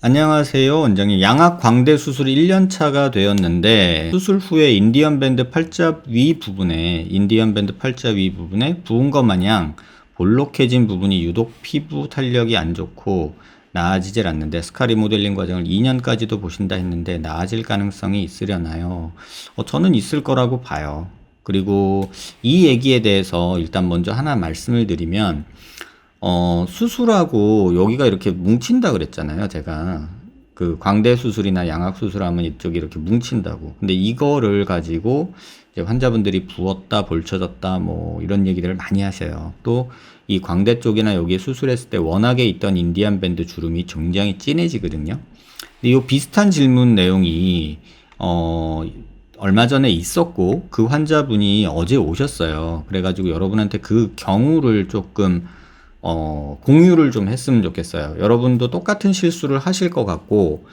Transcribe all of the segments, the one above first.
안녕하세요, 원장님. 양악 광대 수술이 1년 차가 되었는데 수술 후에 인디언 밴드 팔자 위 부분에 부은 것 마냥 볼록해진 부분이 유독 피부 탄력이 안 좋고 나아지질 않는데 스카 리모델링 과정을 2년까지도 보신다 했는데 나아질 가능성이 있으려나요? 저는 있을 거라고 봐요. 그리고 이 얘기에 대해서 일단 먼저 하나 말씀을 드리면 수술하고 여기가 이렇게 뭉친다 그랬잖아요. 제가 그 광대 수술이나 양악 수술하면 이쪽이 이렇게 뭉친다고. 근데 이거를 가지고 이제 환자분들이 부었다, 볼쳐졌다, 뭐 이런 얘기들을 많이 하셔요. 또 이 광대 쪽이나 여기에 수술했을 때 워낙에 있던 인디안 밴드 주름이 굉장히 진해지거든요. 근데 이 비슷한 질문 내용이 얼마 전에 있었고 그 환자분이 어제 오셨어요. 그래가지고 여러분한테 그 경우를 조금 공유를 좀 했으면 좋겠어요. 여러분도 똑같은 실수를 하실 것 같고,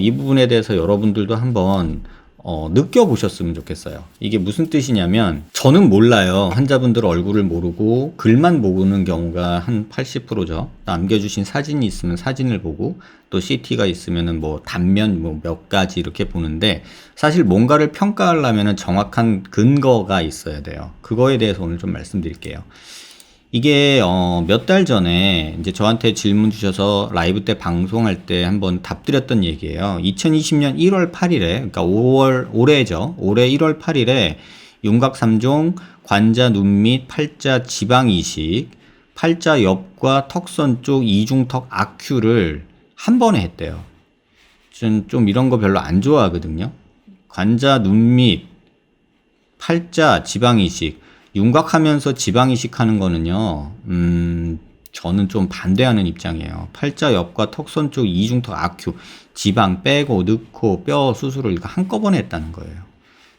이 부분에 대해서 여러분들도 한번, 느껴보셨으면 좋겠어요. 이게 무슨 뜻이냐면, 저는 몰라요. 환자분들 얼굴을 모르고, 글만 보는 경우가 한 80%죠. 남겨주신 사진이 있으면 사진을 보고, 또 CT가 있으면은 뭐 단면 뭐 몇 가지 이렇게 보는데, 사실 뭔가를 평가하려면은 정확한 근거가 있어야 돼요. 그거에 대해서 오늘 좀 말씀드릴게요. 이게 몇 달 전에 이제 저한테 질문 주셔서 라이브 때 방송할 때 한번 답드렸던 얘기예요. 2020년 1월 8일에 그러니까 올해죠. 올해 1월 8일에 윤곽 3종, 관자 눈 밑 팔자 지방 이식, 팔자 옆과 턱선 쪽 이중턱 아큐를 한 번에 했대요. 좀 이런 거 별로 안 좋아하거든요. 관자 눈 밑 팔자 지방 이식 윤곽하면서 지방 이식하는 거는요, 저는 좀 반대하는 입장이에요. 팔자 옆과 턱선 쪽 이중턱 아큐, 지방 빼고 넣고 뼈 수술을 한꺼번에 했다는 거예요.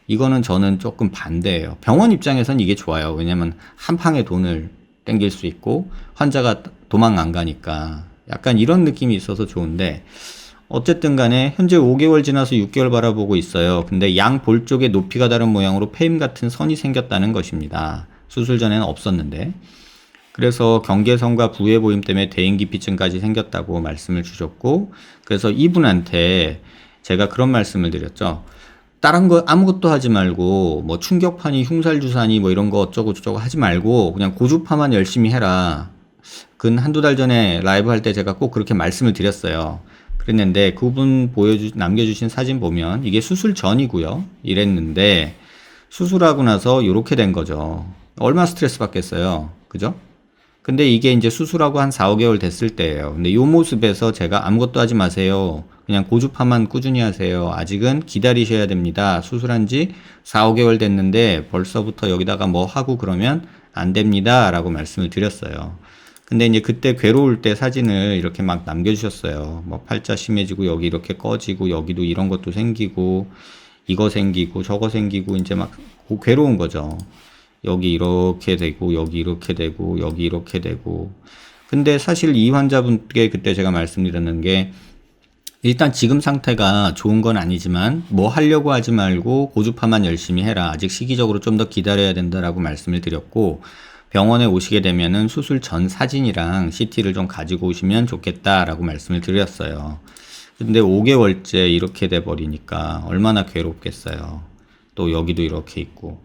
이거는 저는 조금 반대예요. 병원 입장에선 이게 좋아요. 왜냐면 한 방에 돈을 땡길 수 있고 환자가 도망 안 가니까 약간 이런 느낌이 있어서 좋은데 어쨌든 간에 현재 5개월 지나서 6개월 바라보고 있어요. 근데 양 볼 쪽에 높이가 다른 모양으로 페임 같은 선이 생겼다는 것입니다. 수술 전에는 없었는데. 그래서 경계선과 부해 보임 때문에 대인기피증까지 생겼다고 말씀을 주셨고, 그래서 이분한테 제가 그런 말씀을 드렸죠. 다른 거 아무것도 하지 말고 뭐 충격파니 흉살주사니 뭐 이런 거 어쩌고 저쩌고 하지 말고 그냥 고주파만 열심히 해라. 근 한두 달 전에 라이브 할 때 제가 꼭 그렇게 말씀을 드렸어요. 그랬는데 그분 남겨주신 사진 보면 이게 수술 전이고요. 이랬는데 수술하고 나서 이렇게 된 거죠. 얼마나 스트레스 받겠어요. 그죠? 근데 이게 이제 수술하고 한 4, 5개월 됐을 때예요. 근데 이 모습에서 제가 아무것도 하지 마세요. 그냥 고주파만 꾸준히 하세요. 아직은 기다리셔야 됩니다. 수술한 지 4, 5개월 됐는데 벌써부터 여기다가 뭐 하고 그러면 안 됩니다. 라고 말씀을 드렸어요. 근데 이제 그때 괴로울 때 사진을 이렇게 막 남겨주셨어요. 뭐 팔자 심해지고 여기 이렇게 꺼지고 여기도 이런 것도 생기고 이거 생기고 저거 생기고 이제 막 괴로운 거죠. 여기 이렇게 되고 여기 이렇게 되고 여기 이렇게 되고. 근데 사실 이 환자분께 그때 제가 말씀드렸는 게 일단 지금 상태가 좋은 건 아니지만 뭐 하려고 하지 말고 고주파만 열심히 해라. 아직 시기적으로 좀 더 기다려야 된다라고 말씀을 드렸고 병원에 오시게 되면은 수술 전 사진이랑 CT를 좀 가지고 오시면 좋겠다라고 말씀을 드렸어요. 근데 5개월째 이렇게 돼 버리니까 얼마나 괴롭겠어요. 또 여기도 이렇게 있고.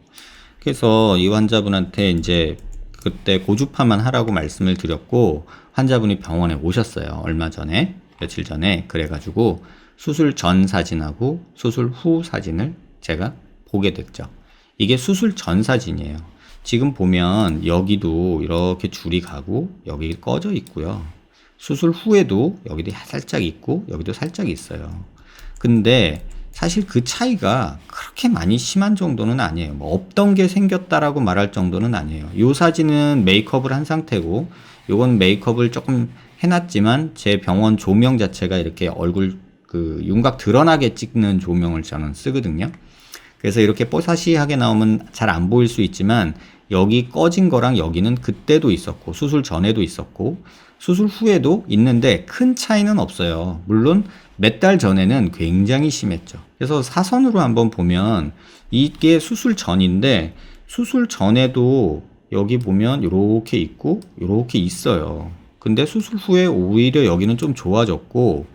그래서 이 환자분한테 이제 그때 고주파만 하라고 말씀을 드렸고 환자분이 병원에 오셨어요. 얼마 전에, 며칠 전에. 그래가지고 수술 전 사진하고 수술 후 사진을 제가 보게 됐죠. 이게 수술 전 사진이에요. 지금 보면 여기도 이렇게 줄이 가고 여기 꺼져 있고요. 수술 후에도 여기도 살짝 있고 여기도 살짝 있어요. 근데 사실 그 차이가 그렇게 많이 심한 정도는 아니에요. 뭐 없던 게 생겼다라고 말할 정도는 아니에요. 이 사진은 메이크업을 한 상태고 요건 메이크업을 조금 해놨지만 제 병원 조명 자체가 이렇게 얼굴 그 윤곽 드러나게 찍는 조명을 저는 쓰거든요. 그래서 이렇게 뽀사시하게 나오면 잘 안 보일 수 있지만 여기 꺼진 거랑 여기는 그때도 있었고 수술 전에도 있었고 수술 후에도 있는데 큰 차이는 없어요. 물론 몇 달 전에는 굉장히 심했죠. 그래서 사선으로 한번 보면 이게 수술 전인데 수술 전에도 여기 보면 이렇게 있고 이렇게 있어요. 근데 수술 후에 오히려 여기는 좀 좋아졌고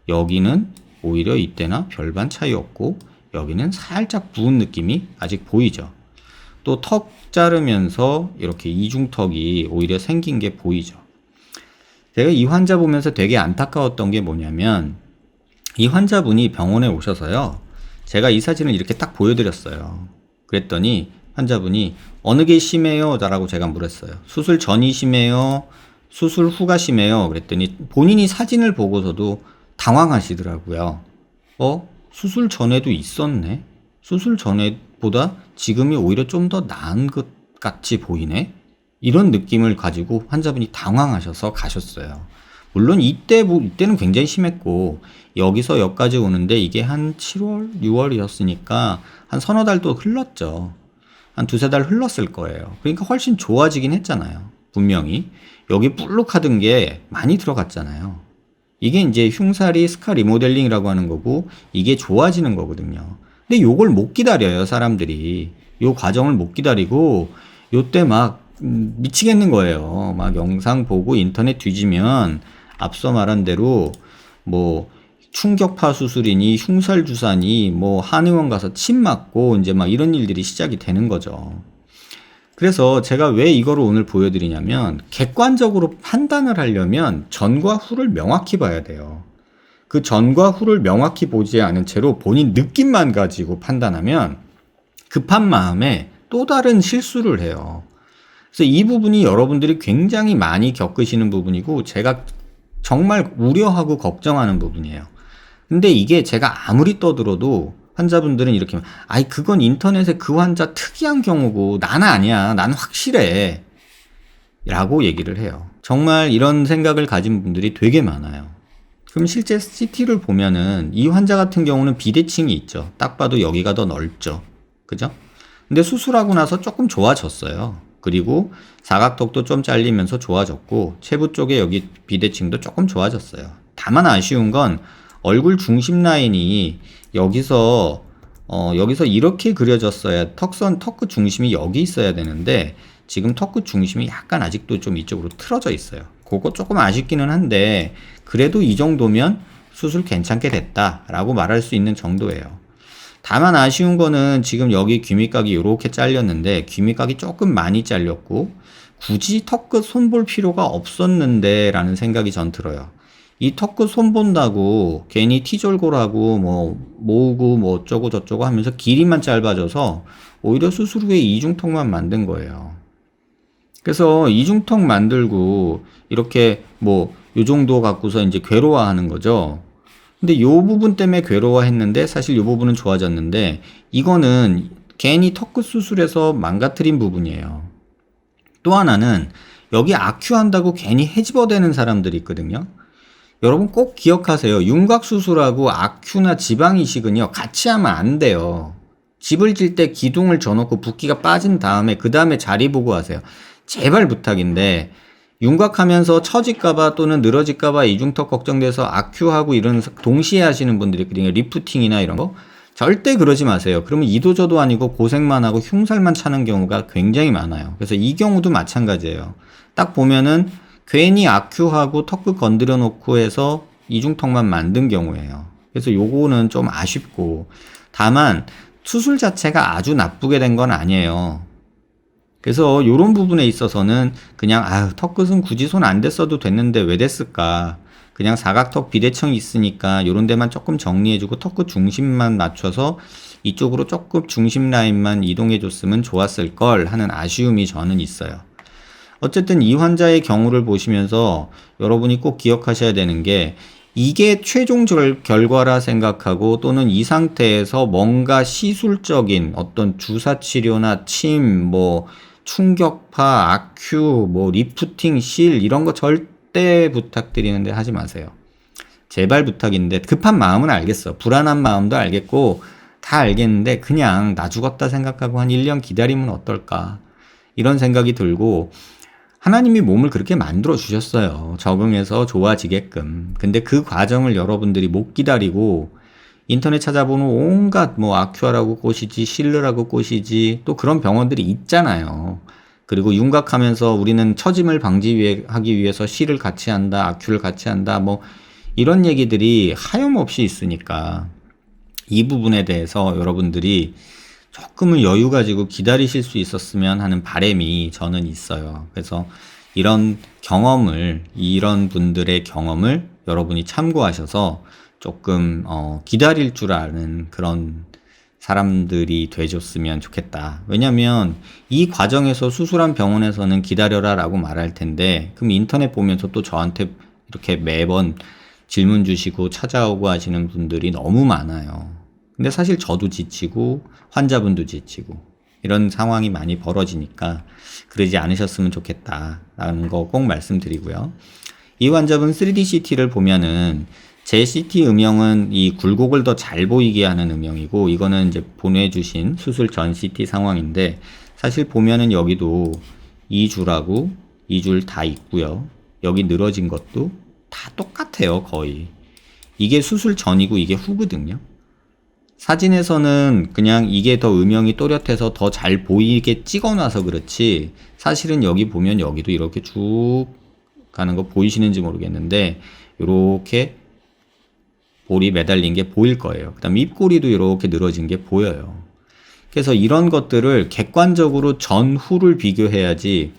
여기는 오히려 이때나 별반 차이 없고 여기는 살짝 부은 느낌이 아직 보이죠. 또 턱 자르면서 이렇게 이중턱이 오히려 생긴 게 보이죠. 제가 이 환자 보면서 되게 안타까웠던 게 뭐냐면 이 환자분이 병원에 오셔서요. 제가 이 사진을 이렇게 딱 보여드렸어요. 그랬더니 환자분이 어느 게 심해요? 라고 제가 물었어요. 수술 전이 심해요? 수술 후가 심해요? 그랬더니 본인이 사진을 보고서도 당황하시더라고요. 수술 전에도 있었네? 수술 전에보다 지금이 오히려 좀 더 나은 것 같이 보이네? 이런 느낌을 가지고 환자분이 당황하셔서 가셨어요. 물론 이때는 굉장히 심했고 여기서 여기까지 오는데 이게 한 7월, 6월이었으니까 한 서너 달도 흘렀죠. 한 두세 달 흘렀을 거예요. 그러니까 훨씬 좋아지긴 했잖아요. 분명히. 여기 불룩하던 게 많이 들어갔잖아요. 이게 이제 흉살이 스카 리모델링이라고 하는 거고 이게 좋아지는 거거든요. 근데 요걸 못 기다려요, 사람들이. 요 과정을 못 기다리고 요때 막 미치겠는 거예요. 막 영상 보고 인터넷 뒤지면 앞서 말한 대로 뭐 충격파 수술이니 흉살 주사니 뭐 한의원 가서 침 맞고 이제 막 이런 일들이 시작이 되는 거죠. 그래서 제가 왜 이거를 오늘 보여드리냐면 객관적으로 판단을 하려면 전과 후를 명확히 봐야 돼요. 그 전과 후를 명확히 보지 않은 채로 본인 느낌만 가지고 판단하면 급한 마음에 또 다른 실수를 해요. 그래서 이 부분이 여러분들이 굉장히 많이 겪으시는 부분이고 제가 정말 우려하고 걱정하는 부분이에요. 근데 이게 제가 아무리 떠들어도 환자분들은 이렇게 아이 그건 인터넷에 그 환자 특이한 경우고 나는 아니야. 난 확실해. 라고 얘기를 해요. 정말 이런 생각을 가진 분들이 되게 많아요. 그럼 실제 CT를 보면은 이 환자 같은 경우는 비대칭이 있죠. 딱 봐도 여기가 더 넓죠. 그죠? 근데 수술하고 나서 조금 좋아졌어요. 그리고 사각턱도 좀 잘리면서 좋아졌고 체부 쪽에 여기 비대칭도 조금 좋아졌어요. 다만 아쉬운 건 얼굴 중심 라인이 여기서 이렇게 그려졌어야 턱끝 중심이 여기 있어야 되는데 지금 턱끝 중심이 약간 아직도 좀 이쪽으로 틀어져 있어요. 그거 조금 아쉽기는 한데 그래도 이 정도면 수술 괜찮게 됐다라고 말할 수 있는 정도예요. 다만 아쉬운 거는 지금 여기 귀밑각이 이렇게 잘렸는데 귀밑각이 조금 많이 잘렸고 굳이 턱끝 손볼 필요가 없었는데 라는 생각이 전 들어요. 이 턱끝 손 본다고 괜히 티졸골하고 뭐 모으고 뭐 어쩌고 저쩌고 하면서 길이만 짧아져서 오히려 수술 후에 이중턱만 만든 거예요. 그래서 이중턱 만들고 이렇게 뭐 요 정도 갖고서 이제 괴로워하는 거죠. 근데 요 부분 때문에 괴로워했는데 사실 요 부분은 좋아졌는데 이거는 괜히 턱끝 수술에서 망가뜨린 부분이에요. 또 하나는 여기 악큐한다고 괜히 헤집어대는 사람들이 있거든요. 여러분 꼭 기억하세요. 윤곽 수술하고 악큐나 지방 이식은요 같이 하면 안 돼요. 집을 질 때 기둥을 져놓고 붓기가 빠진 다음에 그 다음에 자리 보고 하세요. 제발 부탁인데 윤곽하면서 처질까봐 또는 늘어질까봐 이중턱 걱정돼서 악큐하고 이런 동시에 하시는 분들이 있거든요. 리프팅이나 이런 거 절대 그러지 마세요. 그러면 이도저도 아니고 고생만 하고 흉살만 차는 경우가 굉장히 많아요. 그래서 이 경우도 마찬가지예요. 딱 보면은 괜히 악큐하고 턱끝 건드려 놓고 해서 이중턱만 만든 경우예요. 그래서 요거는 좀 아쉽고 다만 수술 자체가 아주 나쁘게 된 건 아니에요. 그래서 요런 부분에 있어서는 그냥 턱끝은 굳이 손 안 댔어도 됐는데 왜 됐을까? 그냥 사각턱 비대칭이 있으니까 요런 데만 조금 정리해주고 턱끝 중심만 맞춰서 이쪽으로 조금 중심 라인만 이동해 줬으면 좋았을 걸 하는 아쉬움이 저는 있어요. 어쨌든 이 환자의 경우를 보시면서 여러분이 꼭 기억하셔야 되는 게 이게 최종 결과라 생각하고 또는 이 상태에서 뭔가 시술적인 어떤 주사 치료나 침, 뭐 충격파, 악큐, 뭐 리프팅, 실 이런 거 절대 부탁드리는데 하지 마세요. 제발 부탁인데 급한 마음은 알겠어. 불안한 마음도 알겠고 다 알겠는데 그냥 나 죽었다 생각하고 한 1년 기다리면 어떨까 이런 생각이 들고 하나님이 몸을 그렇게 만들어 주셨어요. 적응해서 좋아지게끔. 근데 그 과정을 여러분들이 못 기다리고 인터넷 찾아보는 온갖 뭐 아큐아라고 꼬시지 실르라고 꼬시지 또 그런 병원들이 있잖아요. 그리고 윤곽하면서 우리는 처짐을 방지하기 위해서 실을 같이 한다, 아큐를 같이 한다, 뭐 이런 얘기들이 하염없이 있으니까 이 부분에 대해서 여러분들이 조금은 여유 가지고 기다리실 수 있었으면 하는 바람이 저는 있어요. 그래서 이런 분들의 경험을 여러분이 참고하셔서 조금 기다릴 줄 아는 그런 사람들이 돼줬으면 좋겠다. 왜냐면 이 과정에서 수술한 병원에서는 기다려라 라고 말할 텐데, 그럼 인터넷 보면서 또 저한테 이렇게 매번 질문 주시고 찾아오고 하시는 분들이 너무 많아요. 근데 사실 저도 지치고 환자분도 지치고 이런 상황이 많이 벌어지니까 그러지 않으셨으면 좋겠다라는 거 꼭 말씀드리고요. 이 환자분 3D CT를 보면은 제 CT 음영은 이 굴곡을 더 잘 보이게 하는 음영이고, 이거는 이제 보내주신 수술 전 CT 상황인데, 사실 보면은 여기도 2줄하고 2줄 다 있고요. 여기 늘어진 것도 다 똑같아요, 거의. 이게 수술 전이고 이게 후거든요. 사진에서는 그냥 이게 더 음영이 또렷해서 더 잘 보이게 찍어놔서 그렇지, 사실은 여기 보면 여기도 이렇게 쭉 가는 거 보이시는지 모르겠는데 이렇게 볼이 매달린 게 보일 거예요. 그 다음 입꼬리도 이렇게 늘어진 게 보여요. 그래서 이런 것들을 객관적으로 전후를 비교해야지,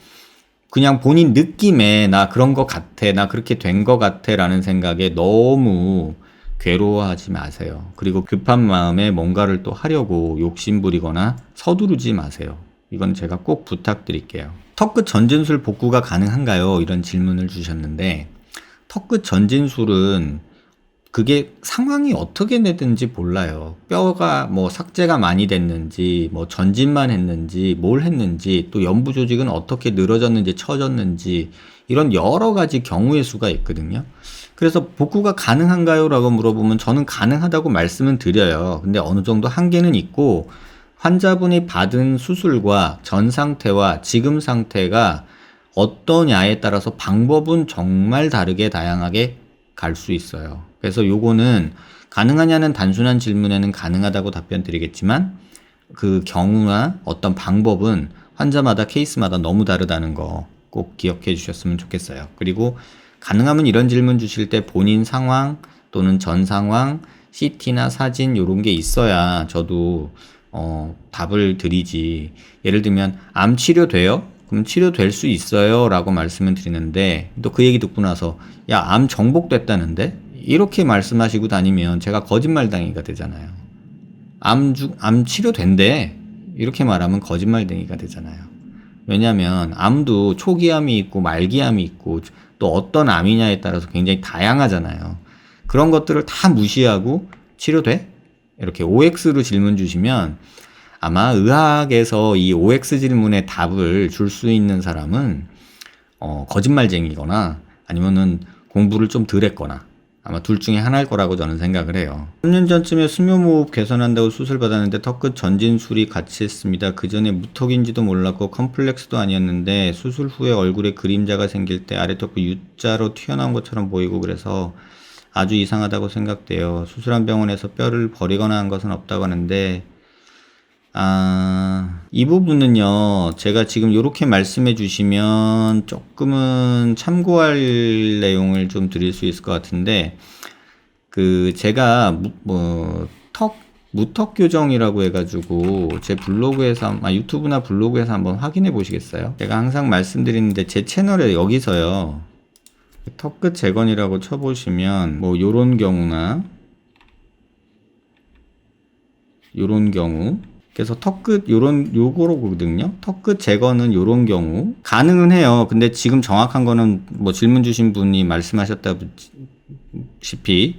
그냥 본인 느낌에 나 그런 거 같아, 나 그렇게 된 거 같아 라는 생각에 너무 괴로워하지 마세요. 그리고 급한 마음에 뭔가를 또 하려고 욕심부리거나 서두르지 마세요. 이건 제가 꼭 부탁드릴게요. 턱끝 전진술 복구가 가능한가요? 이런 질문을 주셨는데, 턱끝 전진술은 그게 상황이 어떻게 되든지 몰라요. 뼈가 뭐 삭제가 많이 됐는지, 뭐 전진만 했는지, 뭘 했는지, 또 연부 조직은 어떻게 늘어졌는지, 처졌는지, 이런 여러 가지 경우의 수가 있거든요. 그래서 복구가 가능한가요? 라고 물어보면 저는 가능하다고 말씀은 드려요. 근데 어느 정도 한계는 있고, 환자분이 받은 수술과 전 상태와 지금 상태가 어떠냐에 따라서 방법은 정말 다르게 다양하게 갈 수 있어요. 그래서 요거는 가능하냐는 단순한 질문에는 가능하다고 답변 드리겠지만, 그 경우나 어떤 방법은 환자마다 케이스마다 너무 다르다는 거 꼭 기억해 주셨으면 좋겠어요. 그리고 가능하면 이런 질문 주실 때 본인 상황 또는 전 상황, CT나 사진 요런 게 있어야 저도 답을 드리지. 예를 들면 암 치료돼요? 그럼 치료될 수 있어요 라고 말씀을 드리는데, 또 그 얘기 듣고 나서 야, 암 정복됐다는데? 이렇게 말씀하시고 다니면 제가 거짓말쟁이가 되잖아요. 암 치료된대 이렇게 말하면 거짓말쟁이가 되잖아요. 왜냐하면 암도 초기암이 있고 말기암이 있고 또 어떤 암이냐에 따라서 굉장히 다양하잖아요. 그런 것들을 다 무시하고 치료돼? 이렇게 OX로 질문 주시면 아마 의학에서 이 OX 질문에 답을 줄 수 있는 사람은 거짓말쟁이거나 아니면은 공부를 좀 덜 했거나 아마 둘 중에 하나일 거라고 저는 생각을 해요. 3년 전쯤에 수면무호흡 개선한다고 수술 받았는데 턱끝 전진술이 같이 했습니다. 그 전에 무턱인지도 몰랐고 컴플렉스도 아니었는데 수술 후에 얼굴에 그림자가 생길 때 아래턱끝 U자로 튀어나온 것처럼 보이고 그래서 아주 이상하다고 생각돼요. 수술한 병원에서 뼈를 버리거나 한 것은 없다고 하는데, 이 부분은요, 제가 지금 이렇게 말씀해 주시면 조금은 참고할 내용을 좀 드릴 수 있을 것 같은데, 제가 무턱 교정이라고 해가지고 제 블로그에서, 유튜브나 블로그에서 한번 확인해 보시겠어요? 제가 항상 말씀드리는데 제 채널에 여기서요, 턱끝 재건이라고 쳐보시면 뭐 요런 경우나 요런 경우, 그래서 턱끝 요거로거든요. 턱끝 재건은 요런 경우 가능은 해요. 근데 지금 정확한 거는 뭐 질문 주신 분이 말씀하셨다시피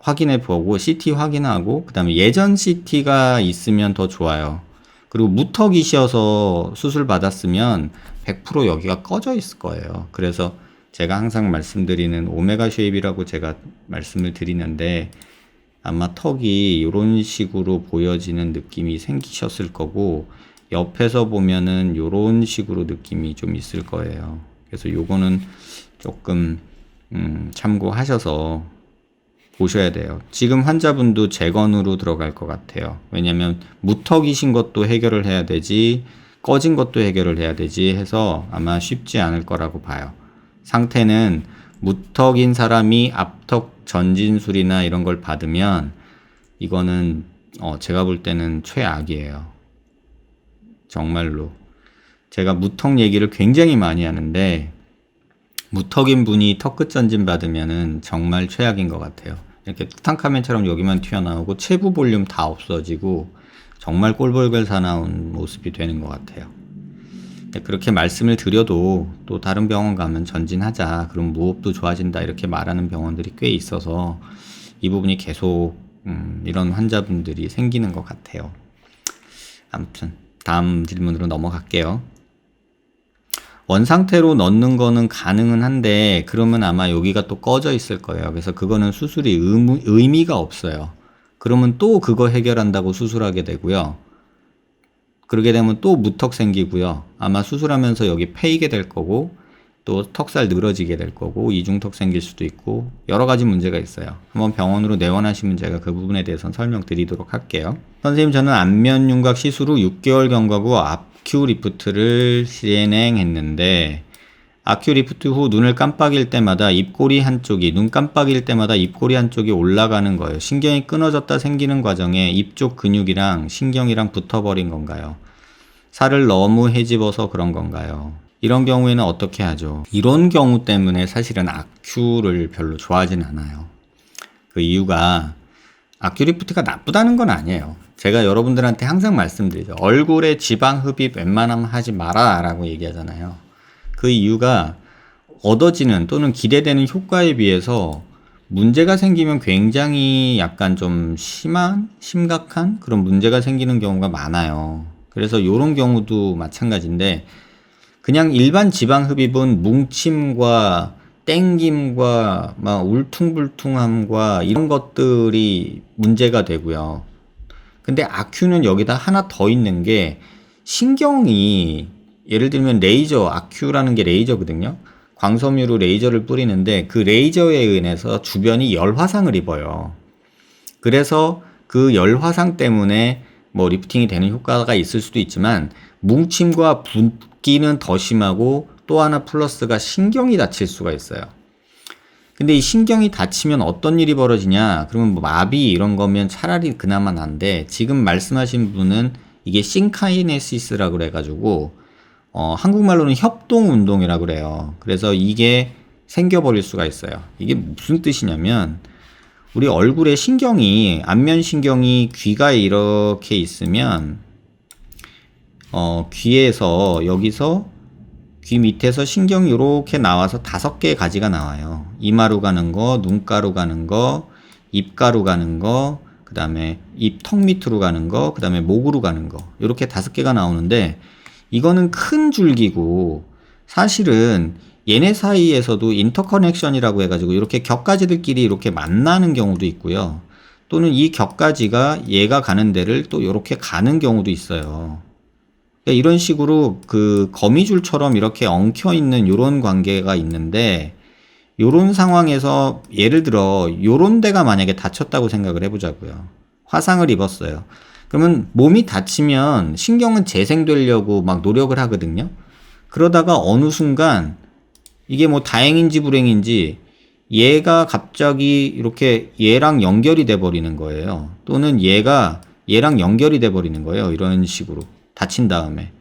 확인해 보고 CT 확인하고 그다음에 예전 CT가 있으면 더 좋아요. 그리고 무턱이셔서 수술 받았으면 100% 여기가 꺼져 있을 거예요. 그래서 제가 항상 말씀드리는 오메가 쉐입이라고 제가 말씀을 드리는데, 아마 턱이 이런 식으로 보여지는 느낌이 생기셨을 거고, 옆에서 보면은 이런 식으로 느낌이 좀 있을 거예요. 그래서 요거는 조금 참고하셔서 보셔야 돼요. 지금 환자분도 재건으로 들어갈 것 같아요. 왜냐면 무턱이신 것도 해결을 해야 되지, 꺼진 것도 해결을 해야 되지 해서 아마 쉽지 않을 거라고 봐요. 상태는 무턱인 사람이 앞턱 전진술이나 이런 걸 받으면 이거는 제가 볼 때는 최악이에요. 정말로. 제가 무턱 얘기를 굉장히 많이 하는데 무턱인 분이 턱끝 전진 받으면은 정말 최악인 것 같아요. 이렇게 투탕카멘처럼 여기만 튀어나오고 체부 볼륨 다 없어지고 정말 꼴벌글 사나운 모습이 되는 것 같아요. 그렇게 말씀을 드려도 또 다른 병원 가면 전진하자, 그럼 무호흡도 좋아진다 이렇게 말하는 병원들이 꽤 있어서 이 부분이 계속 이런 환자분들이 생기는 것 같아요. 아무튼 다음 질문으로 넘어갈게요. 원상태로 넣는 거는 가능은 한데 그러면 아마 여기가 또 꺼져 있을 거예요. 그래서 그거는 수술이 의미가 없어요. 그러면 또 그거 해결한다고 수술하게 되고요. 그러게 되면 또 무턱 생기고요. 아마 수술하면서 여기 패이게 될 거고 또 턱살 늘어지게 될 거고 이중턱 생길 수도 있고 여러 가지 문제가 있어요. 한번 병원으로 내원하시면 제가 그 부분에 대해서는 설명드리도록 할게요. 선생님, 저는 안면 윤곽 시술 후 6개월 경과고 아큐 리프트를 진행했는데 아큐 리프트 후 눈을 깜빡일 때마다 입꼬리 한쪽이, 눈 깜빡일 때마다 입꼬리 한쪽이 올라가는 거예요. 신경이 끊어졌다 생기는 과정에 입쪽 근육이랑 신경이랑 붙어버린 건가요? 살을 너무 헤집어서 그런 건가요? 이런 경우에는 어떻게 하죠? 이런 경우 때문에 사실은 아큐를 별로 좋아하진 않아요. 그 이유가 아큐 리프트가 나쁘다는 건 아니에요. 제가 여러분들한테 항상 말씀드리죠. 얼굴에 지방 흡입 웬만하면 하지 마라 라고 얘기하잖아요. 그 이유가 얻어지는 또는 기대되는 효과에 비해서 문제가 생기면 굉장히 약간 좀 심각한 그런 문제가 생기는 경우가 많아요. 그래서 이런 경우도 마찬가지인데 그냥 일반 지방 흡입은 뭉침과 땡김과 막 울퉁불퉁함과 이런 것들이 문제가 되고요. 근데 아큐는 여기다 하나 더 있는 게 신경이 예를 들면 레이저, 아큐라는 게 레이저거든요. 광섬유로 레이저를 뿌리는데 그 레이저에 의해서 주변이 열화상을 입어요. 그래서 그 열화상 때문에 뭐 리프팅이 되는 효과가 있을 수도 있지만 뭉침과 붓기는 더 심하고 또 하나 플러스가 신경이 다칠 수가 있어요. 근데 이 신경이 다치면 어떤 일이 벌어지냐? 그러면 뭐 마비 이런 거면 차라리 그나마 난데 지금 말씀하신 분은 이게 싱카이네시스라고 그래가지고 한국말로는 협동운동이라고 그래요. 그래서 이게 생겨버릴 수가 있어요. 이게 무슨 뜻이냐면 우리 얼굴에 신경이 안면신경이 귀가 이렇게 있으면 귀에서 여기서 귀 밑에서 신경이 이렇게 나와서 5개의 가지가 나와요. 이마로 가는 거, 눈가로 가는 거, 입가로 가는 거, 그 다음에 입 턱 밑으로 가는 거, 그 다음에 목으로 가는 거 이렇게 5개가 나오는데 이거는 큰 줄기고 사실은 얘네 사이에서도 인터커넥션이라고 해가지고 이렇게 격가지들끼리 이렇게 만나는 경우도 있고요. 또는 이 격가지가 얘가 가는 데를 또 이렇게 가는 경우도 있어요. 그러니까 이런 식으로 그 거미줄처럼 이렇게 엉켜 있는 이런 관계가 있는데 이런 상황에서 예를 들어 이런 데가 만약에 다쳤다고 생각을 해보자고요. 화상을 입었어요. 그러면 몸이 다치면 신경은 재생되려고 막 노력을 하거든요. 그러다가 어느 순간 이게 뭐 다행인지 불행인지 얘가 갑자기 이렇게 얘랑 연결이 돼 버리는 거예요. 또는 얘가 얘랑 연결이 돼 버리는 거예요. 이런 식으로 다친 다음에.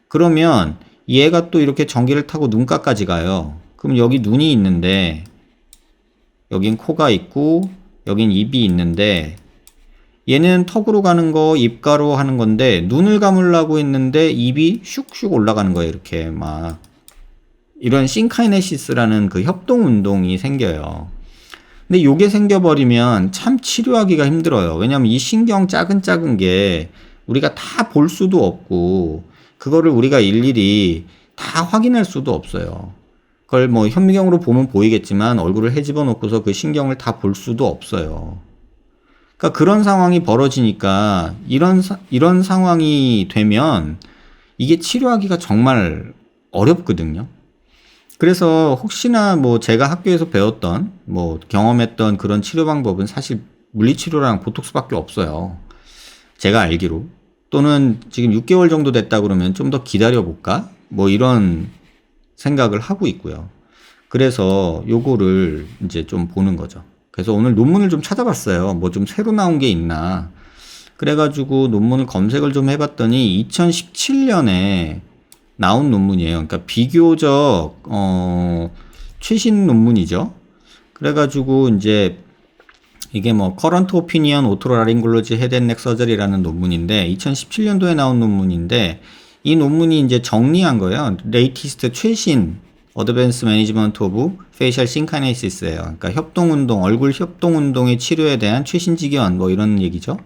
그러면 얘가 또 이렇게 전기를 타고 눈가까지 가요. 그럼 여기 눈이 있는데 여긴 코가 있고 여긴 입이 있는데 얘는 턱으로 가는 거, 입가로 하는 건데 눈을 감으려고 했는데 입이 슉슉 올라가는 거예요. 이렇게 막 이런 싱카이네시스라는 그 협동 운동이 생겨요. 근데 요게 생겨버리면 참 치료하기가 힘들어요. 왜냐면 이 신경 작은 게 우리가 다 볼 수도 없고 그거를 우리가 일일이 다 확인할 수도 없어요. 그걸 뭐 현미경으로 보면 보이겠지만 얼굴을 헤집어 놓고서 그 신경을 다 볼 수도 없어요. 그러니까 그런 상황이 벌어지니까 이런 상황이 되면 이게 치료하기가 정말 어렵거든요. 그래서 혹시나 뭐 제가 학교에서 배웠던 뭐 경험했던 그런 치료 방법은 사실 물리치료랑 보톡스밖에 없어요. 제가 알기로. 또는 지금 6개월 정도 됐다 그러면 좀 더 기다려 볼까? 뭐 이런 생각을 하고 있고요. 그래서 요거를 이제 좀 보는 거죠. 그래서 오늘 논문을 좀 찾아봤어요. 뭐 좀 새로 나온 게 있나. 그래가지고 논문을 검색을 좀 해봤더니 2017년에 나온 논문이에요. 그러니까 비교적 최신 논문이죠. 그래가지고 이제 이게 뭐 Current Opinion Otolaryngology Head and Neck Surgery라는 논문인데 2017년도에 나온 논문인데 이 논문이 이제 정리한 거예요. 레이티스트 최신 Advanced Management of Facial Synkinesis예요. 그러니까 협동운동, 얼굴 협동운동의 치료에 대한 최신 지견 뭐 이런 얘기죠.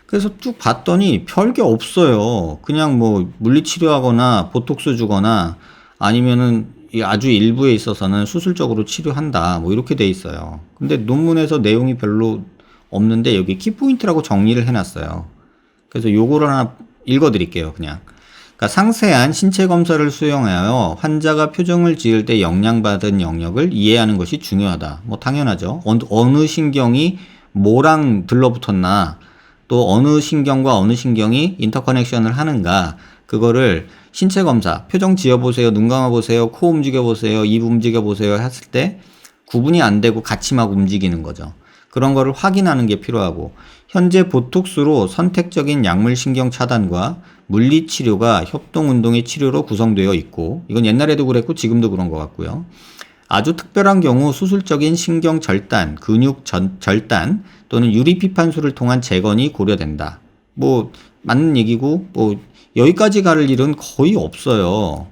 그래서 쭉 봤더니 별게 없어요. 그냥 뭐 물리치료하거나 보톡스 주거나 아니면은 아주 일부에 있어서는 수술적으로 치료한다. 뭐 이렇게 돼 있어요. 근데 논문에서 내용이 별로 없는데 여기 키포인트라고 정리를 해놨어요. 그래서 요거를 하나 읽어드릴게요. 그냥. 그러니까 상세한 신체 검사를 수행하여 환자가 표정을 지을 때 영향받은 영역을 이해하는 것이 중요하다. 뭐 당연하죠. 어느 신경이 뭐랑 들러붙었나 또 어느 신경과 어느 신경이 인터커넥션을 하는가 그거를 신체 검사, 표정 지어보세요, 눈 감아보세요, 코 움직여보세요, 입 움직여보세요 했을 때 구분이 안 되고 같이 막 움직이는 거죠. 그런 거를 확인하는 게 필요하고 현재 보톡스로 선택적인 약물신경 차단과 물리치료가 협동운동의 치료로 구성되어 있고 이건 옛날에도 그랬고 지금도 그런 것 같고요. 아주 특별한 경우 수술적인 신경 절단, 근육 절단 또는 유리피판술을 통한 재건이 고려된다. 뭐 맞는 얘기고 뭐 여기까지 갈 일은 거의 없어요.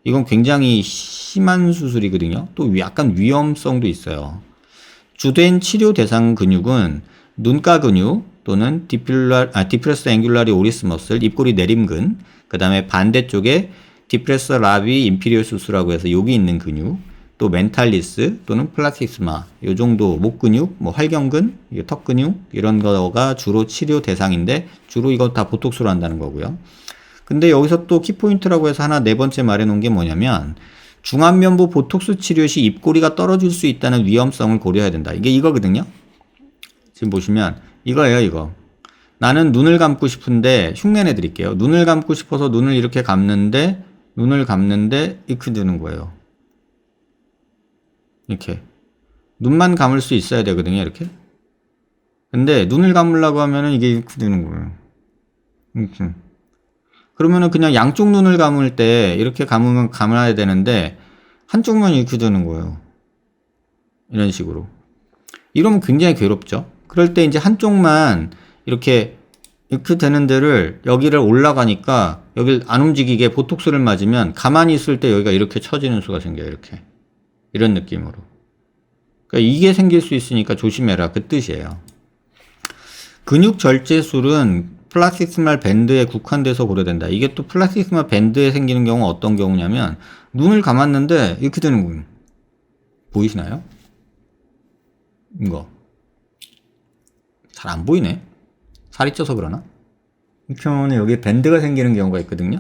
이건 굉장히 심한 수술이거든요. 또 약간 위험성도 있어요. 주된 치료 대상 근육은 눈가 근육 또는 디프레스 앵귤라리 오리스 머슬, 입꼬리 내림근, 그 다음에 반대쪽에 디프레서 라비 인피리오수스라고 해서 여기 있는 근육, 또 멘탈리스 또는 플라티스마, 요 정도 목 근육, 뭐 활경근, 턱 근육 이런 거가 주로 치료 대상인데 주로 이거 다 보톡스로 한다는 거고요. 근데 여기서 또 키포인트라고 해서 하나 네 번째 말해놓은 게 뭐냐면 중안면부 보톡스 치료 시 입꼬리가 떨어질 수 있다는 위험성을 고려해야 된다. 이게 이거거든요. 지금 보시면 이거예요, 이거. 나는 눈을 감고 싶은데 흉내 내드릴게요. 눈을 감고 싶어서 눈을 이렇게 감는데 이렇게 되는 거예요. 이렇게 눈만 감을 수 있어야 되거든요, 이렇게. 근데 눈을 감으려고 하면은 이게 이렇게 되는 거예요. 이렇게. 그러면은 그냥 양쪽 눈을 감을 때 이렇게 감아야 되는데 한쪽만 이렇게 되는 거예요. 이런 식으로. 이러면 굉장히 괴롭죠. 그럴 때 이제 한쪽만 이렇게 되는 데를 여기를 올라가니까 여기를 안 움직이게 보톡스를 맞으면 가만히 있을 때 여기가 이렇게 처지는 수가 생겨요. 이렇게. 이런 느낌으로. 그러니까 이게 생길 수 있으니까 조심해라. 그 뜻이에요. 근육 절제술은 플라스틱스말 밴드에 국한돼서 고려된다. 이게 또 플라스틱스말 밴드에 생기는 경우는 어떤 경우냐면 눈을 감았는데 이렇게 되는 거예요. 보이시나요? 이거 잘 안 보이네. 살이 쪄서 그러나? 이렇게 하면 여기 밴드가 생기는 경우가 있거든요.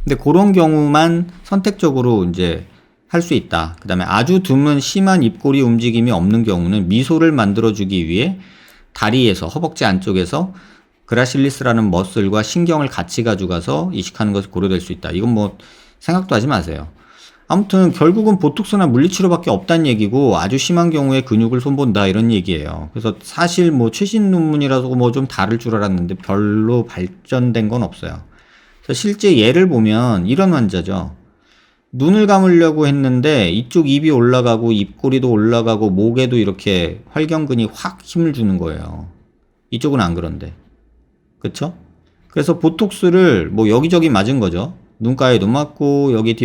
근데 그런 경우만 선택적으로 이제 할 수 있다. 그 다음에 아주 드문 심한 입꼬리 움직임이 없는 경우는 미소를 만들어주기 위해 다리에서 허벅지 안쪽에서 그라실리스라는 머슬과 신경을 같이 가져가서 이식하는 것이 고려될 수 있다. 이건 뭐 생각도 하지 마세요. 아무튼 결국은 보톡스나 물리치료밖에 없다는 얘기고 아주 심한 경우에 근육을 손본다 이런 얘기예요. 그래서 사실 뭐 최신 논문이라서 뭐 좀 다를 줄 알았는데 별로 발전된 건 없어요. 그래서 실제 예를 보면 이런 환자죠. 눈을 감으려고 했는데 이쪽 입이 올라가고 입꼬리도 올라가고 목에도 이렇게 활경근이 확 힘을 주는 거예요. 이쪽은 안 그런데. 그쵸? 그래서 보톡스를 뭐 여기저기 맞은 거죠. 눈가에도 맞고 여기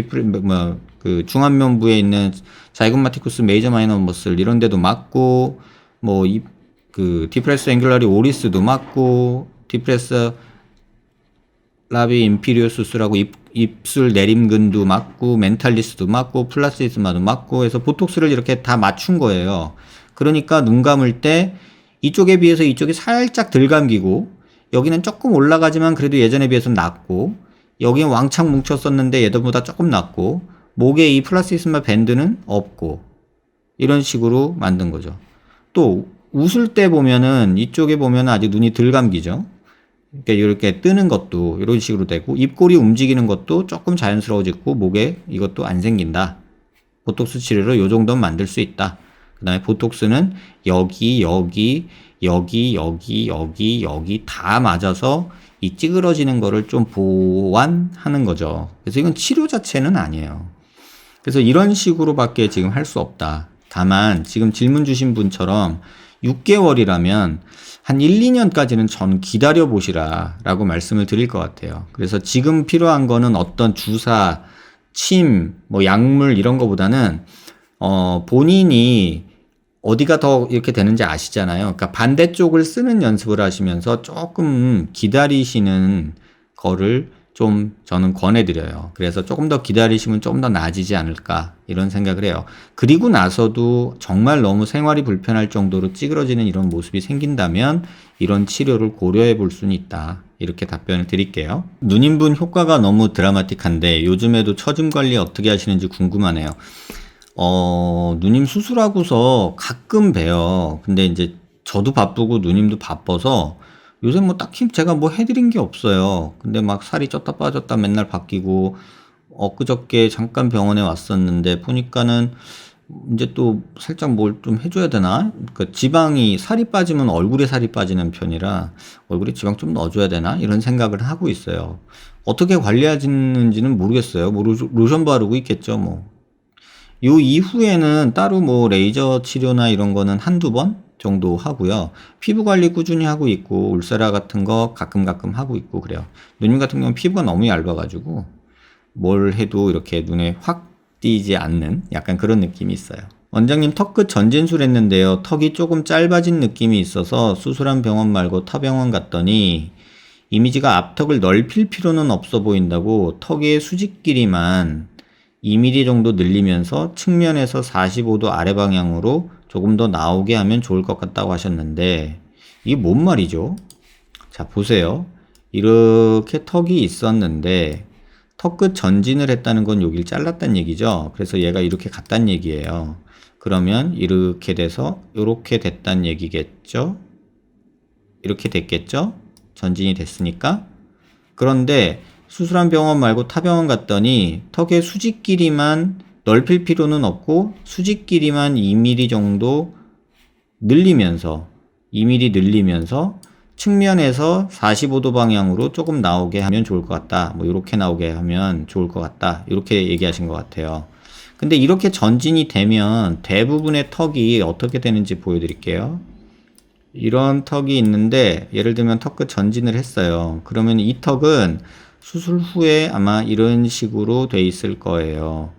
그 중안면부에 있는 자이고마티쿠스 메이저 마이너 머슬 이런 데도 맞고 뭐 그 디프레스 앵귤라리 오리스도 맞고 디프레스 라비 인피리오수스라고 입술 내림근도 맞고 멘탈리스도 맞고 플라시스마도 맞고 해서 보톡스를 이렇게 다 맞춘 거예요. 그러니까 눈 감을 때 이쪽에 비해서 이쪽이 살짝 덜 감기고 여기는 조금 올라가지만 그래도 예전에 비해서 낮고 여기는 왕창 뭉쳤었는데 예전보다 조금 낮고 목에 이 플라시스마 밴드는 없고 이런 식으로 만든 거죠. 또 웃을 때 보면은 이쪽에 보면은 아직 눈이 덜 감기죠. 그러니까 이렇게 뜨는 것도 이런 식으로 되고 입꼬리 움직이는 것도 조금 자연스러워지고 목에 이것도 안 생긴다. 보톡스 치료로 요 정도는 만들 수 있다. 그 다음에 보톡스는 여기 다 맞아서 이 찌그러지는 거를 좀 보완하는 거죠. 그래서 이건 치료 자체는 아니에요. 그래서 이런 식으로밖에 지금 할 수 없다. 다만 지금 질문 주신 분처럼 6개월이라면 한 1, 2년까지는 전 기다려 보시라 라고 말씀을 드릴 것 같아요. 그래서 지금 필요한 거는 어떤 주사, 침, 뭐 약물 이런 거보다는 본인이 어디가 더 이렇게 되는지 아시잖아요. 그러니까 반대쪽을 쓰는 연습을 하시면서 조금 기다리시는 거를 좀 저는 권해드려요. 그래서 조금 더 기다리시면 조금 더 나아지지 않을까 이런 생각을 해요. 그리고 나서도 정말 너무 생활이 불편할 정도로 찌그러지는 이런 모습이 생긴다면 이런 치료를 고려해 볼 수는 있다. 이렇게 답변을 드릴게요. 누님분 효과가 너무 드라마틱한데 요즘에도 처짐 관리 어떻게 하시는지 궁금하네요. 누님 수술하고서 가끔 봬요. 근데 이제 저도 바쁘고 누님도 바빠서 요새 뭐 딱히 제가 뭐 해드린 게 없어요. 근데 막 살이 쪘다 빠졌다 맨날 바뀌고, 엊그저께 잠깐 병원에 왔었는데 보니까는 이제 또 살짝 뭘 좀 해줘야 되나? 그러니까 지방이 살이 빠지면 얼굴에 살이 빠지는 편이라 얼굴에 지방 좀 넣어줘야 되나? 이런 생각을 하고 있어요. 어떻게 관리하시는지는 모르겠어요. 뭐 로션 바르고 있겠죠, 뭐. 요 이후에는 따로 뭐 레이저 치료나 이런 거는 한두 번 정도 하고요. 피부 관리 꾸준히 하고 있고 울세라 같은 거 가끔 하고 있고 그래요. 누님 같은 경우는 피부가 너무 얇아가지고 뭘 해도 이렇게 눈에 확 띄지 않는 약간 그런 느낌이 있어요. 원장님 턱끝 전진술 했는데요. 턱이 조금 짧아진 느낌이 있어서 수술한 병원 말고 타 병원 갔더니 이미지가 앞턱을 넓힐 필요는 없어 보인다고 턱의 수직 길이만 2mm 정도 늘리면서 측면에서 45도 아래 방향으로 조금 더 나오게 하면 좋을 것 같다고 하셨는데 이게 뭔 말이죠? 자 보세요. 이렇게 턱이 있었는데 턱끝 전진을 했다는 건 여기를 잘랐다는 얘기죠. 그래서 얘가 이렇게 갔다는 얘기예요. 그러면 이렇게 돼서 이렇게 됐다는 얘기겠죠. 이렇게 됐겠죠. 전진이 됐으니까. 그런데 수술한 병원 말고 타 병원 갔더니 턱의 수직 길이만 넓힐 필요는 없고 수직 길이만 2mm 정도 늘리면서 2mm 늘리면서 측면에서 45도 방향으로 조금 나오게 하면 좋을 것 같다. 뭐 이렇게 나오게 하면 좋을 것 같다. 이렇게 얘기하신 것 같아요. 근데 이렇게 전진이 되면 대부분의 턱이 어떻게 되는지 보여드릴게요. 이런 턱이 있는데 예를 들면 턱끝 전진을 했어요. 그러면 이 턱은 수술 후에 아마 이런 식으로 돼 있을 거예요.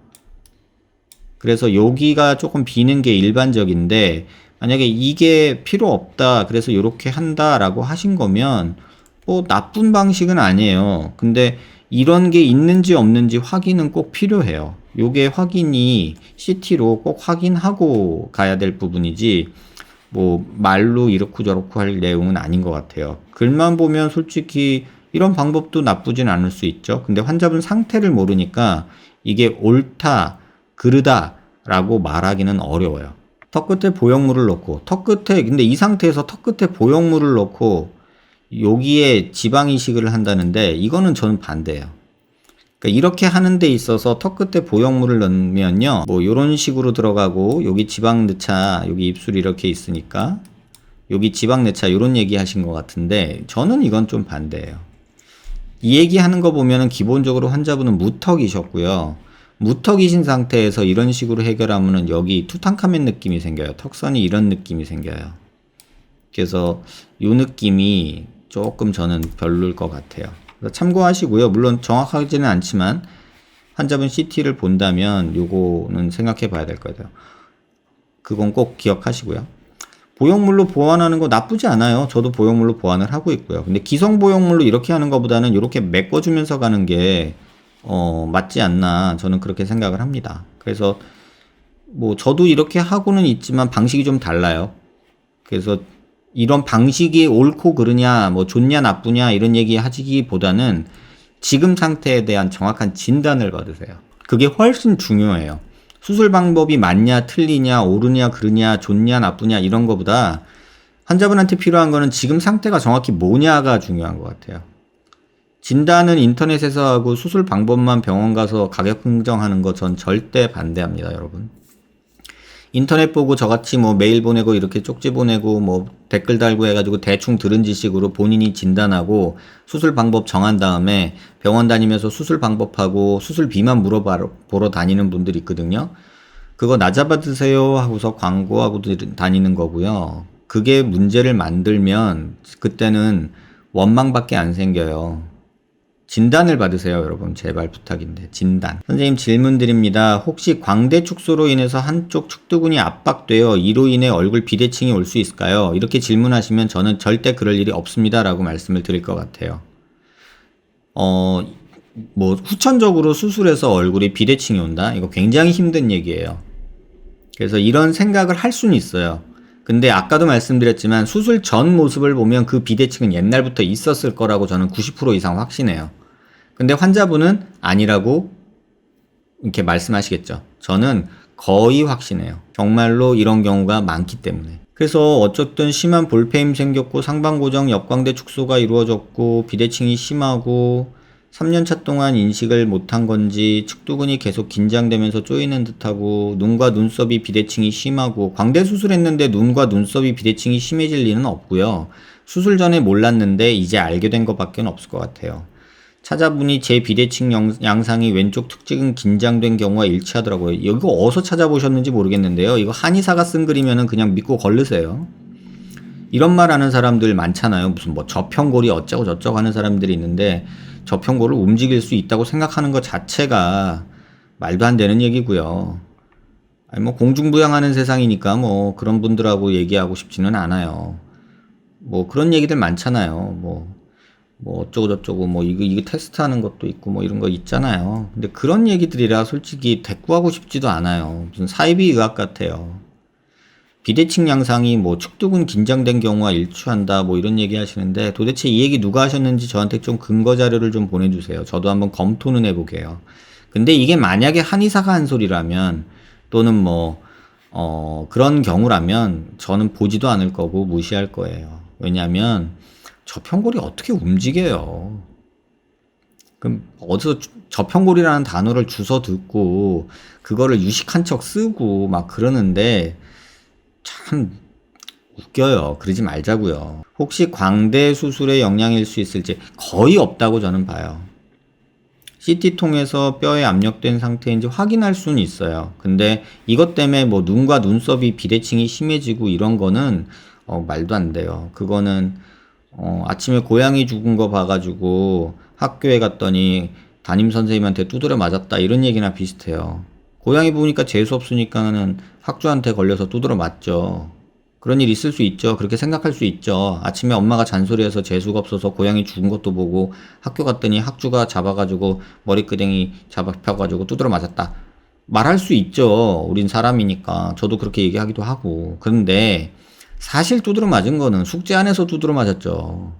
그래서 여기가 조금 비는 게 일반적인데 만약에 이게 필요 없다 그래서 이렇게 한다 라고 하신 거면 뭐 나쁜 방식은 아니에요. 근데 이런 게 있는지 없는지 확인은 꼭 필요해요. 요게 확인이 CT로 꼭 확인하고 가야 될 부분이지 뭐 말로 이렇고 저렇고 할 내용은 아닌 것 같아요. 글만 보면 솔직히 이런 방법도 나쁘진 않을 수 있죠. 근데 환자분 상태를 모르니까 이게 옳다, 그르다 라고 말하기는 어려워요. 턱끝에 보형물을 넣고 근데 이 상태에서 턱끝에 보형물을 넣고 여기에 지방 이식을 한다는데 이거는 저는 반대예요. 그러니까 이렇게 하는 데 있어서 턱끝에 보형물을 넣으면요 뭐 이런 식으로 들어가고 여기 지방 넣자, 여기 입술이 이렇게 있으니까 여기 지방 넣자 이런 얘기 하신 것 같은데 저는 이건 좀 반대예요. 이 얘기 하는 거 보면은 기본적으로 환자분은 무턱이셨고요. 무턱이신 상태에서 이런 식으로 해결하면은 여기 투탕카멘 느낌이 생겨요. 턱선이 이런 느낌이 생겨요. 그래서 이 느낌이 조금 저는 별로일 것 같아요. 참고하시고요. 물론 정확하지는 않지만 환자분 CT를 본다면 요거는 생각해 봐야 될 거예요. 그건 꼭 기억하시고요. 보형물로 보완하는 거 나쁘지 않아요. 저도 보형물로 보완을 하고 있고요. 근데 기성 보형물로 이렇게 하는 것보다는 이렇게 메꿔주면서 가는 게 맞지 않나 저는 그렇게 생각을 합니다. 그래서 뭐 저도 이렇게 하고는 있지만 방식이 좀 달라요. 그래서 이런 방식이 옳고 그르냐 뭐 좋냐 나쁘냐 이런 얘기 하시기보다는 지금 상태에 대한 정확한 진단을 받으세요. 그게 훨씬 중요해요. 수술 방법이 맞냐 틀리냐 옳으냐 그르냐 좋냐 나쁘냐 이런 거보다 환자분한테 필요한 거는 지금 상태가 정확히 뭐냐가 중요한 것 같아요. 진단은 인터넷에서 하고 수술 방법만 병원 가서 가격 흥정하는 거 전 절대 반대합니다, 여러분. 인터넷 보고 저같이 뭐 메일 보내고 이렇게 쪽지 보내고 뭐 댓글 달고 해가지고 대충 들은 지식으로 본인이 진단하고 수술 방법 정한 다음에 병원 다니면서 수술 방법하고 수술비만 물어보러 다니는 분들이 있거든요. 그거 나 잡아드세요 하고서 광고하고 다니는 거고요. 그게 문제를 만들면 그때는 원망밖에 안 생겨요. 진단을 받으세요, 여러분. 제발 부탁인데. 진단. 선생님 질문 드립니다. 혹시 광대 축소로 인해서 한쪽 축두근이 압박되어 이로 인해 얼굴 비대칭이 올 수 있을까요? 이렇게 질문하시면 저는 절대 그럴 일이 없습니다 라고 말씀을 드릴 것 같아요. 뭐 후천적으로 수술해서 얼굴이 비대칭이 온다? 이거 굉장히 힘든 얘기예요. 그래서 이런 생각을 할 수는 있어요. 근데 아까도 말씀드렸지만 수술 전 모습을 보면 그 비대칭은 옛날부터 있었을 거라고 저는 90% 이상 확신해요. 근데 환자분은 아니라고 이렇게 말씀하시겠죠. 저는 거의 확신해요. 정말로 이런 경우가 많기 때문에. 그래서 어쨌든 심한 볼페임 생겼고 상반고정 역광대 축소가 이루어졌고 비대칭이 심하고 3년차 동안 인식을 못한 건지 측두근이 계속 긴장되면서 쪼이는 듯하고 눈과 눈썹이 비대칭이 심하고 광대 수술했는데 눈과 눈썹이 비대칭이 심해질 리는 없고요. 수술 전에 몰랐는데 이제 알게 된 것밖에 없을 것 같아요. 찾아보니 제 비대칭 양상이 왼쪽 특징은 긴장된 경우와 일치하더라고요. 이거 어디서 찾아보셨는지 모르겠는데요. 이거 한의사가 쓴 글이면은 그냥 믿고 걸르세요. 이런 말 하는 사람들 많잖아요. 무슨 뭐 저평골이 어쩌고 저쩌고 하는 사람들이 있는데 저평골을 움직일 수 있다고 생각하는 것 자체가 말도 안 되는 얘기고요. 아니 뭐 공중부양하는 세상이니까 뭐 그런 분들하고 얘기하고 싶지는 않아요. 뭐 그런 얘기들 많잖아요. 뭐 어쩌고 저쩌고 뭐 이거 테스트하는 것도 있고 뭐 이런 거 있잖아요. 근데 그런 얘기들이라 솔직히 대꾸하고 싶지도 않아요. 무슨 사이비 의학 같아요. 비대칭 양상이 뭐 축두근 긴장된 경우와 일치한다 뭐 이런 얘기 하시는데 도대체 이 얘기 누가 하셨는지 저한테 좀 근거 자료를 좀 보내주세요. 저도 한번 검토는 해보게요. 근데 이게 만약에 한의사가 한 소리라면 또는 뭐 그런 경우라면 저는 보지도 않을 거고 무시할 거예요. 왜냐하면 저평골이 어떻게 움직여요. 그럼 어디서 저평골이라는 단어를 주워 듣고 그거를 유식한 척 쓰고 막 그러는데 참 웃겨요. 그러지 말자고요. 혹시 광대 수술에 영향일 수 있을지 거의 없다고 저는 봐요. CT 통해서 뼈에 압력된 상태인지 확인할 수는 있어요. 근데 이것 때문에 뭐 눈과 눈썹이 비대칭이 심해지고 이런 거는 말도 안 돼요. 그거는 아침에 고양이 죽은 거 봐가지고 학교에 갔더니 담임 선생님한테 두드려 맞았다 이런 얘기나 비슷해요. 고양이 보니까 재수 없으니까는 학주한테 걸려서 두드려 맞죠. 그런 일 있을 수 있죠. 그렇게 생각할 수 있죠. 아침에 엄마가 잔소리해서 재수가 없어서 고양이 죽은 것도 보고 학교 갔더니 학주가 잡아가지고 머리끄댕이 잡아펴가지고 두드려 맞았다. 말할 수 있죠. 우린 사람이니까. 저도 그렇게 얘기하기도 하고. 그런데 사실 두드려 맞은 거는 숙제 안에서 두드려 맞았죠.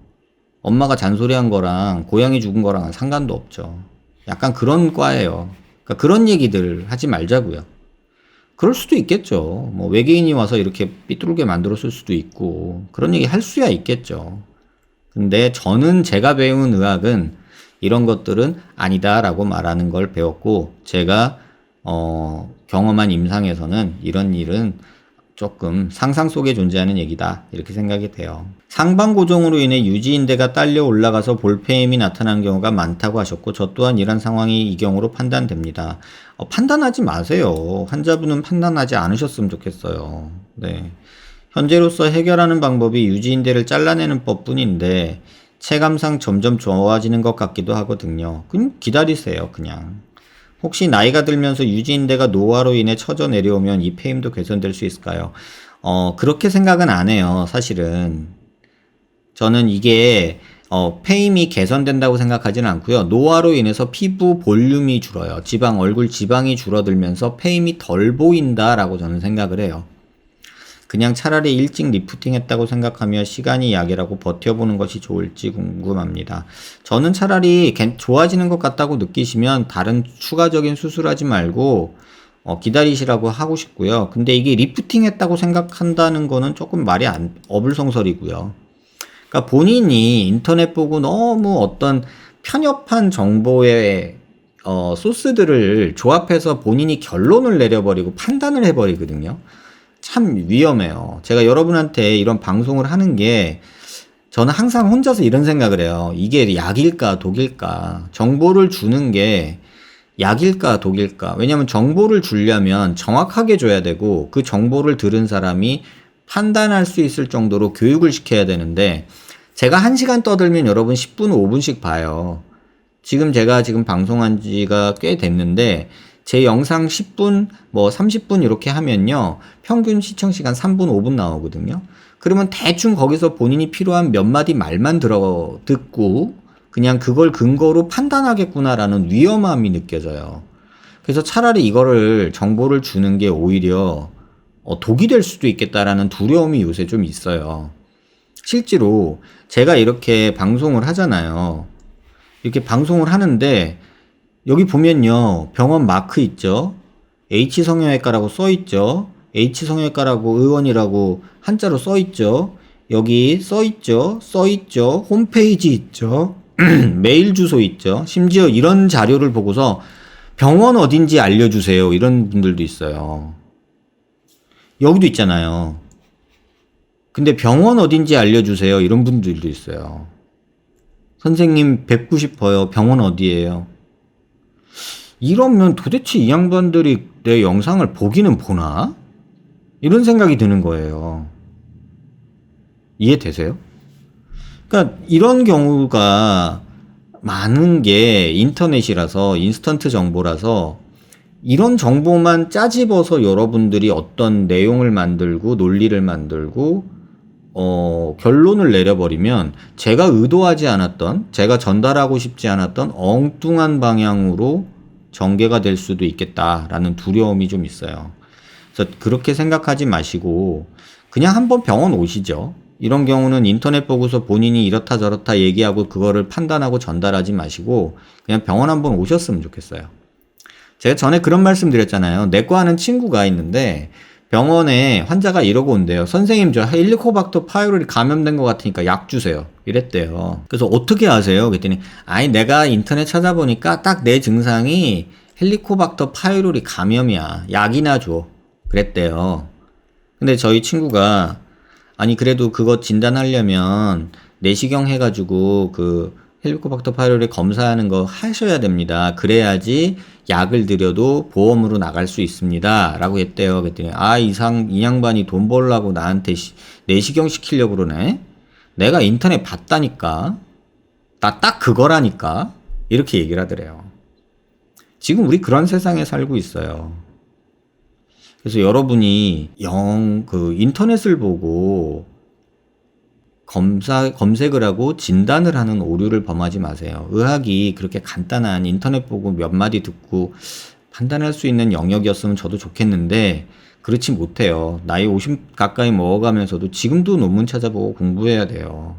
엄마가 잔소리한 거랑 고양이 죽은 거랑은 상관도 없죠. 약간 그런 과예요. 그러니까 그런 얘기들 하지 말자고요. 그럴 수도 있겠죠. 뭐 외계인이 와서 이렇게 삐뚤게 만들었을 수도 있고 그런 얘기 할 수야 있겠죠. 근데 저는 제가 배운 의학은 이런 것들은 아니다라고 말하는 걸 배웠고 제가 경험한 임상에서는 이런 일은 조금 상상 속에 존재하는 얘기다 이렇게 생각이 돼요. 상반고정으로 인해 유지인대가 딸려 올라가서 볼페임이 나타나는 경우가 많다고 하셨고 저 또한 이런 상황이 이 경우로 판단됩니다. 판단하지 마세요. 환자분은 판단하지 않으셨으면 좋겠어요. 네. 현재로서 해결하는 방법이 유지인대를 잘라내는 법뿐인데 체감상 점점 좋아지는 것 같기도 하거든요. 그럼 기다리세요 그냥. 혹시 나이가 들면서 유지인대가 노화로 인해 처져 내려오면 이 페임도 개선될 수 있을까요? 그렇게 생각은 안 해요. 사실은. 저는 이게 페임이 개선된다고 생각하지는 않고요. 노화로 인해서 피부 볼륨이 줄어요. 얼굴 지방이 줄어들면서 페임이 덜 보인다라고 저는 생각을 해요. 그냥 차라리 일찍 리프팅 했다고 생각하며 시간이 약이라고 버텨보는 것이 좋을지 궁금합니다. 저는 차라리 좋아지는 것 같다고 느끼시면 다른 추가적인 수술하지 말고 기다리시라고 하고 싶고요. 근데 이게 리프팅 했다고 생각한다는 거는 조금 말이 어불성설이고요. 그러니까 본인이 인터넷 보고 너무 어떤 편협한 정보의 소스들을 조합해서 본인이 결론을 내려버리고 판단을 해버리거든요. 참 위험해요. 제가 여러분한테 이런 방송을 하는 게 저는 항상 혼자서 이런 생각을 해요. 이게 약일까 독일까? 정보를 주는 게 약일까 독일까? 왜냐면 정보를 주려면 정확하게 줘야 되고 그 정보를 들은 사람이 판단할 수 있을 정도로 교육을 시켜야 되는데 제가 1시간 떠들면 여러분 10분, 5분씩 봐요. 제가 방송한 지가 꽤 됐는데 제 영상 10분, 뭐 30분 이렇게 하면요. 평균 시청시간 3분, 5분 나오거든요. 그러면 대충 거기서 본인이 필요한 몇 마디 말만 듣고 그냥 그걸 근거로 판단하겠구나라는 위험함이 느껴져요. 그래서 차라리 이거를 정보를 주는 게 오히려 독이 될 수도 있겠다라는 두려움이 요새 좀 있어요. 실제로 제가 이렇게 방송을 하잖아요. 이렇게 방송을 하는데 여기 보면요. 병원 마크 있죠. H성형외과라고 써있죠. H성형외과라고 의원이라고 한자로 써있죠. 여기 써있죠. 홈페이지 있죠. 메일 주소 있죠. 심지어 이런 자료를 보고서 병원 어딘지 알려주세요. 이런 분들도 있어요. 여기도 있잖아요. 근데 병원 어딘지 알려주세요. 이런 분들도 있어요. 선생님 뵙고 싶어요. 병원 어디예요? 이러면 도대체 이 양반들이 내 영상을 보기는 보나? 이런 생각이 드는 거예요. 이해되세요? 그러니까 이런 경우가 많은 게 인터넷이라서 인스턴트 정보라서 이런 정보만 짜집어서 여러분들이 어떤 내용을 만들고 논리를 만들고 결론을 내려버리면 제가 의도하지 않았던 제가 전달하고 싶지 않았던 엉뚱한 방향으로 전개가 될 수도 있겠다라는 두려움이 좀 있어요. 그래서 그렇게 생각하지 마시고 그냥 한번 병원 오시죠. 이런 경우는 인터넷 보고서 본인이 이렇다 저렇다 얘기하고 그거를 판단하고 전달하지 마시고 그냥 병원 한번 오셨으면 좋겠어요. 제가 전에 그런 말씀 드렸잖아요. 내과 하는 친구가 있는데 병원에 환자가 이러고 온대요. 선생님 저 헬리코박터 파이로리 감염된 것 같으니까 약 주세요. 이랬대요. 그래서 어떻게 아세요? 그랬더니 아니 내가 인터넷 찾아보니까 딱 내 증상이 헬리코박터 파이로리 감염이야. 약이나 줘. 그랬대요. 근데 저희 친구가 아니 그래도 그거 진단하려면 내시경 해가지고 그 헬리코박터 파이로리 검사하는 거 하셔야 됩니다. 그래야지 약을 드려도 보험으로 나갈 수 있습니다. 라고 했대요. 그랬더니 이 양반이 돈 벌려고 나한테 내시경 시키려고 그러네. 내가 인터넷 봤다니까. 나 딱 그거라니까. 이렇게 얘기를 하더래요. 지금 우리 그런 세상에 살고 있어요. 그래서 여러분이 인터넷을 보고 검색을 하고 진단을 하는 오류를 범하지 마세요. 의학이 그렇게 간단한 인터넷 보고 몇 마디 듣고 판단할 수 있는 영역이었으면 저도 좋겠는데 그렇지 못해요. 나이 50 가까이 먹어가면서도 지금도 논문 찾아보고 공부해야 돼요.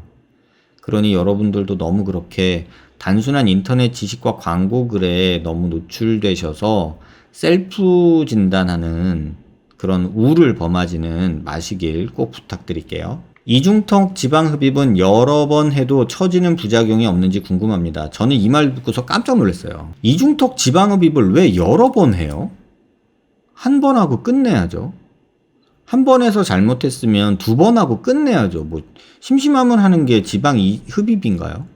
그러니 여러분들도 너무 그렇게 단순한 인터넷 지식과 광고 글에 너무 노출되셔서 셀프 진단하는 그런 우를 범하지는 마시길 꼭 부탁드릴게요. 이중턱 지방흡입은 여러 번 해도 처지는 부작용이 없는지 궁금합니다. 저는 이 말 듣고서 깜짝 놀랐어요. 이중턱 지방흡입을 왜 여러 번 해요? 한 번 하고 끝내야죠. 한 번 해서 잘못했으면 2번 하고 끝내야죠. 뭐 심심하면 하는 게 지방 흡입인가요?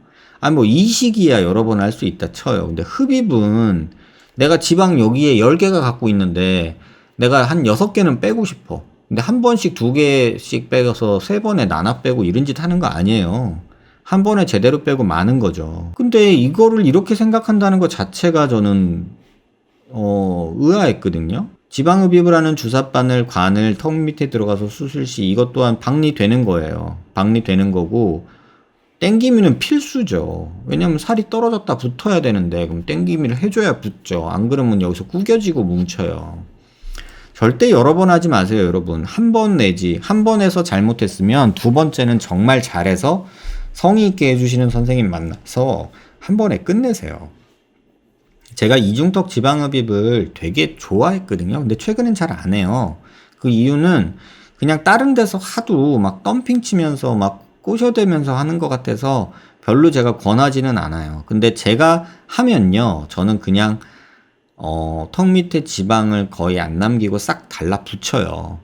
뭐 이식이야 여러 번 할 수 있다 쳐요. 근데 흡입은 내가 지방 여기에 10개가 갖고 있는데 내가 한 6개는 빼고 싶어. 근데 한 번씩 2개씩 빼서 3번에 나눠 빼고 이런 짓 하는 거 아니에요. 한 번에 제대로 빼고 마는 거죠. 근데 이거를 이렇게 생각한다는 것 자체가 저는 의아했거든요. 지방흡입을 하는 주사바늘, 관을 턱 밑에 들어가서 수술 시 이것 또한 박리되는 거예요. 박리되는 거고 땡기미는 필수죠. 왜냐면 살이 떨어졌다 붙어야 되는데 그럼 땡기미를 해줘야 붙죠. 안 그러면 여기서 구겨지고 뭉쳐요. 절대 여러 번 하지 마세요, 여러분. 한 번 내지 한 번 해서 잘못했으면 2번째는 정말 잘해서 성의 있게 해주시는 선생님 만나서 한 번에 끝내세요. 제가 이중턱 지방흡입을 되게 좋아했거든요. 근데 최근엔 잘 안 해요. 그 이유는 그냥 다른 데서 하도 막 덤핑 치면서 막 꼬셔대면서 하는 것 같아서 별로 제가 권하지는 않아요. 근데 제가 하면요, 저는 그냥 턱 밑에 지방을 거의 안 남기고 싹 달라붙여요.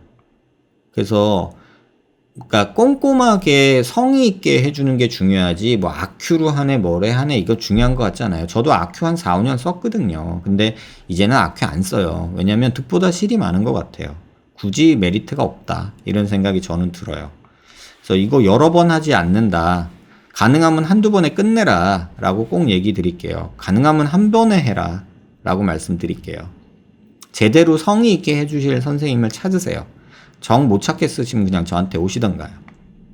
그래서 그러니까 꼼꼼하게 성의 있게 해주는 게 중요하지, 뭐 아큐로 하네 뭐래 하네 이거 중요한 것 같지 않아요. 저도 아큐 한 4, 5년 썼거든요. 근데 이제는 아큐 안 써요. 왜냐면 득보다 실이 많은 것 같아요. 굳이 메리트가 없다, 이런 생각이 저는 들어요. 그래서 이거 여러 번 하지 않는다, 가능하면 한두 번에 끝내라 라고 꼭 얘기 드릴게요. 가능하면 한 번에 해라 라고 말씀드릴게요. 제대로 성의 있게 해주실 선생님을 찾으세요. 정 못 찾겠으시면 그냥 저한테 오시던가요.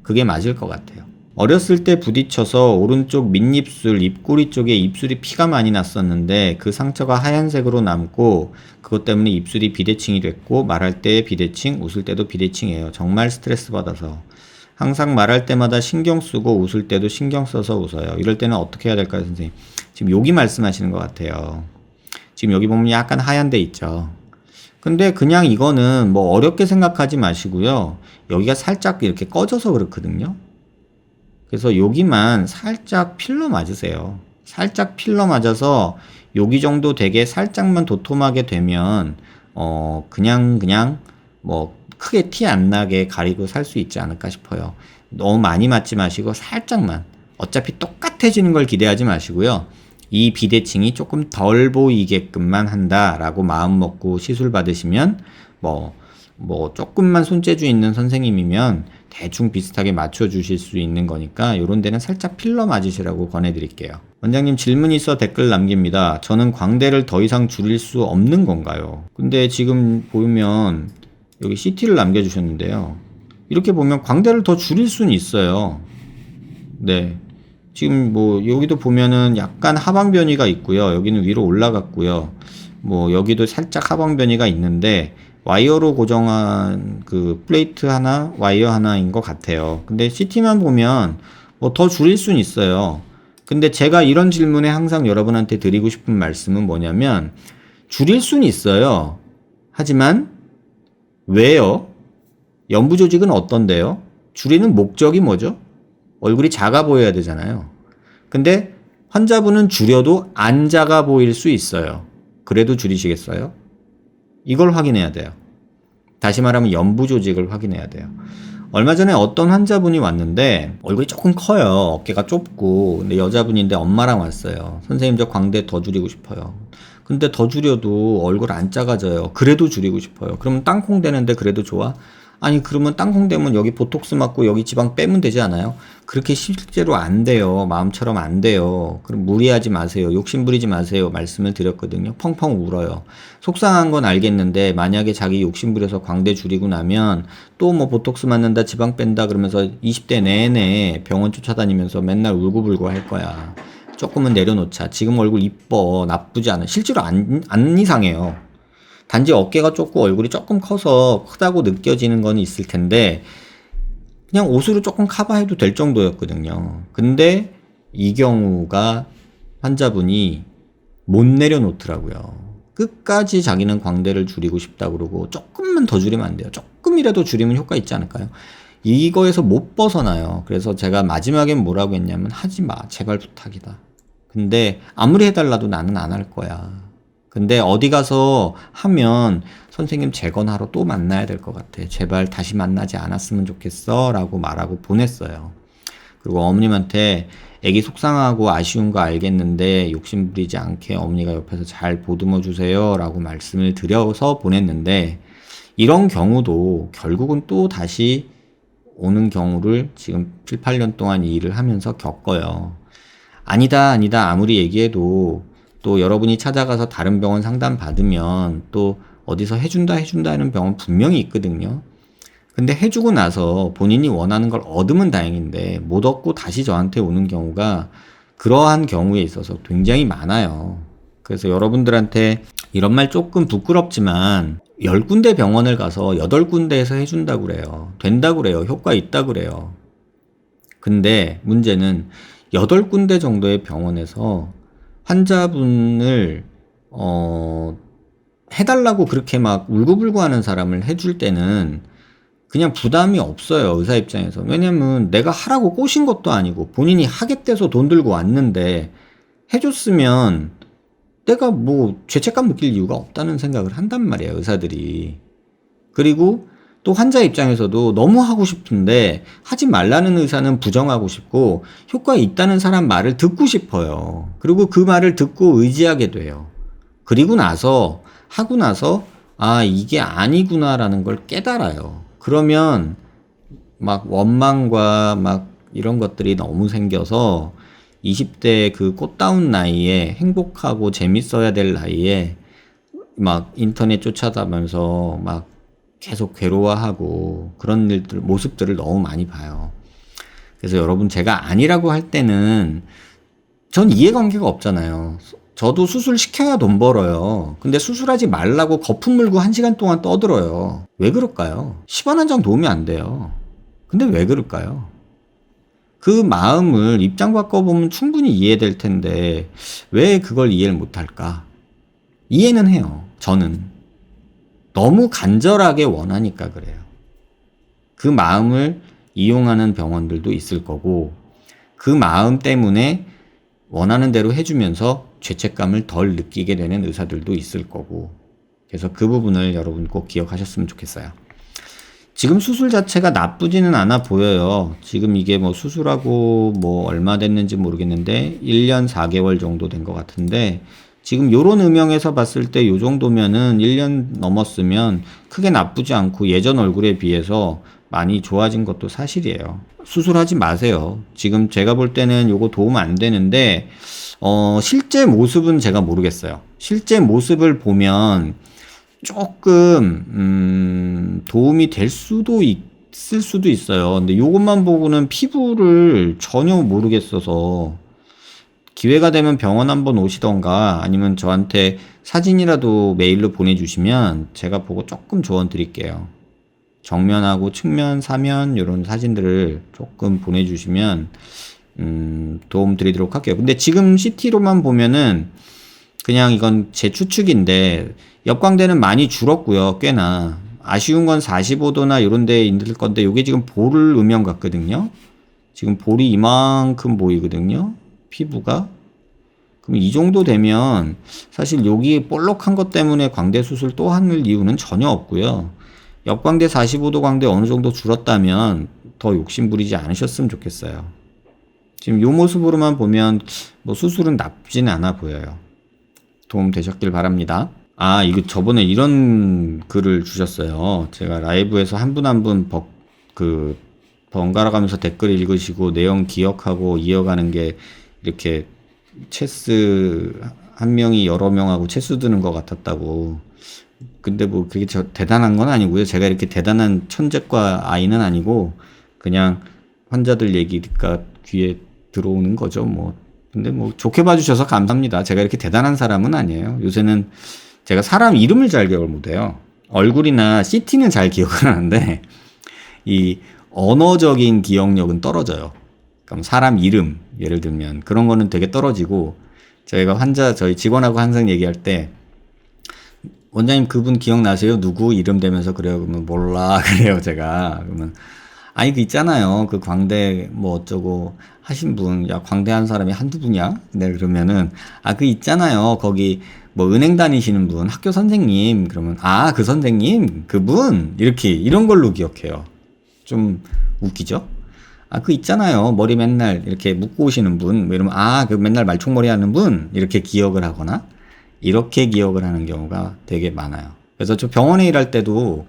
그게 맞을 것 같아요. 어렸을 때 부딪혀서 오른쪽 밑입술, 입꼬리 쪽에 입술이 피가 많이 났었는데 그 상처가 하얀색으로 남고 그것 때문에 입술이 비대칭이 됐고 말할 때 비대칭, 웃을 때도 비대칭이에요. 정말 스트레스 받아서. 항상 말할 때마다 신경 쓰고 웃을 때도 신경 써서 웃어요. 이럴 때는 어떻게 해야 될까요, 선생님? 지금 여기 말씀하시는 것 같아요. 지금 여기 보면 약간 하얀 데 있죠. 근데 그냥 이거는 뭐 어렵게 생각하지 마시고요. 여기가 살짝 이렇게 꺼져서 그렇거든요. 그래서 여기만 살짝 필러 맞으세요. 살짝 필러 맞아서 여기 정도 되게 살짝만 도톰하게 되면 그냥 뭐 크게 티 안 나게 가리고 살 수 있지 않을까 싶어요. 너무 많이 맞지 마시고 살짝만. 어차피 똑같아지는 걸 기대하지 마시고요. 이 비대칭이 조금 덜 보이게끔만 한다라고 마음 먹고 시술 받으시면 뭐 조금만 손재주 있는 선생님이면 대충 비슷하게 맞춰주실 수 있는 거니까 요런 데는 살짝 필러 맞으시라고 권해드릴게요. 원장님, 질문이 있어 댓글 남깁니다. 저는 광대를 더 이상 줄일 수 없는 건가요? 근데 지금 보면 여기 CT를 남겨주셨는데요. 이렇게 보면 광대를 더 줄일 수는 있어요. 네. 지금 뭐 여기도 보면은 약간 하방변이가 있고요. 여기는 위로 올라갔고요. 뭐 여기도 살짝 하방변이가 있는데 와이어로 고정한 그 플레이트 하나, 와이어 하나인 것 같아요. 근데 CT만 보면 뭐 더 줄일 수는 있어요. 근데 제가 이런 질문에 항상 여러분한테 드리고 싶은 말씀은 뭐냐면, 줄일 수는 있어요. 하지만 왜요? 연부 조직은 어떤데요? 줄이는 목적이 뭐죠? 얼굴이 작아 보여야 되잖아요. 근데 환자분은 줄여도 안 작아 보일 수 있어요. 그래도 줄이시겠어요? 이걸 확인해야 돼요. 다시 말하면 연부 조직을 확인해야 돼요. 얼마 전에 어떤 환자분이 왔는데 얼굴이 조금 커요. 어깨가 좁고. 근데 여자분인데 엄마랑 왔어요. 선생님, 저 광대 더 줄이고 싶어요. 근데 더 줄여도 얼굴 안 작아져요. 그래도 줄이고 싶어요. 그러면 땅콩 되는데 그래도 좋아? 아니, 그러면 땅콩 되면 여기 보톡스 맞고 여기 지방 빼면 되지 않아요? 그렇게 실제로 안 돼요. 마음처럼 안 돼요. 그럼 무리하지 마세요. 욕심 부리지 마세요. 말씀을 드렸거든요. 펑펑 울어요. 속상한 건 알겠는데 만약에 자기 욕심 부려서 광대 줄이고 나면 또 뭐 보톡스 맞는다, 지방 뺀다 그러면서 20대 내내 병원 쫓아다니면서 맨날 울고불고 할 거야. 조금은 내려놓자. 지금 얼굴 이뻐. 나쁘지 않아. 실제로 안 이상해요. 단지 어깨가 좁고 얼굴이 조금 커서 크다고 느껴지는 건 있을 텐데 그냥 옷으로 조금 커버해도 될 정도였거든요. 근데 이 경우가 환자분이 못 내려놓더라고요. 끝까지 자기는 광대를 줄이고 싶다 그러고 조금만 더 줄이면 안 돼요. 조금이라도 줄이면 효과 있지 않을까요? 이거에서 못 벗어나요. 그래서 제가 마지막엔 뭐라고 했냐면, 하지 마. 제발 부탁이다. 근데 아무리 해달라도 나는 안 할 거야. 근데 어디 가서 하면 선생님 재건하러 또 만나야 될 것 같아. 제발 다시 만나지 않았으면 좋겠어 라고 말하고 보냈어요. 그리고 어머님한테 애기 속상하고 아쉬운 거 알겠는데 욕심 부리지 않게 어머니가 옆에서 잘 보듬어 주세요 라고 말씀을 드려서 보냈는데, 이런 경우도 결국은 또 다시 오는 경우를 지금 7, 8년 동안 이 일을 하면서 겪어요. 아니다 아무리 얘기해도 또 여러분이 찾아가서 다른 병원 상담 받으면 또 어디서 해준다 하는 병원 분명히 있거든요. 근데 해주고 나서 본인이 원하는 걸 얻으면 다행인데 못 얻고 다시 저한테 오는 경우가 그러한 경우에 있어서 굉장히 많아요. 그래서 여러분들한테 이런 말 조금 부끄럽지만 10군데 병원을 가서 8군데에서 해준다고 그래요. 된다고 그래요. 효과 있다고 그래요. 근데 문제는 8군데 정도의 병원에서 환자분을 해달라고 그렇게 막 울고불고 하는 사람을 해줄 때는 그냥 부담이 없어요, 의사 입장에서. 왜냐면 내가 하라고 꼬신 것도 아니고 본인이 하겠대서 돈 들고 왔는데 해줬으면 내가 뭐 죄책감 느낄 이유가 없다는 생각을 한단 말이에요, 의사들이. 그리고 또 환자 입장에서도 너무 하고 싶은데 하지 말라는 의사는 부정하고 싶고 효과 있다는 사람 말을 듣고 싶어요. 그리고 그 말을 듣고 의지하게 돼요. 그리고 나서 하고 나서 아 이게 아니구나라는 걸 깨달아요. 그러면 막 원망과 막 이런 것들이 너무 생겨서 20대 그 꽃다운 나이에 행복하고 재밌어야 될 나이에 막 인터넷 쫓아다면서 막 계속 괴로워하고 그런 일들, 모습들을 너무 많이 봐요. 그래서 여러분 제가 아니라고 할 때는 전 이해관계가 없잖아요. 저도 수술 시켜야 돈 벌어요. 근데 수술하지 말라고 거품 물고 1시간 동안 떠들어요. 왜 그럴까요? 10원 한 장 도움이 안 돼요. 근데 왜 그럴까요? 그 마음을 입장 바꿔보면 충분히 이해될 텐데 왜 그걸 이해를 못할까? 이해는 해요. 저는. 너무 간절하게 원하니까 그래요. 그 마음을 이용하는 병원들도 있을 거고 그 마음 때문에 원하는 대로 해주면서 죄책감을 덜 느끼게 되는 의사들도 있을 거고 그래서 그 부분을 여러분 꼭 기억하셨으면 좋겠어요. 지금 수술 자체가 나쁘지는 않아 보여요. 지금 이게 뭐 수술하고 뭐 얼마 됐는지 모르겠는데 1년 4개월 정도 된 것 같은데 지금 요런 음영에서 봤을 때 요 정도면은 1년 넘었으면 크게 나쁘지 않고 예전 얼굴에 비해서 많이 좋아진 것도 사실이에요. 수술하지 마세요. 지금 제가 볼 때는 요거 도움 안 되는데 실제 모습은 제가 모르겠어요. 실제 모습을 보면 조금 도움이 될 수도 있을 수도 있어요. 근데 요것만 보고는 피부를 전혀 모르겠어서 기회가 되면 병원 한번 오시던가 아니면 저한테 사진이라도 메일로 보내주시면 제가 보고 조금 조언 드릴게요. 정면하고 측면, 사면 이런 사진들을 조금 보내주시면 도움 드리도록 할게요. 근데 지금 CT로만 보면은 그냥 이건 제 추측인데 역광대는 많이 줄었고요. 꽤나 아쉬운 건 45도나 이런 데 있을 건데 이게 지금 볼 음영 같거든요. 지금 볼이 이만큼 보이거든요. 피부가. 그럼 이 정도 되면 사실 여기 볼록한 것 때문에 광대 수술 또 할 이유는 전혀 없고요. 역광대 45도 광대 어느 정도 줄었다면 더 욕심 부리지 않으셨으면 좋겠어요. 지금 요 모습으로만 보면 뭐 수술은 나쁘진 않아 보여요. 도움 되셨길 바랍니다. 아, 이거 저번에 이런 글을 주셨어요. 제가 라이브에서 한 분 한 분 번갈아 가면서 댓글 읽으시고 내용 기억하고 이어가는 게 이렇게 체스 한 명이 여러 명하고 체스 드는 것 같았다고. 근데 뭐 그게 대단한 건 아니고요. 제가 이렇게 대단한 천재과 아이는 아니고 그냥 환자들 얘기가 귀에 들어오는 거죠. 뭐 근데 뭐 좋게 봐주셔서 감사합니다. 제가 이렇게 대단한 사람은 아니에요. 요새는 제가 사람 이름을 잘 기억을 못해요. 얼굴이나 CT는 잘 기억을 하는데 이 언어적인 기억력은 떨어져요. 그럼 사람 이름 예를 들면 그런 거는 되게 떨어지고 저희가 저희 직원하고 항상 얘기할 때 원장님 그분 기억나세요? 누구 이름 대면서 그래요. 그러면 몰라 그래요 제가. 그러면 아니 그 있잖아요. 그 광대 뭐 어쩌고 하신 분, 야 광대 한 사람이 한두 분이야? 네 그러면은 그 있잖아요. 거기 뭐 은행 다니시는 분, 학교 선생님 그러면 그 선생님 그분 이렇게 이런 걸로 기억해요. 좀 웃기죠? 그 있잖아요. 머리 맨날 이렇게 묶고 오시는 분, 뭐 이러면 그 맨날 말총머리 하는 분 이렇게 기억을 하거나 이렇게 기억을 하는 경우가 되게 많아요. 그래서 저 병원에 일할 때도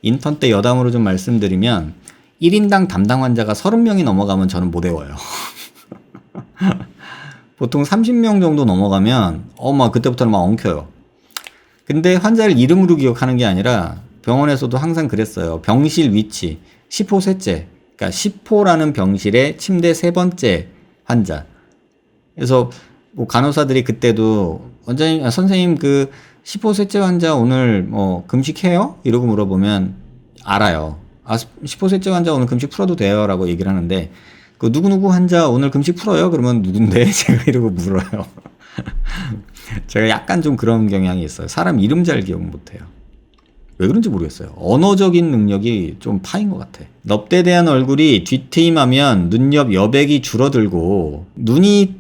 인턴 때 여담으로 좀 말씀드리면 1인당 담당 환자가 30명이 넘어가면 저는 못 외워요. 보통 30명 정도 넘어가면 막 그때부터는 막 엉켜요. 근데 환자를 이름으로 기억하는 게 아니라 병원에서도 항상 그랬어요. 병실 위치 10호셋째. 그러니까 10호라는 병실의 침대 3번째 환자. 그래서 뭐 간호사들이 그때도 원장님, 선생님 그 10호셋째 환자 오늘 뭐 금식해요? 이러고 물어보면 알아요. 10호셋째 환자 오늘 금식 풀어도 돼요? 라고 얘기를 하는데 그 누구누구 환자 오늘 금식 풀어요? 그러면 누군데? 제가 이러고 물어요. 제가 약간 좀 그런 경향이 있어요. 사람 이름 잘 기억 못해요. 왜 그런지 모르겠어요. 언어적인 능력이 좀 파인 것 같아. 넙대대한 얼굴이 뒤트임하면 눈 옆 여백이 줄어들고 눈이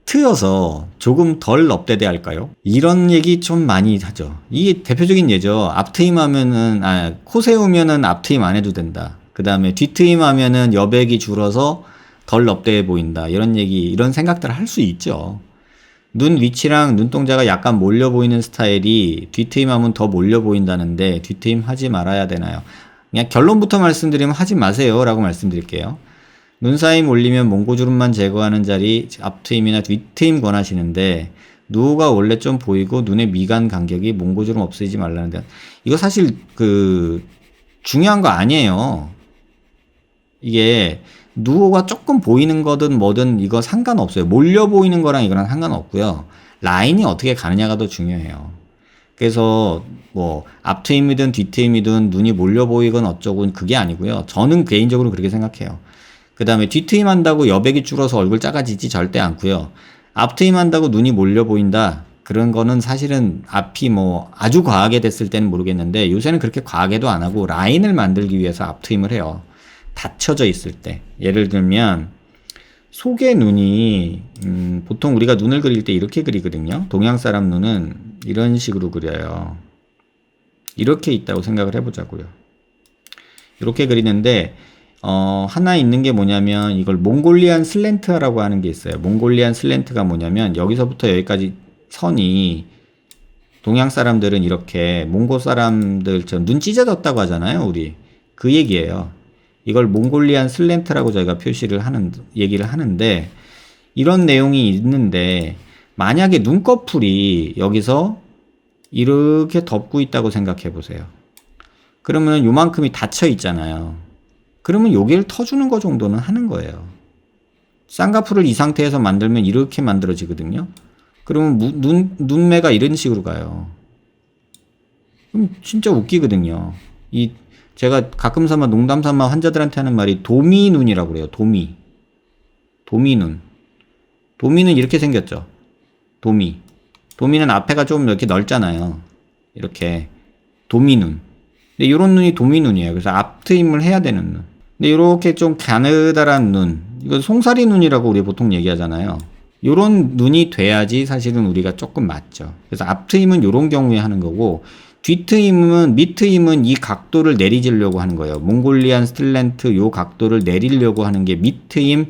트여서 조금 덜 넙대대할까요? 이런 얘기 좀 많이 하죠. 이게 대표적인 예죠. 앞트임하면은 코 세우면은 앞트임 안 해도 된다. 그 다음에 뒤트임하면은 여백이 줄어서 덜 넙대해 보인다. 이런 얘기, 이런 생각들을 할 수 있죠. 눈 위치랑 눈동자가 약간 몰려 보이는 스타일이 뒤트임하면 더 몰려 보인다는데 뒤트임 하지 말아야 되나요? 그냥 결론부터 말씀드리면 하지 마세요 라고 말씀드릴게요. 눈 사이 몰리면 몽고주름만 제거하는 자리 앞트임이나 뒤트임 권하시는데 누우가 원래 좀 보이고 눈의 미간 간격이 몽고주름 없애지 말라는데 이거 사실 중요한 거 아니에요. 이게 누우가 조금 보이는 거든 뭐든 이거 상관없어요. 몰려 보이는 거랑 이거랑 상관없고요. 라인이 어떻게 가느냐가 더 중요해요. 그래서 뭐 앞트임이든 뒤트임이든 눈이 몰려 보이건 어쩌고 그게 아니고요. 저는 개인적으로 그렇게 생각해요. 그 다음에 뒤트임 한다고 여백이 줄어서 얼굴 작아지지 절대 않고요. 앞트임 한다고 눈이 몰려 보인다. 그런 거는 사실은 앞이 뭐 아주 과하게 됐을 때는 모르겠는데 요새는 그렇게 과하게도 안 하고 라인을 만들기 위해서 앞트임을 해요. 닫혀져 있을 때. 예를 들면 속의 눈이 보통 우리가 눈을 그릴 때 이렇게 그리거든요. 동양 사람 눈은 이런 식으로 그려요. 이렇게 있다고 생각을 해보자고요. 이렇게 그리는데 하나 있는 게 뭐냐면 이걸 몽골리안 슬랜트라고 하는 게 있어요. 몽골리안 슬랜트가 뭐냐면 여기서부터 여기까지 선이 동양 사람들은 이렇게 몽골 사람들처럼 눈 찢어졌다고 하잖아요. 우리 그 얘기예요. 이걸 몽골리안 슬랜트라고 저희가 얘기를 하는데 이런 내용이 있는데 만약에 눈꺼풀이 여기서 이렇게 덮고 있다고 생각해 보세요. 그러면 요만큼이 닫혀 있잖아요. 그러면 여기를 터주는 거 정도는 하는 거예요. 쌍꺼풀을 이 상태에서 만들면 이렇게 만들어지거든요. 그러면 눈매가 이런 식으로 가요. 그럼 진짜 웃기거든요. 제가 가끔 삼아 농담 삼아 환자들한테 하는 말이 도미 눈이라고 그래요. 도미 눈. 도미는 이렇게 생겼죠. 도미는 앞에가 좀 이렇게 넓잖아요. 이렇게 도미 눈. 근데 이런 눈이 도미 눈이에요. 그래서 앞트임을 해야 되는 눈. 근데 이렇게 좀 가느다란 눈, 이거 송사리 눈이라고 우리 보통 얘기하잖아요. 요런 눈이 돼야지 사실은 우리가 조금 맞죠. 그래서 앞트임은 요런 경우에 하는 거고 밑트임은 이 각도를 내리지려고 하는 거예요. 몽골리안 슬랜트 요 각도를 내리려고 하는 게 밑트임이고요.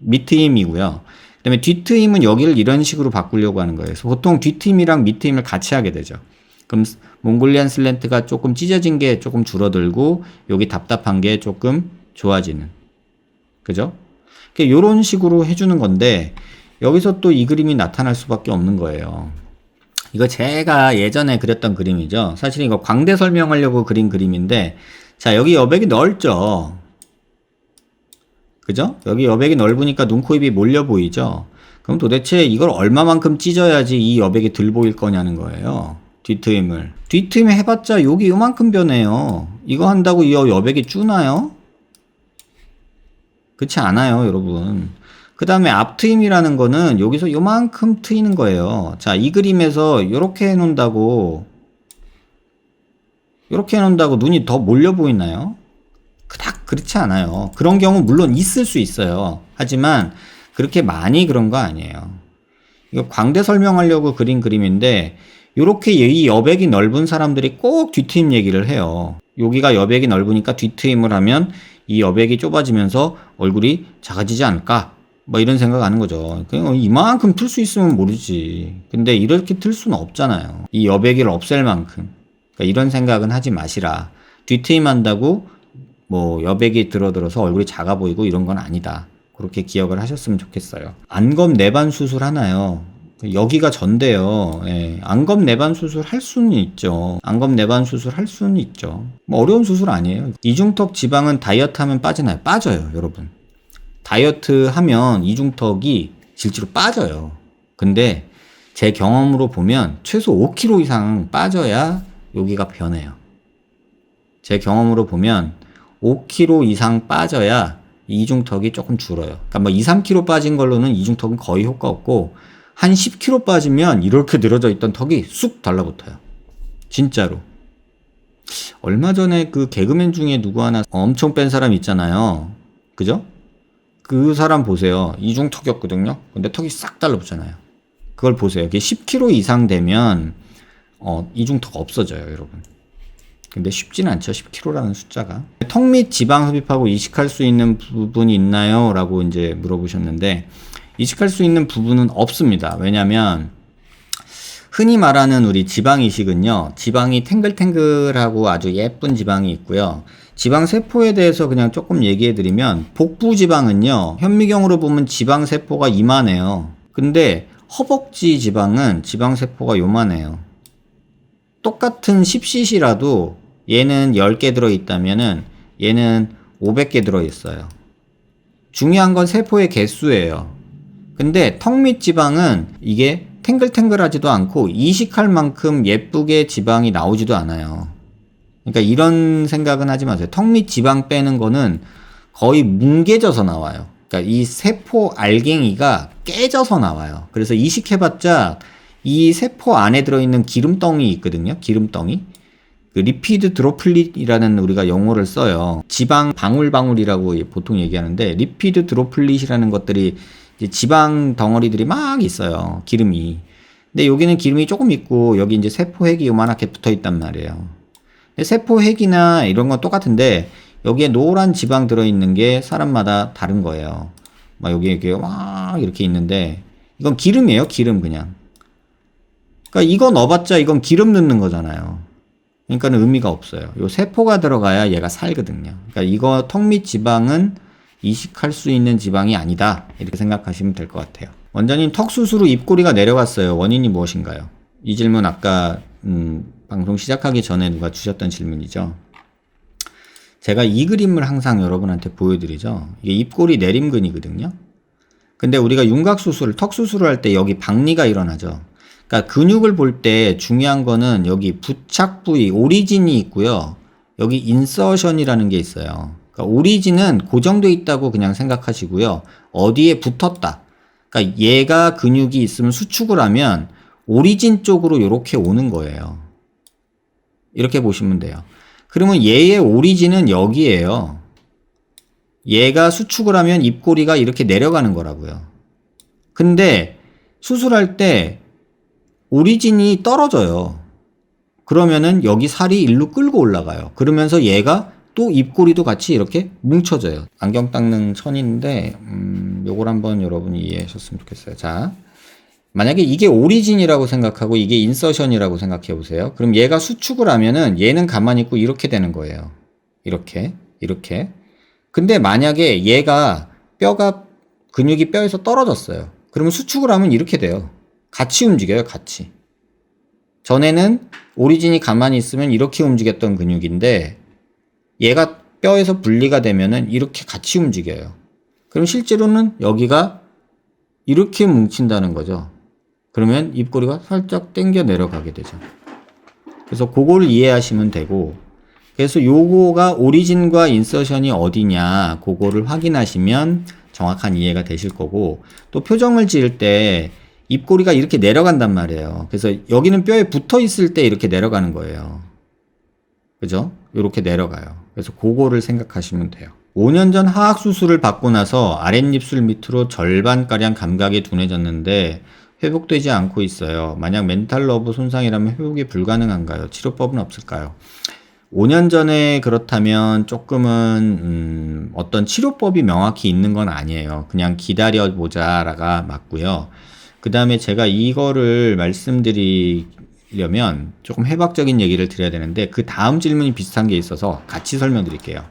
그 다음에 뒤트임은 여기를 이런 식으로 바꾸려고 하는 거예요. 그래서 보통 뒤트임이랑 밑트임을 같이 하게 되죠. 그럼 몽골리안 슬랜트가 조금 찢어진 게 조금 줄어들고 여기 답답한 게 조금 좋아지는. 그죠? 요런 식으로 해주는 건데 여기서 또 이 그림이 나타날 수밖에 없는 거예요. 이거 제가 예전에 그렸던 그림이죠. 사실 이거 광대 설명하려고 그린 그림인데 자 여기 여백이 넓죠. 그죠? 여기 여백이 넓으니까 눈, 코, 입이 몰려 보이죠. 그럼 도대체 이걸 얼마만큼 찢어야지 이 여백이 덜 보일 거냐는 거예요. 뒤트임 해봤자 여기 요만큼 변해요. 이거 한다고 이 여백이 주나요? 그렇지 않아요, 여러분. 그 다음에 앞트임이라는 거는 여기서 요만큼 트이는 거예요. 자, 이 그림에서 이렇게 해놓는다고 눈이 더 몰려 보이나요? 그닥 그렇지 않아요. 그런 경우 물론 있을 수 있어요. 하지만 그렇게 많이 그런 거 아니에요. 이거 광대 설명하려고 그린 그림인데 요렇게 이 여백이 넓은 사람들이 꼭 뒤트임 얘기를 해요. 여기가 여백이 넓으니까 뒤트임을 하면 이 여백이 좁아지면서 얼굴이 작아지지 않을까? 뭐 이런 생각하는 거죠. 그냥 이만큼 틀 수 있으면 모르지. 근데 이렇게 틀 수는 없잖아요. 이 여백을 없앨 만큼. 그러니까 이런 생각은 하지 마시라. 뒤트임 한다고 뭐 여백이 들어서 얼굴이 작아 보이고 이런 건 아니다. 그렇게 기억을 하셨으면 좋겠어요. 안검 내반 수술 하나요? 여기가 전데요. 예. 안검 내반 수술 할 수는 있죠. 뭐 어려운 수술 아니에요. 이중턱 지방은 다이어트 하면 빠지나요? 빠져요, 여러분. 다이어트 하면 이중턱이 실제로 빠져요. 근데 제 경험으로 보면 최소 5kg 이상 빠져야 여기가 변해요. 제 경험으로 보면 5kg 이상 빠져야 이중턱이 조금 줄어요. 그러니까 뭐 2, 3kg 빠진 걸로는 이중턱은 거의 효과 없고 한 10kg 빠지면 이렇게 늘어져 있던 턱이 쑥 달라붙어요. 진짜로. 얼마 전에 그 개그맨 중에 누구 하나 엄청 뺀 사람 있잖아요. 그죠? 그 사람 보세요. 이중턱이었거든요. 근데 턱이 싹 달라붙잖아요. 그걸 보세요. 이게 10kg 이상 되면 이중턱 없어져요, 여러분. 근데 쉽지는 않죠. 10kg라는 숫자가. 턱 및 지방 흡입하고 이식할 수 있는 부분이 있나요? 라고 이제 물어보셨는데, 이식할 수 있는 부분은 없습니다. 왜냐면 흔히 말하는 우리 지방 이식은요, 지방이 탱글탱글하고 아주 예쁜 지방이 있고요. 지방 세포에 대해서 그냥 조금 얘기해 드리면, 복부 지방은요, 현미경으로 보면 지방 세포가 이만해요. 근데 허벅지 지방은 지방 세포가 요만해요. 똑같은 10cc라도 얘는 10개 들어있다면은 얘는 500개 들어있어요. 중요한 건 세포의 개수예요. 근데 턱 밑 지방은 이게 탱글탱글하지도 않고 이식할 만큼 예쁘게 지방이 나오지도 않아요. 그러니까 이런 생각은 하지 마세요. 턱 밑 지방 빼는 거는 거의 뭉개져서 나와요. 그러니까 이 세포 알갱이가 깨져서 나와요. 그래서 이식해봤자 이 세포 안에 들어있는 기름덩이 있거든요. 기름덩이. 그 리피드 드로플릿이라는 우리가 용어를 써요. 지방 방울방울이라고 보통 얘기하는데, 리피드 드로플릿이라는 것들이 이제 지방 덩어리들이 막 있어요. 기름이. 근데 여기는 기름이 조금 있고, 여기 이제 세포핵이 요만하게 붙어 있단 말이에요. 세포핵이나 이런 건 똑같은데, 여기에 노란 지방 들어있는 게 사람마다 다른 거예요. 막 여기 이렇게 막 이렇게 있는데, 이건 기름이에요. 기름 그냥. 그러니까 이거 넣어봤자 이건 기름 넣는 거잖아요. 그러니까는 의미가 없어요. 요 세포가 들어가야 얘가 살거든요. 그러니까 이거 턱 밑 지방은 이식할 수 있는 지방이 아니다. 이렇게 생각하시면 될 것 같아요. 원장님, 턱 수술 후 입꼬리가 내려갔어요. 원인이 무엇인가요? 이 질문 아까 방송 시작하기 전에 누가 주셨던 질문이죠. 제가 이 그림을 항상 여러분한테 보여드리죠. 이게 입꼬리 내림근이거든요. 근데 우리가 윤곽 수술, 턱 수술을 할 때 여기 박리가 일어나죠. 그러니까 근육을 볼 때 중요한 거는 여기 부착 부위, 오리진이 있고요. 여기 인서션이라는 게 있어요. 그러니까 오리진은 고정되어 있다고 그냥 생각하시고요. 어디에 붙었다. 그러니까 얘가 근육이 있으면 수축을 하면 오리진 쪽으로 이렇게 오는 거예요. 이렇게 보시면 돼요. 그러면 얘의 오리진은 여기에요. 얘가 수축을 하면 입꼬리가 이렇게 내려가는 거라고요. 근데 수술할 때 오리진이 떨어져요. 그러면은 여기 살이 일로 끌고 올라가요. 그러면서 얘가 또 입꼬리도 같이 이렇게 뭉쳐져요. 안경 닦는 천인데 요걸 한번 여러분이 이해하셨으면 좋겠어요. 자, 만약에 이게 오리진이라고 생각하고 이게 인서션이라고 생각해 보세요. 그럼 얘가 수축을 하면은 얘는 가만히 있고 이렇게 되는 거예요. 이렇게. 근데 만약에 얘가 근육이 뼈에서 떨어졌어요. 그러면 수축을 하면 이렇게 돼요. 같이 움직여요, 같이. 전에는 오리진이 가만히 있으면 이렇게 움직였던 근육인데 얘가 뼈에서 분리가 되면은 이렇게 같이 움직여요. 그럼 실제로는 여기가 이렇게 뭉친다는 거죠. 그러면 입꼬리가 살짝 당겨 내려가게 되죠. 그래서 그걸 이해하시면 되고, 그래서 요거가 오리진과 인서션이 어디냐, 그거를 확인하시면 정확한 이해가 되실 거고, 또 표정을 지을 때 입꼬리가 이렇게 내려간단 말이에요. 그래서 여기는 뼈에 붙어 있을 때 이렇게 내려가는 거예요. 그죠? 이렇게 내려가요. 그래서 그거를 생각하시면 돼요. 5년 전 하악 수술을 받고 나서 아랫입술 밑으로 절반가량 감각이 둔해졌는데 회복되지 않고 있어요. 만약 멘탈 러브 손상이라면 회복이 불가능한가요? 치료법은 없을까요? 5년 전에 그렇다면 조금은 어떤 치료법이 명확히 있는 건 아니에요. 그냥 기다려보자가 맞고요. 그 다음에 제가 이거를 말씀드리려면 조금 해박적인 얘기를 드려야 되는데, 그 다음 질문이 비슷한 게 있어서 같이 설명드릴게요.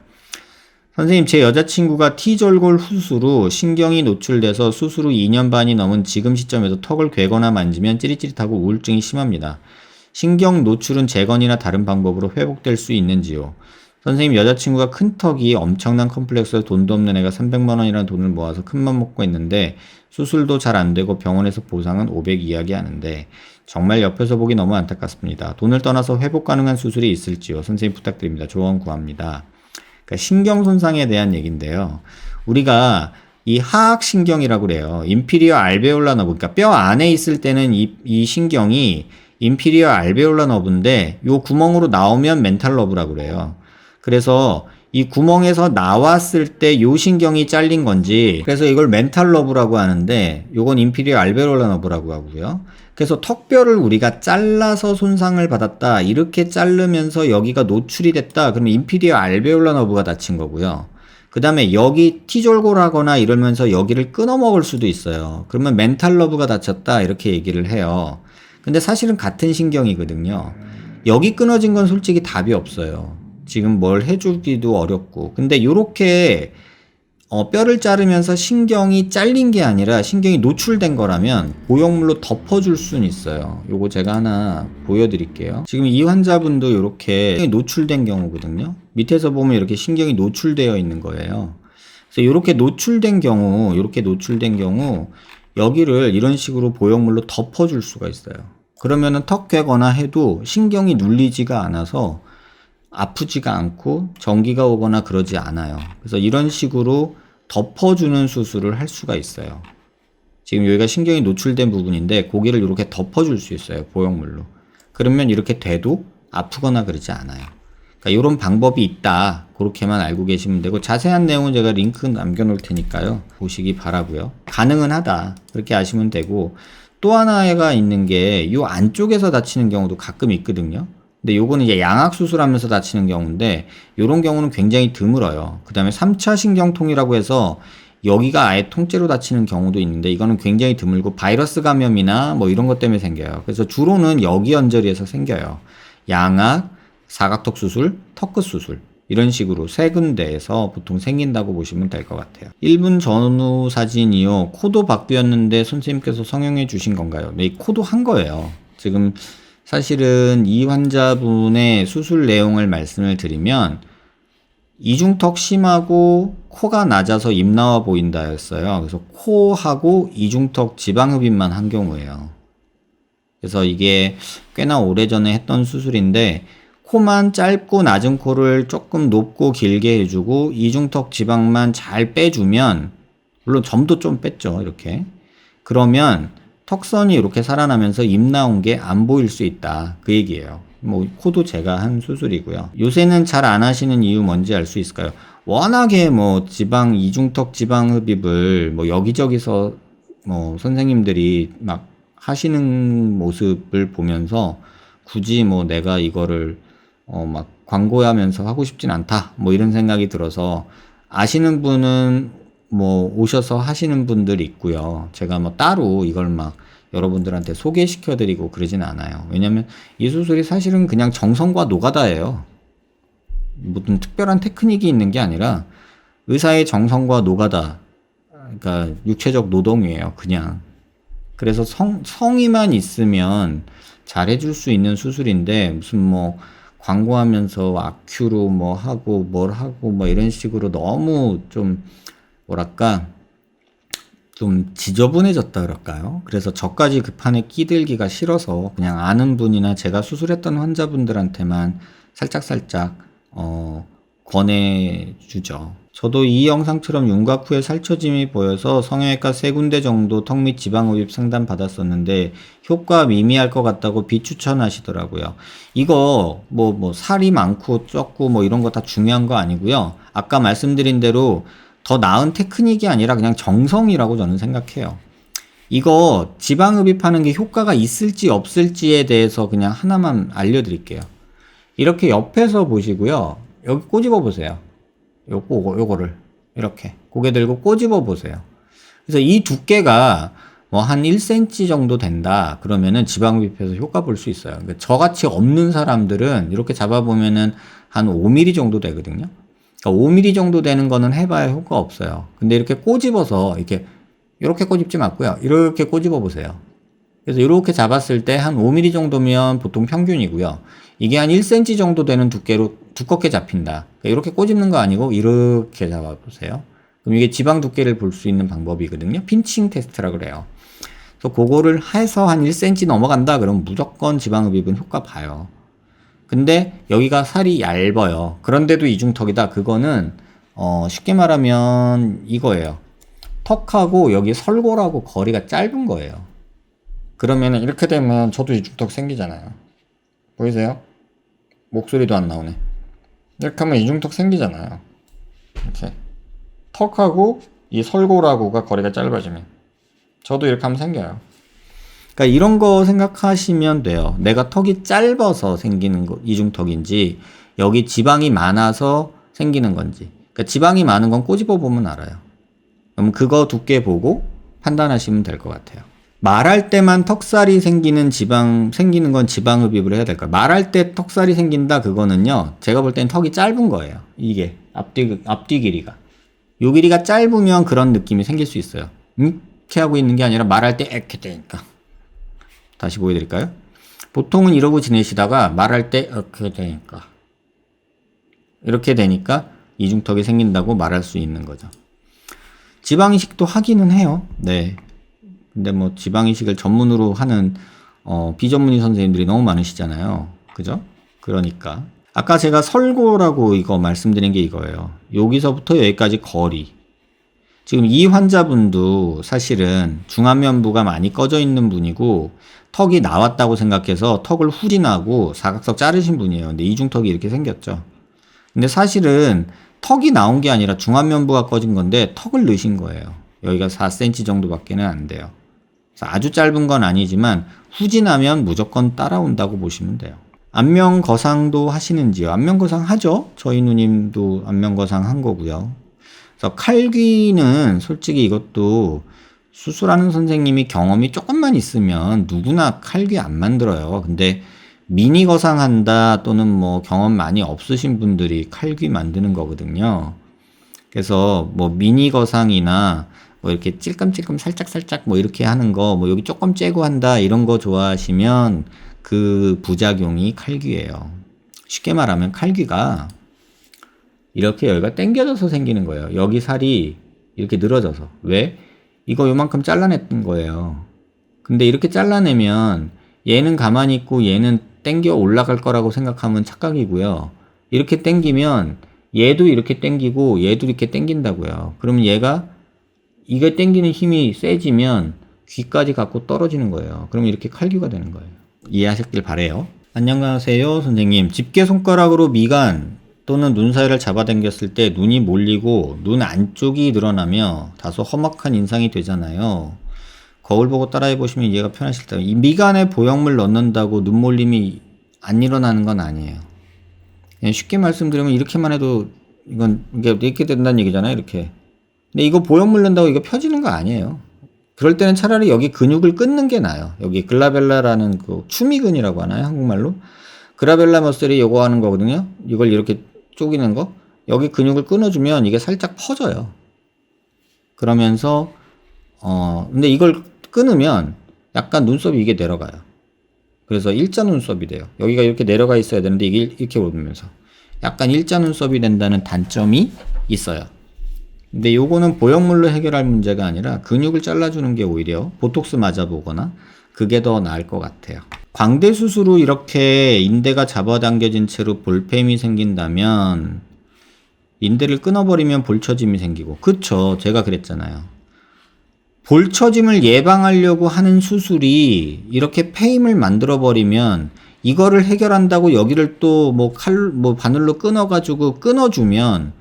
선생님, 제 여자친구가 T절골 수술 후 신경이 노출돼서 수술 후 2년 반이 넘은 지금 시점에도 턱을 괴거나 만지면 찌릿찌릿하고 우울증이 심합니다. 신경 노출은 재건이나 다른 방법으로 회복될 수 있는지요? 선생님, 여자친구가 큰 턱이 엄청난 컴플렉스에서 돈도 없는 애가 300만 원이라는 돈을 모아서 큰맘 먹고 있는데 수술도 잘 안 되고 병원에서 보상은 500 이야기하는데 정말 옆에서 보기 너무 안타깝습니다. 돈을 떠나서 회복 가능한 수술이 있을지요? 선생님 부탁드립니다. 조언 구합니다. 그러니까 신경 손상에 대한 얘기인데요. 우리가 이 하악신경이라고 그래요. 인피리어 알베올라 너브, 그러니까 뼈 안에 있을 때는 이 신경이 인피리어 알베올라 너브인데 요 구멍으로 나오면 멘탈 너브라고 그래요. 그래서 이 구멍에서 나왔을 때 요 신경이 잘린 건지, 그래서 이걸 멘탈 너브라고 하는데 요건 인피리어 알베올라 너브라고 하고요. 그래서 턱뼈를 우리가 잘라서 손상을 받았다, 이렇게 자르면서 여기가 노출이 됐다, 그러면 인피리어 알베올라 너브가 다친 거고요. 그 다음에 여기 T졸골하거나 이러면서 여기를 끊어먹을 수도 있어요. 그러면 멘탈 너브가 다쳤다, 이렇게 얘기를 해요. 근데 사실은 같은 신경이거든요. 여기 끊어진 건 솔직히 답이 없어요. 지금 뭘 해주기도 어렵고. 근데 요렇게 뼈를 자르면서 신경이 잘린 게 아니라 신경이 노출된 거라면 보형물로 덮어줄 수는 있어요. 요거 제가 하나 보여드릴게요. 지금 이 환자분도 이렇게 노출된 경우거든요. 밑에서 보면 이렇게 신경이 노출되어 있는 거예요. 그래서 이렇게 노출된 경우, 여기를 이런 식으로 보형물로 덮어줄 수가 있어요. 그러면은 턱 꿰거나 해도 신경이 눌리지가 않아서 아프지가 않고 전기가 오거나 그러지 않아요. 그래서 이런 식으로 덮어주는 수술을 할 수가 있어요. 지금 여기가 신경이 노출된 부분인데 고기를 이렇게 덮어줄 수 있어요. 보형물로. 그러면 이렇게 돼도 아프거나 그러지 않아요. 그러니까 이런 방법이 있다. 그렇게만 알고 계시면 되고, 자세한 내용은 제가 링크 남겨놓을 테니까요. 보시기 바라고요. 가능은 하다. 그렇게 아시면 되고, 또 하나가 있는 게 이 안쪽에서 다치는 경우도 가끔 있거든요. 근데 요거는 이제 양악 수술하면서 다치는 경우인데, 요런 경우는 굉장히 드물어요. 그 다음에 3차 신경통이라고 해서 여기가 아예 통째로 다치는 경우도 있는데, 이거는 굉장히 드물고 바이러스 감염이나 뭐 이런 것 때문에 생겨요. 그래서 주로는 여기 언저리에서 생겨요. 양악, 사각턱 수술, 턱끝 수술, 이런 식으로 세 군데에서 보통 생긴다고 보시면 될 것 같아요. 1분 전후 사진이요. 코도 바뀌었는데 선생님께서 성형해 주신 건가요? 네, 코도 한 거예요. 지금 사실은 이 환자분의 수술 내용을 말씀을 드리면, 이중턱 심하고 코가 낮아서 입 나와 보인다 였어요. 그래서 코하고 이중턱 지방흡입만 한 경우예요. 그래서 이게 꽤나 오래전에 했던 수술인데, 코만 짧고 낮은 코를 조금 높고 길게 해주고 이중턱 지방만 잘 빼주면, 물론 점도 좀 뺐죠, 이렇게. 그러면 턱선이 이렇게 살아나면서 입 나온 게 안 보일 수 있다, 그 얘기예요. 뭐 코도 제가 한 수술이고요. 요새는 잘 안 하시는 이유 뭔지 알 수 있을까요? 워낙에 뭐 지방, 이중턱 지방 흡입을 뭐 여기저기서 뭐 선생님들이 막 하시는 모습을 보면서 굳이 뭐 내가 이거를 막 광고하면서 하고 싶진 않다, 뭐 이런 생각이 들어서, 아시는 분은 뭐 오셔서 하시는 분들이 있고요. 제가 뭐 따로 이걸 막 여러분들한테 소개시켜 드리고 그러진 않아요. 왜냐면 이 수술이 사실은 그냥 정성과 노가다예요. 무슨 특별한 테크닉이 있는 게 아니라 의사의 정성과 노가다, 그러니까 육체적 노동이에요, 그냥. 그래서 성의만 있으면 잘 해줄 수 있는 수술인데, 무슨 뭐 광고하면서 아큐로 뭐 하고 뭘 하고 뭐 이런 식으로 너무 좀 뭐랄까 좀 지저분해졌다 그럴까요? 그래서 저까지 그 판에 끼들기가 싫어서 그냥 아는 분이나 제가 수술했던 환자분들한테만 살짝살짝 권해주죠. 저도 이 영상처럼 윤곽 후에 살처짐이 보여서 성형외과 3군데 정도 턱 및 지방흡입 상담 받았었는데 효과 미미할 것 같다고 비추천하시더라고요. 이거 뭐 살이 많고 적고 뭐 이런 거 다 중요한 거 아니고요. 아까 말씀드린 대로 더 나은 테크닉이 아니라 그냥 정성이라고 저는 생각해요. 이거 지방흡입하는 게 효과가 있을지 없을지에 대해서 그냥 하나만 알려드릴게요. 이렇게 옆에서 보시고요. 여기 꼬집어 보세요. 요거를 이렇게 고개 들고 꼬집어 보세요. 그래서 이 두께가 뭐 한 1cm 정도 된다 그러면은 지방흡입해서 효과 볼 수 있어요. 그러니까 저같이 없는 사람들은 이렇게 잡아보면은 한 5mm 정도 되거든요. 그러니까 5mm 정도 되는 거는 해봐야 효과 없어요. 근데 이렇게 꼬집어서 이렇게 꼬집지 말고요. 이렇게 꼬집어 보세요. 그래서 이렇게 잡았을 때 한 5mm 정도면 보통 평균이고요. 이게 한 1cm 정도 되는 두께로 두껍게 잡힌다. 그러니까 이렇게 꼬집는 거 아니고 이렇게 잡아보세요. 그럼 이게 지방 두께를 볼 수 있는 방법이거든요. 핀칭 테스트라 그래요. 그래서 그거를 해서 한 1cm 넘어간다 그러면 무조건 지방흡입은 효과 봐요. 근데 여기가 살이 얇아요. 그런데도 이중턱이다. 그거는 쉽게 말하면 이거예요. 턱하고 여기 설골하고 거리가 짧은 거예요. 그러면은 이렇게 되면 저도 이중턱 생기잖아요. 보이세요? 목소리도 안 나오네. 이렇게 하면 이중턱 생기잖아요. 이렇게 턱하고 이 설골하고가 거리가 짧아지면 저도 이렇게 하면 생겨요. 그러니까 이런 거 생각하시면 돼요. 내가 턱이 짧아서 생기는 거 이중턱인지 여기 지방이 많아서 생기는 건지. 그러니까 지방이 많은 건 꼬집어 보면 알아요. 그럼 그거 두께 보고 판단하시면 될 것 같아요. 말할 때만 턱살이 생기는 건 지방흡입을 해야 될까요? 말할 때 턱살이 생긴다 그거는요. 제가 볼 땐 턱이 짧은 거예요. 이게 앞뒤 길이가. 요 길이가 짧으면 그런 느낌이 생길 수 있어요. 이렇게 하고 있는 게 아니라 말할 때 이렇게 되니까. 다시 보여드릴까요? 보통은 이러고 지내시다가 말할 때 이렇게 되니까 이중턱이 생긴다고 말할 수 있는 거죠. 지방이식도 하기는 해요. 네. 근데 뭐 지방이식을 전문으로 하는 비전문의 선생님들이 너무 많으시잖아요. 그죠? 그러니까 아까 제가 설고라고 이거 말씀드린 게 이거예요. 여기서부터 여기까지 거리. 지금 이 환자분도 사실은 중안면부가 많이 꺼져 있는 분이고 턱이 나왔다고 생각해서 턱을 후린하고 사각턱 자르신 분이에요. 근데 이중턱이 이렇게 생겼죠. 근데 사실은 턱이 나온 게 아니라 중안면부가 꺼진 건데 턱을 넣으신 거예요. 여기가 4cm 정도밖에는 안 돼요. 그래서 아주 짧은 건 아니지만 후진하면 무조건 따라온다고 보시면 돼요. 안면거상도 하시는지요? 안면거상 하죠. 저희 누님도 안면거상 한 거고요. 그래서 칼귀는 솔직히 이것도 수술하는 선생님이 경험이 조금만 있으면 누구나 칼귀 안 만들어요. 근데 미니 거상한다 또는 뭐 경험 많이 없으신 분들이 칼귀 만드는 거거든요. 그래서 뭐 미니 거상이나 뭐 이렇게 찔끔찔끔 살짝살짝 뭐 이렇게 하는 거, 뭐 여기 조금 째고 한다 이런 거 좋아하시면 그 부작용이 칼귀예요. 쉽게 말하면 칼귀가 이렇게 여기가 당겨져서 생기는 거예요. 여기 살이 이렇게 늘어져서. 왜? 이거 요만큼 잘라냈던 거예요. 근데 이렇게 잘라내면 얘는 가만히 있고 얘는 당겨 올라갈 거라고 생각하면 착각이고요. 이렇게 당기면 얘도 이렇게 당기고 얘도 이렇게 당긴다고요. 그러면 얘가 이거 당기는 힘이 세지면 귀까지 갖고 떨어지는 거예요. 그러면 이렇게 칼귀가 되는 거예요. 이해하셨길 바래요. 안녕하세요 선생님. 집게 손가락으로 미간 또는 눈 사이를 잡아당겼을 때 눈이 몰리고 눈 안쪽이 늘어나며 다소 험악한 인상이 되잖아요. 거울 보고 따라해 보시면 이해가 편하실 텐데 이 미간에 보형물 넣는다고 눈 몰림이 안 일어나는 건 아니에요. 그냥 쉽게 말씀드리면 이렇게만 해도 이게 이렇게 된다는 얘기잖아요. 이렇게. 근데 이거 보형물 넣는다고 이거 펴지는 거 아니에요. 그럴 때는 차라리 여기 근육을 끊는 게 나아요. 여기 글라벨라라는 그 추미근이라고 하나요? 한국말로? 그라벨라 머슬이 요거 하는 거거든요. 이걸 이렇게 쪼개는 거. 여기 근육을 끊어주면 이게 살짝 퍼져요. 그러면서 근데 이걸 끊으면 약간 눈썹이 이게 내려가요. 그래서 일자 눈썹이 돼요. 여기가 이렇게 내려가 있어야 되는데 이게 이렇게 오면서 약간 일자 눈썹이 된다는 단점이 있어요. 근데 요거는 보형물로 해결할 문제가 아니라 근육을 잘라주는 게 오히려 보톡스 맞아보거나 그게 더 나을 것 같아요. 광대 수술 후 이렇게 인대가 잡아당겨진 채로 볼펜이 생긴다면 인대를 끊어버리면 볼처짐이 생기고 그쵸 제가 그랬잖아요. 볼처짐을 예방하려고 하는 수술이 이렇게 페임을 만들어버리면 이거를 해결한다고 여기를 또 뭐 바늘로 끊어가지고 끊어주면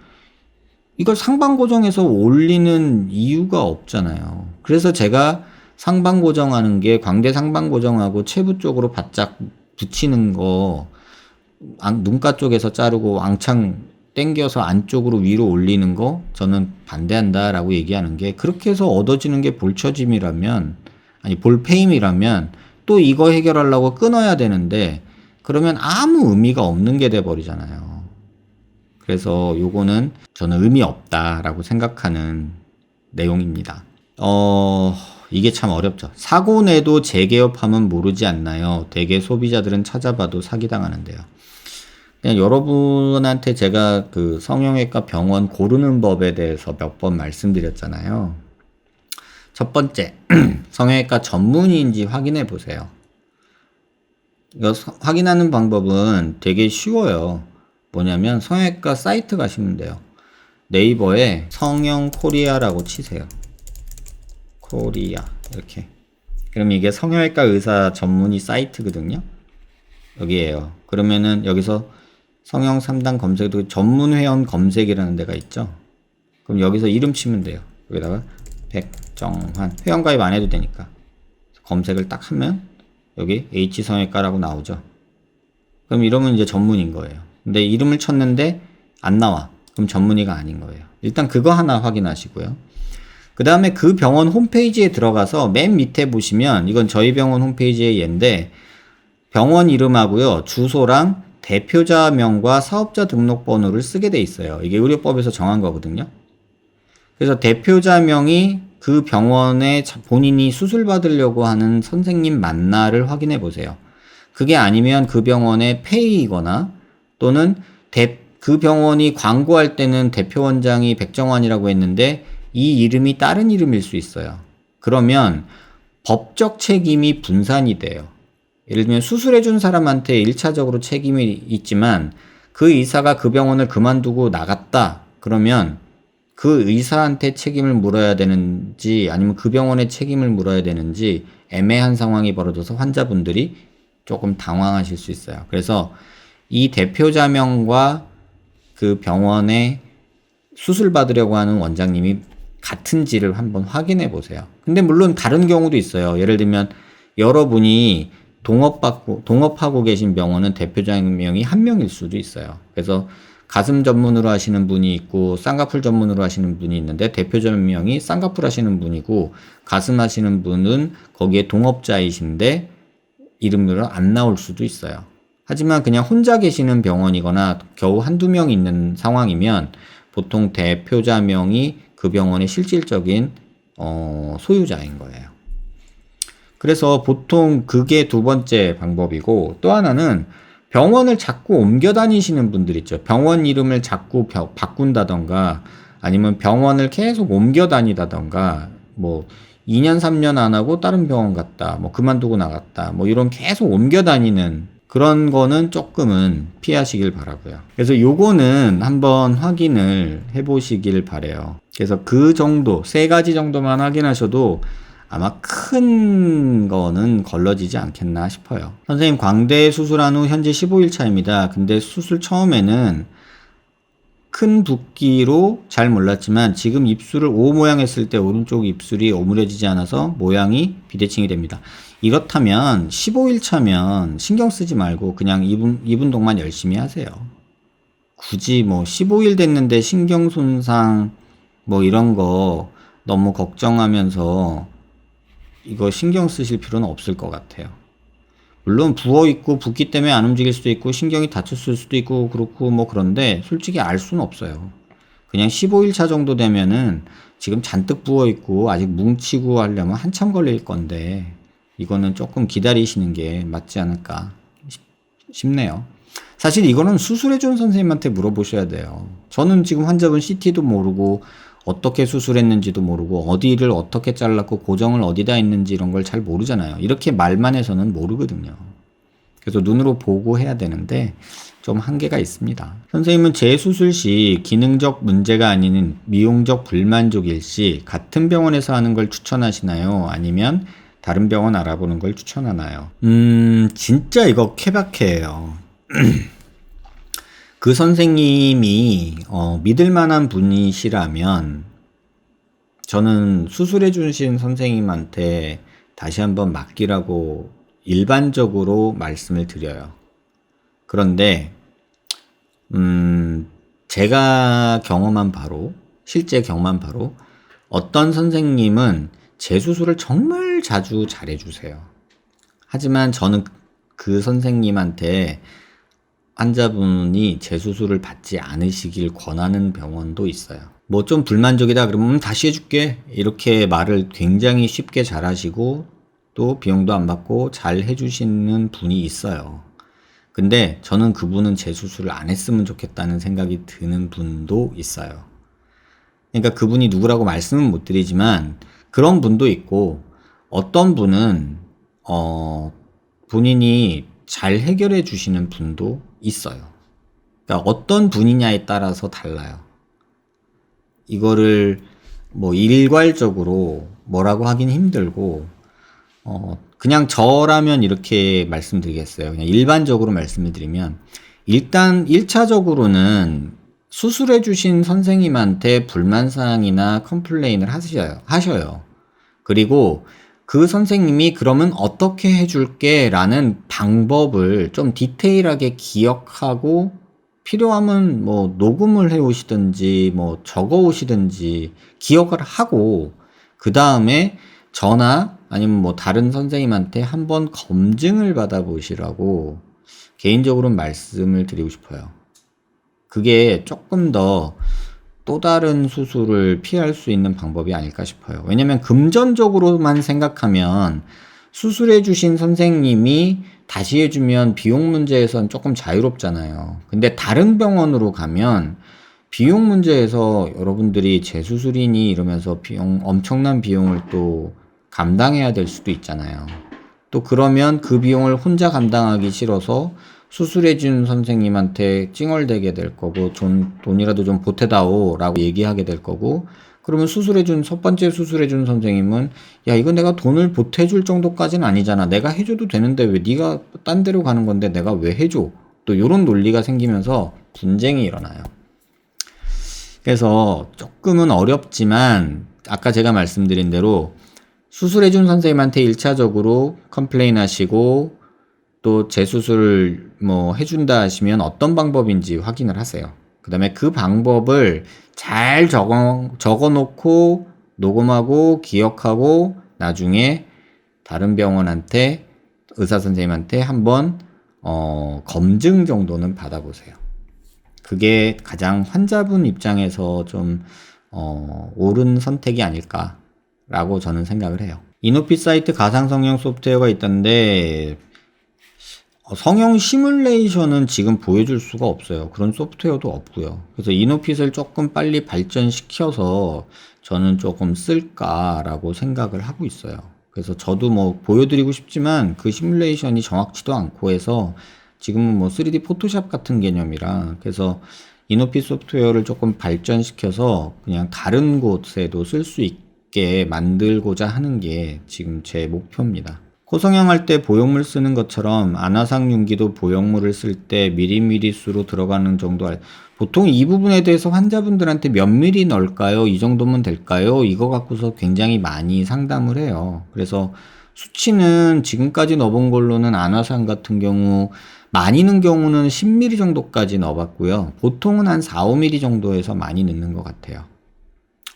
이걸 상방 고정해서 올리는 이유가 없잖아요. 그래서 제가 상방 고정하는 게 광대 상방 고정하고 체부 쪽으로 바짝 붙이는 거 눈가 쪽에서 자르고 왕창 당겨서 안쪽으로 위로 올리는 거 저는 반대한다라고 얘기하는 게 그렇게 해서 얻어지는 게 볼처짐이라면 아니 볼페임이라면 또 이거 해결하려고 끊어야 되는데 그러면 아무 의미가 없는 게 돼 버리잖아요. 그래서 요거는 저는 의미 없다라고 생각하는 내용입니다. 이게 참 어렵죠. 사고 내도 재개업하면 모르지 않나요? 대개 소비자들은 찾아봐도 사기당하는데요. 그냥 여러분한테 제가 그 성형외과 병원 고르는 법에 대해서 몇 번 말씀드렸잖아요. 첫 번째, 성형외과 전문의인지 확인해 보세요. 이거 확인하는 방법은 되게 쉬워요. 뭐냐면 성형외과 사이트 가시면 돼요. 네이버에 성형 코리아라고 치세요. 코리아 이렇게 그럼 이게 성형외과 의사 전문의 사이트거든요. 여기에요. 그러면은 여기서 성형 3단 검색도 전문 회원 검색이라는 데가 있죠. 그럼 여기서 이름 치면 돼요. 여기다가 백정환. 회원 가입 안 해도 되니까. 검색을 딱 하면 여기 H성형외과라고 나오죠. 그럼 이러면 이제 전문인 거예요. 근데 이름을 쳤는데 안 나와. 그럼 전문의가 아닌 거예요. 일단 그거 하나 확인하시고요. 그 다음에 그 병원 홈페이지에 들어가서 맨 밑에 보시면 이건 저희 병원 홈페이지의 예인데 병원 이름하고요. 주소랑 대표자명과 사업자 등록번호를 쓰게 돼 있어요. 이게 의료법에서 정한 거거든요. 그래서 대표자명이 그 병원에 본인이 수술 받으려고 하는 선생님 맞나를 확인해 보세요. 그게 아니면 그 병원의 폐의이거나 또는 그 병원이 광고할 때는 대표원장이 백정환이라고 했는데 이 이름이 다른 이름일 수 있어요. 그러면 법적 책임이 분산이 돼요. 예를 들면 수술해준 사람한테 1차적으로 책임이 있지만 그 의사가 그 병원을 그만두고 나갔다. 그러면 그 의사한테 책임을 물어야 되는지 아니면 그 병원에 책임을 물어야 되는지 애매한 상황이 벌어져서 환자분들이 조금 당황하실 수 있어요. 그래서 이 대표자명과 그 병원에 수술 받으려고 하는 원장님이 같은지를 한번 확인해 보세요. 근데 물론 다른 경우도 있어요. 예를 들면 여러분이 동업하고 계신 병원은 대표자명이 한 명일 수도 있어요. 그래서 가슴 전문으로 하시는 분이 있고 쌍꺼풀 전문으로 하시는 분이 있는데 대표자명이 쌍꺼풀 하시는 분이고 가슴 하시는 분은 거기에 동업자이신데 이름으로 안 나올 수도 있어요. 하지만 그냥 혼자 계시는 병원이거나 겨우 한두 명 있는 상황이면 보통 대표자명이 그 병원의 실질적인 소유자인 거예요. 그래서 보통 그게 두 번째 방법이고 또 하나는 병원을 자꾸 옮겨 다니시는 분들 있죠. 병원 이름을 자꾸 바꾼다던가 아니면 병원을 계속 옮겨 다니다던가 뭐 2년 3년 안 하고 다른 병원 갔다 뭐 그만두고 나갔다 뭐 이런 계속 옮겨 다니는 그런 거는 조금은 피하시길 바라고요. 그래서 요거는 한번 확인을 해 보시길 바래요. 그래서 그 정도 세 가지 정도만 확인하셔도 아마 큰 거는 걸러지지 않겠나 싶어요. 선생님 광대 수술한 후 현재 15일 차입니다. 근데 수술 처음에는 큰 붓기로 잘 몰랐지만 지금 입술을 O 모양 했을 때 오른쪽 입술이 오므려지지 않아서 모양이 비대칭이 됩니다. 이렇다면 15일 차면 신경 쓰지 말고 그냥 입운동만 열심히 하세요. 굳이 뭐 15일 됐는데 신경 손상 뭐 이런 거 너무 걱정하면서 이거 신경 쓰실 필요는 없을 것 같아요. 물론 부어있고 붓기 때문에 안 움직일 수도 있고 신경이 다쳤을 수도 있고 그렇고 뭐 그런데 솔직히 알 수는 없어요. 그냥 15일 차 정도 되면은 지금 잔뜩 부어있고 아직 뭉치고 하려면 한참 걸릴 건데 이거는 조금 기다리시는 게 맞지 않을까 싶네요. 사실 이거는 수술해준 선생님한테 물어보셔야 돼요. 저는 지금 환자분 CT도 모르고 어떻게 수술했는지도 모르고 어디를 어떻게 잘랐고 고정을 어디다 했는지 이런 걸 잘 모르잖아요. 이렇게 말만 해서는 모르거든요. 그래서 눈으로 보고 해야 되는데 좀 한계가 있습니다. 선생님은 재수술 시 기능적 문제가 아닌 미용적 불만족일 시 같은 병원에서 하는 걸 추천하시나요? 아니면 다른 병원 알아보는 걸 추천하나요? 진짜 이거 케바케예요. 그 선생님이 믿을 만한 분이시라면 저는 수술해 주신 선생님한테 다시 한번 맡기라고 일반적으로 말씀을 드려요. 그런데 제가 경험한 바로 실제 경험한 바로 어떤 선생님은 재수술을 정말 자주 잘해 주세요. 하지만 저는 그 선생님한테 환자분이 재수술을 받지 않으시길 권하는 병원도 있어요. 뭐 좀 불만족이다 그러면 다시 해줄게 이렇게 말을 굉장히 쉽게 잘하시고 또 비용도 안 받고 잘 해주시는 분이 있어요. 근데 저는 그분은 재수술을 안 했으면 좋겠다는 생각이 드는 분도 있어요. 그러니까 그분이 누구라고 말씀은 못 드리지만 그런 분도 있고 어떤 분은 본인이 잘 해결해 주시는 분도 있어요. 그러니까 어떤 분이냐에 따라서 달라요. 이거를 뭐 일괄적으로 뭐라고 하긴 힘들고 그냥 저라면 이렇게 말씀드리겠어요. 그냥 일반적으로 말씀을 드리면, 일단 1차적으로는 수술해 주신 선생님한테 불만사항이나 컴플레인을 하셔요. 그리고 그 선생님이 그러면 어떻게 해줄게 라는 방법을 좀 디테일하게 기억하고, 필요하면 뭐 녹음을 해 오시든지 뭐 적어 오시든지 기억을 하고, 그 다음에 저나 아니면 뭐 다른 선생님한테 한번 검증을 받아 보시라고 개인적으로 말씀을 드리고 싶어요. 그게 조금 더 또 다른 수술을 피할 수 있는 방법이 아닐까 싶어요. 왜냐면 금전적으로만 생각하면 수술해 주신 선생님이 다시 해주면 비용 문제에선 조금 자유롭잖아요. 근데 다른 병원으로 가면 비용 문제에서 여러분들이 재수술이니 이러면서 엄청난 비용을 또 감당해야 될 수도 있잖아요. 또 그러면 그 비용을 혼자 감당하기 싫어서 수술해준 선생님한테 찡얼대게 될 거고, 돈이라도 좀 보태다오 라고 얘기하게 될 거고, 그러면 첫 번째 수술해준 선생님은, 야, 이거 내가 돈을 보태줄 정도까지는 아니잖아. 내가 해줘도 되는데 왜 네가 딴 데로 가는 건데 내가 왜 해줘? 또 이런 논리가 생기면서 분쟁이 일어나요. 그래서 조금은 어렵지만, 아까 제가 말씀드린 대로 수술해준 선생님한테 1차적으로 컴플레인 하시고, 또 재수술을 뭐 해준다 하시면 어떤 방법인지 확인을 하세요. 그 다음에 그 방법을 잘 적어 놓고 녹음하고 기억하고 나중에 다른 병원한테, 의사 선생님한테 한번 검증 정도는 받아보세요. 그게 가장 환자분 입장에서 좀 옳은 선택이 아닐까라고 저는 생각을 해요. 이노핏 사이트 가상 성형 소프트웨어가 있던데, 성형 시뮬레이션은 지금 보여줄 수가 없어요. 그런 소프트웨어도 없고요. 그래서 이노핏을 조금 빨리 발전시켜서 저는 조금 쓸까라고 생각을 하고 있어요. 그래서 저도 뭐 보여드리고 싶지만 그 시뮬레이션이 정확치도 않고 해서 지금은 뭐 3D 포토샵 같은 개념이라, 그래서 이노핏 소프트웨어를 조금 발전시켜서 그냥 다른 곳에도 쓸 수 있게 만들고자 하는 게 지금 제 목표입니다. 코성형할 때 보형물 쓰는 것처럼 안화상윤기도 보형물을 쓸 때 미리미리수로 들어가는 정도, 보통 이 부분에 대해서 환자분들한테 몇 미리 넣을까요? 이 정도면 될까요? 이거 갖고서 굉장히 많이 상담을 해요. 그래서 수치는 지금까지 넣어본 걸로는 안화상 같은 경우 많이 넣은 경우는 10mm 정도까지 넣어봤고요. 보통은 한 4, 5mm 정도에서 많이 넣는 것 같아요.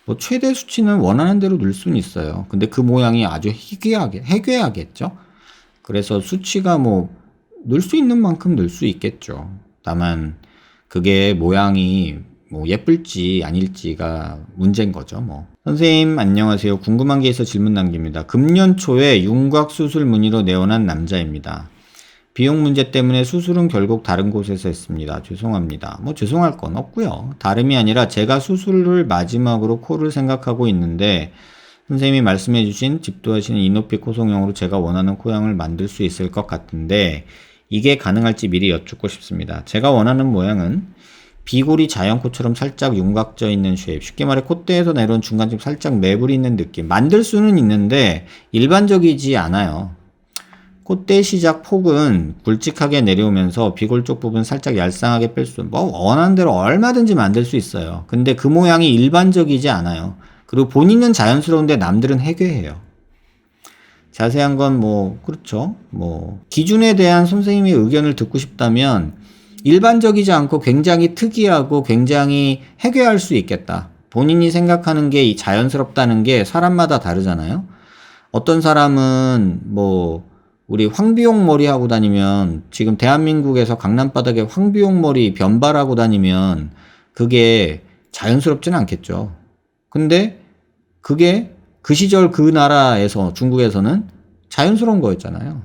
뭐 최대 수치는 원하는 대로 넣을 수는 있어요. 근데 그 모양이 아주 해괴하겠죠. 그래서 수치가 뭐 넣을 수 있는 만큼 넣을 수 있겠죠. 다만 그게 모양이 뭐 예쁠지 아닐지가 문제인 거죠. 뭐. 선생님 안녕하세요. 궁금한 게 있어 질문 남깁니다. 금년 초에 윤곽 수술 문의로 내원한 남자입니다. 비용 문제 때문에 수술은 결국 다른 곳에서 했습니다. 죄송합니다. 뭐 죄송할 건 없고요. 다름이 아니라 제가 수술을 마지막으로 코를 생각하고 있는데, 선생님이 말씀해 주신 집도하시는 이노핏 코성형으로 제가 원하는 코양을 만들 수 있을 것 같은데 이게 가능할지 미리 여쭙고 싶습니다. 제가 원하는 모양은 비골이 자연코처럼 살짝 윤곽져 있는 쉐입, 쉽게 말해 콧대에서 내려온 중간쯤 살짝 매부리 있는 느낌. 만들 수는 있는데 일반적이지 않아요. 콧대 시작 폭은 굵직하게 내려오면서 비골 쪽 부분 살짝 얄쌍하게 뭐 원하는 대로 얼마든지 만들 수 있어요. 근데 그 모양이 일반적이지 않아요. 그리고 본인은 자연스러운데 남들은 해괴해요. 자세한 건 뭐 그렇죠. 뭐 기준에 대한 선생님의 의견을 듣고 싶다면 일반적이지 않고 굉장히 특이하고 굉장히 해괴할 수 있겠다. 본인이 생각하는 게 자연스럽다는 게 사람마다 다르잖아요. 어떤 사람은 뭐 우리 황비용 머리 하고 다니면, 지금 대한민국에서 강남바닥에 황비용 머리 변발하고 다니면 그게 자연스럽지는 않겠죠. 근데 그게 그 시절 그 나라에서, 중국에서는 자연스러운 거였잖아요.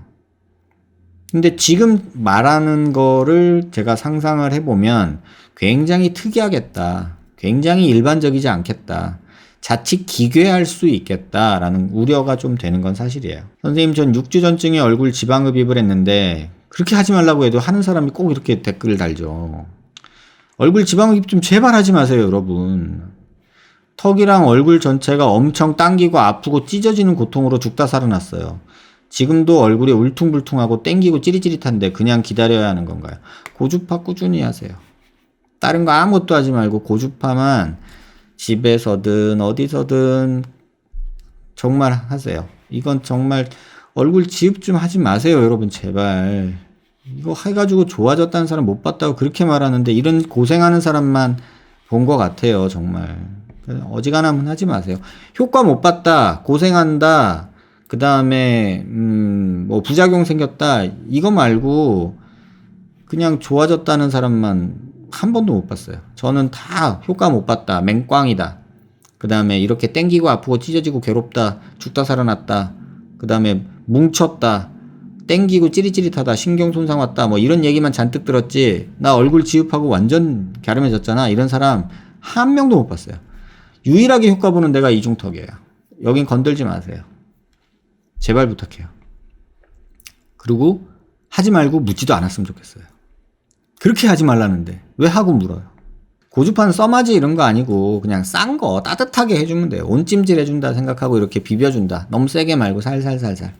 근데 지금 말하는 거를 제가 상상을 해보면 굉장히 특이하겠다. 굉장히 일반적이지 않겠다. 자칫 기괴할 수 있겠다라는 우려가 좀 되는 건 사실이에요. 선생님, 전 6주 전증에 얼굴 지방흡입을 했는데, 그렇게 하지 말라고 해도 하는 사람이 꼭 이렇게 댓글을 달죠. 얼굴 지방흡입 좀 제발 하지 마세요, 여러분. 턱이랑 얼굴 전체가 엄청 당기고 아프고 찢어지는 고통으로 죽다 살아났어요. 지금도 얼굴이 울퉁불퉁하고 땡기고 찌릿찌릿한데 그냥 기다려야 하는 건가요? 고주파 꾸준히 하세요. 다른 거 아무것도 하지 말고 고주파만 집에서든 어디서든 정말 하세요. 이건 정말 얼굴 지읍 좀 하지 마세요, 여러분. 제발. 이거 해가지고 좋아졌다는 사람 못 봤다고 그렇게 말하는데 이런 고생하는 사람만 본 것 같아요, 정말. 어지간하면 하지 마세요. 효과 못 봤다, 고생한다, 그 다음에 뭐 부작용 생겼다, 이거 말고 그냥 좋아졌다는 사람만 한 번도 못 봤어요. 저는 다 효과 못 봤다, 맹꽝이다, 그 다음에 이렇게 땡기고 아프고 찢어지고 괴롭다, 죽다 살아났다, 그 다음에 뭉쳤다, 땡기고 찌릿찌릿하다, 신경 손상 왔다, 뭐 이런 얘기만 잔뜩 들었지, 나 얼굴 지읍하고 완전 갸름해졌잖아, 이런 사람 한 명도 못 봤어요. 유일하게 효과 보는 데가 이중턱이에요. 여긴 건들지 마세요. 제발 부탁해요. 그리고 하지 말고 묻지도 않았으면 좋겠어요. 그렇게 하지 말라는데 왜 하고 물어요? 고주파는 써마지 이런 거 아니고 그냥 싼 거 따뜻하게 해주면 돼요. 온찜질 해준다 생각하고 이렇게 비벼준다. 너무 세게 말고 살살살살.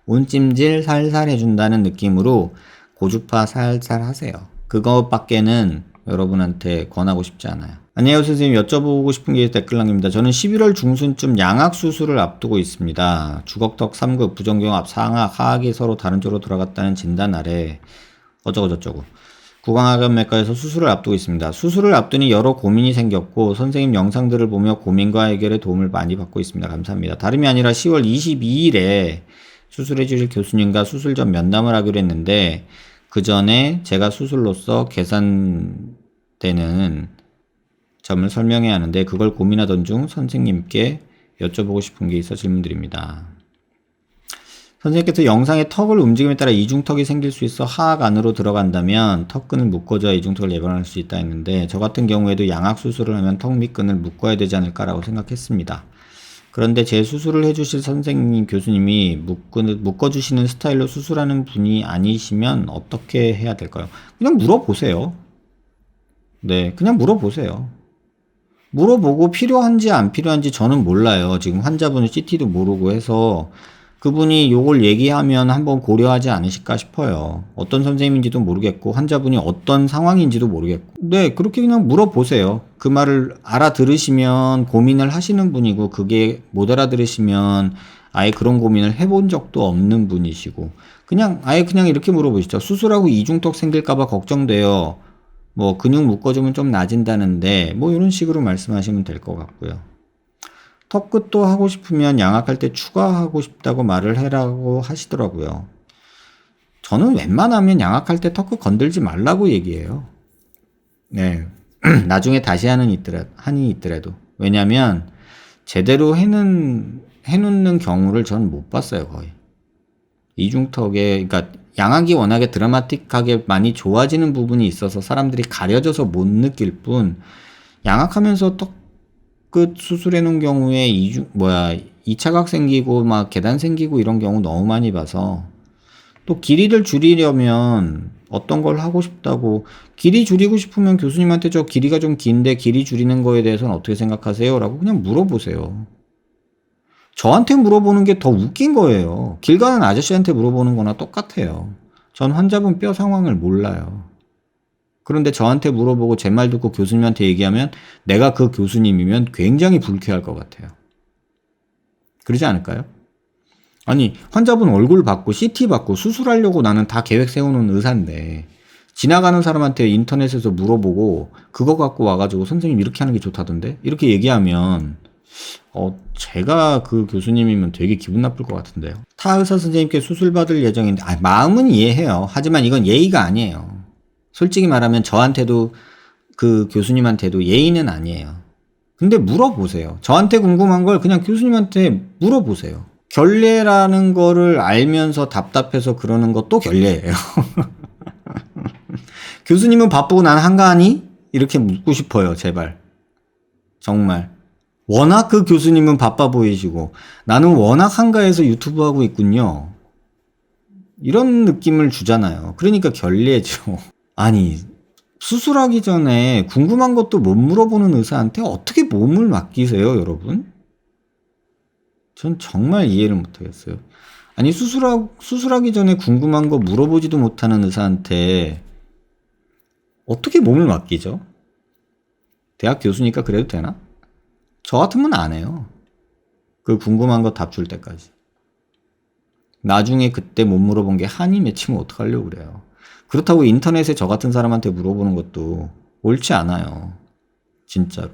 온찜질 살살 해준다는 느낌으로 고주파 살살 하세요. 그것밖에는 여러분한테 권하고 싶지 않아요. 안녕하세요, 선생님. 여쭤보고 싶은 게 댓글 남깁니다. 저는 11월 중순쯤 양악 수술을 앞두고 있습니다. 주걱턱 3급, 부정경합, 상악, 하악이 서로 다른 쪽으로 돌아갔다는 진단 아래 어쩌고저쩌고 구강암외과에서 수술을 앞두고 있습니다. 수술을 앞두니 여러 고민이 생겼고 선생님 영상들을 보며 고민과 해결에 도움을 많이 받고 있습니다. 감사합니다. 다름이 아니라 10월 22일에 수술해 주실 교수님과 수술 전 면담을 하기로 했는데 그 전에 제가 수술로서 계산되는 점을 설명해야 하는데 그걸 고민하던 중 선생님께 여쭤보고 싶은 게 있어 질문드립니다. 선생님께서 영상의 턱을 움직임에 따라 이중턱이 생길 수 있어 하악 안으로 들어간다면 턱끈을 묶어줘야 이중턱을 예방할 수 있다 했는데 저 같은 경우에도 양악 수술을 하면 턱 밑끈을 묶어야 되지 않을까라고 생각했습니다. 그런데 제 수술을 해주실 선생님 교수님이 묶어주시는 스타일로 수술하는 분이 아니시면 어떻게 해야 될까요? 그냥 물어보세요. 네, 그냥 물어보세요. 물어보고 필요한지 안 필요한지 저는 몰라요. 지금 환자분은 CT도 모르고 해서 그분이 요걸 얘기하면 한번 고려하지 않으실까 싶어요. 어떤 선생님인지도 모르겠고 환자분이 어떤 상황인지도 모르겠고. 네, 그렇게 그냥 물어보세요. 그 말을 알아들으시면 고민을 하시는 분이고 그게 못 알아들으시면 아예 그런 고민을 해본 적도 없는 분이시고 그냥 아예 그냥 이렇게 물어보시죠. 수술하고 이중턱 생길까봐 걱정돼요. 뭐 근육 묶어주면 좀 나아진다는데 뭐 이런 식으로 말씀하시면 될 것 같고요. 턱끝도 하고 싶으면 양악할 때 추가하고 싶다고 말을 해라고 하시더라고요. 저는 웬만하면 양악할 때 턱끝 건들지 말라고 얘기해요. 네. 나중에 다시 한이 있더라도. 왜냐면 제대로 해놓는 경우를 저는 못 봤어요, 거의. 이중턱에, 그러니까 양악이 워낙에 드라마틱하게 많이 좋아지는 부분이 있어서 사람들이 가려져서 못 느낄 뿐, 양악하면서 턱끝 수술해 놓은 경우에 2차각 생기고 막 계단 생기고 이런 경우 너무 많이 봐서, 또 길이를 줄이려면 어떤 걸 하고 싶다고, 길이 줄이고 싶으면 교수님한테 저 길이가 좀 긴데 길이 줄이는 거에 대해서는 어떻게 생각하세요? 라고 그냥 물어보세요. 저한테 물어보는 게 더 웃긴 거예요. 길 가는 아저씨한테 물어보는 거나 똑같아요. 전 환자분 뼈 상황을 몰라요. 그런데 저한테 물어보고 제 말 듣고 교수님한테 얘기하면 내가 그 교수님이면 굉장히 불쾌할 것 같아요. 그러지 않을까요? 아니, 환자분 얼굴 받고 CT 받고 수술하려고 나는 다 계획 세우는 의사인데 지나가는 사람한테 인터넷에서 물어보고 그거 갖고 와가지고 선생님 이렇게 하는 게 좋다던데? 이렇게 얘기하면 제가 그 교수님이면 되게 기분 나쁠 것 같은데요. 타 의사 선생님께 수술 받을 예정인데 마음은 이해해요. 하지만 이건 예의가 아니에요. 솔직히 말하면 저한테도 그 교수님한테도 예의는 아니에요. 근데 물어보세요. 저한테 궁금한 걸 그냥 교수님한테 물어보세요. 결례라는 거를 알면서 답답해서 그러는 것도 결례예요. 교수님은 바쁘고 난 한가하니? 이렇게 묻고 싶어요, 제발. 정말. 워낙 그 교수님은 바빠 보이시고 나는 워낙 한가해서 유튜브 하고 있군요. 이런 느낌을 주잖아요. 그러니까 결례죠. 아니, 수술하기 전에 궁금한 것도 못 물어보는 의사한테 어떻게 몸을 맡기세요, 여러분? 전 정말 이해를 못하겠어요. 아니, 수술하기 전에 궁금한 거 물어보지도 못하는 의사한테 어떻게 몸을 맡기죠? 대학 교수니까 그래도 되나? 저 같으면 안 해요. 그 궁금한 거 답 줄 때까지. 나중에 그때 못 물어본 게 한이 맺히면 어떡하려고 그래요. 그렇다고 인터넷에 저 같은 사람한테 물어보는 것도 옳지 않아요. 진짜로.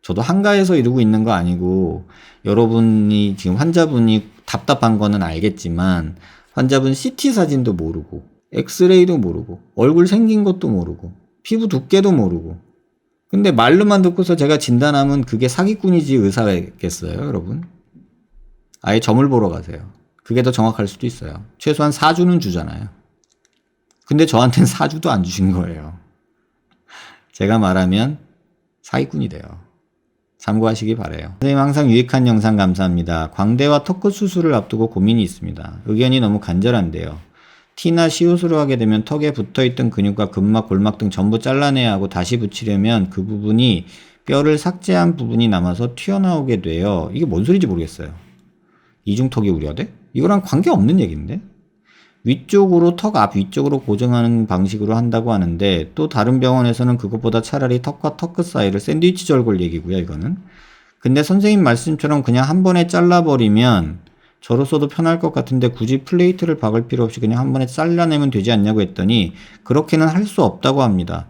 저도 한가해서 이러고 있는 거 아니고, 여러분이 지금 환자분이 답답한 거는 알겠지만, 환자분 CT 사진도 모르고, 엑스레이도 모르고, 얼굴 생긴 것도 모르고, 피부 두께도 모르고. 근데 말로만 듣고서 제가 진단하면 그게 사기꾼이지 의사겠어요, 여러분? 아예 점을 보러 가세요. 그게 더 정확할 수도 있어요. 최소한 4주는 주잖아요. 근데 저한테는 4주도 안 주신 거예요. 제가 말하면 사기꾼이 돼요. 참고하시기 바래요. 선생님, 항상 유익한 영상 감사합니다. 광대와 턱끝 수술을 앞두고 고민이 있습니다. 의견이 너무 간절한데요. T나 시옷으로 하게 되면 턱에 붙어있던 근육과 근막, 골막 등 전부 잘라내야 하고 다시 붙이려면 그 부분이 뼈를 삭제한 부분이 남아서 튀어나오게 돼요. 이게 뭔 소리인지 모르겠어요. 이중턱이 우려돼? 이거랑 관계없는 얘기인데? 위쪽으로 턱 앞 위쪽으로 고정하는 방식으로 한다고 하는데, 또 다른 병원에서는 그것보다 차라리 턱과 턱 끝 사이를 샌드위치 절골 얘기고요, 이거는. 근데 선생님 말씀처럼 그냥 한 번에 잘라버리면 저로서도 편할 것 같은데 굳이 플레이트를 박을 필요 없이 그냥 한 번에 잘라내면 되지 않냐고 했더니 그렇게는 할 수 없다고 합니다.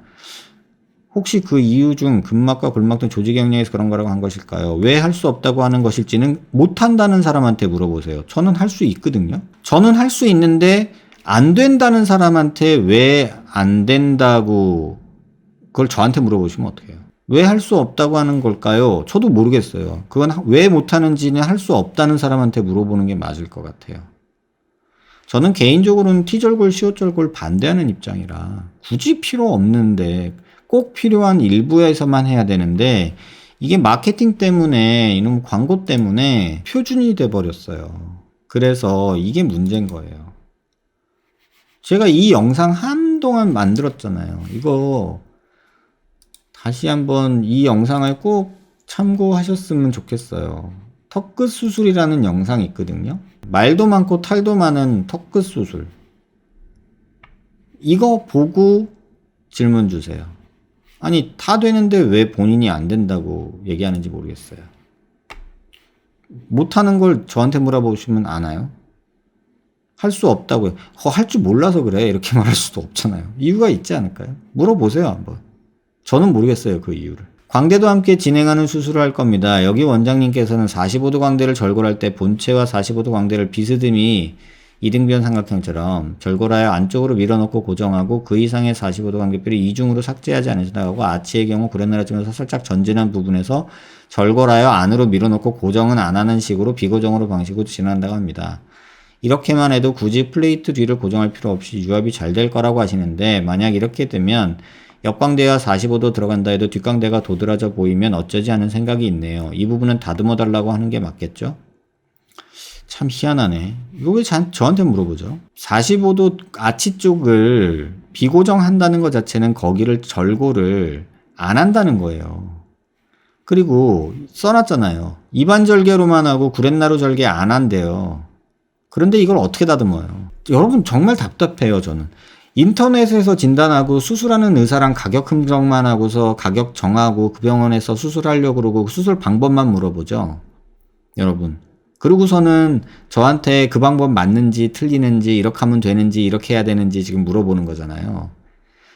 혹시 그 이유 중 근막과 골막 등 조직 영역에서 그런 거라고 한 것일까요? 왜 할 수 없다고 하는 것일지는 못한다는 사람한테 물어보세요. 저는 할 수 있거든요. 저는 할 수 있는데 안 된다는 사람한테 왜 안 된다고 그걸 저한테 물어보시면 어떡해요? 왜 할 수 없다고 하는 걸까요? 저도 모르겠어요. 그건 왜 못하는지는 할 수 없다는 사람한테 물어보는 게 맞을 것 같아요. 저는 개인적으로는 T절골, 시옷절골 반대하는 입장이라 굳이 필요 없는데 꼭 필요한 일부에서만 해야 되는데, 이게 마케팅 때문에, 이놈 광고 때문에 표준이 돼 버렸어요. 그래서 이게 문제인 거예요. 제가 이 영상 한동안 만들었잖아요. 이거 다시 한번 이 영상을 꼭 참고하셨으면 좋겠어요. 턱끝 수술이라는 영상이 있거든요. 말도 많고 탈도 많은 턱끝 수술. 이거 보고 질문 주세요. 아니, 다 되는데 왜 본인이 안 된다고 얘기하는지 모르겠어요. 못하는 걸 저한테 물어보시면 아나요? 할 수 없다고요. 할 줄 몰라서 그래. 이렇게 말할 수도 없잖아요. 이유가 있지 않을까요? 물어보세요, 한번. 저는 모르겠어요, 그 이유를. 광대도 함께 진행하는 수술을 할 겁니다. 여기 원장님께서는 45도 광대를 절골할 때 본체와 45도 광대를 비스듬히 이등변 삼각형처럼 절골하여 안쪽으로 밀어넣고 고정하고 그 이상의 45도 간격뼈를 이중으로 삭제하지 않으신다고, 아치의 경우 구레나루증에서 살짝 전진한 부분에서 절골하여 안으로 밀어넣고 고정은 안 하는 식으로 비고정으로 방식으로 진행한다고 합니다. 이렇게만 해도 굳이 플레이트 뒤를 고정할 필요 없이 유압이 잘 될 거라고 하시는데, 만약 이렇게 되면 옆광대와 45도 들어간다 해도 뒷광대가 도드라져 보이면 어쩌지 하는 생각이 있네요. 이 부분은 다듬어 달라고 하는 게 맞겠죠? 참 희한하네. 이거 왜 저한테 물어보죠? 45도 아치 쪽을 비고정한다는 것 자체는 거기를 절골을 안 한다는 거예요. 그리고 써놨잖아요. 입안절개로만 하고 구렛나루 절개 안 한대요. 그런데 이걸 어떻게 다듬어요? 여러분, 정말 답답해요, 저는. 인터넷에서 진단하고 수술하는 의사랑 가격 흥정만 하고서 가격 정하고 그 병원에서 수술하려고 그러고 수술 방법만 물어보죠. 여러분. 그러고서는 저한테 그 방법 맞는지 틀리는지, 이렇게 하면 되는지 이렇게 해야 되는지 지금 물어보는 거잖아요.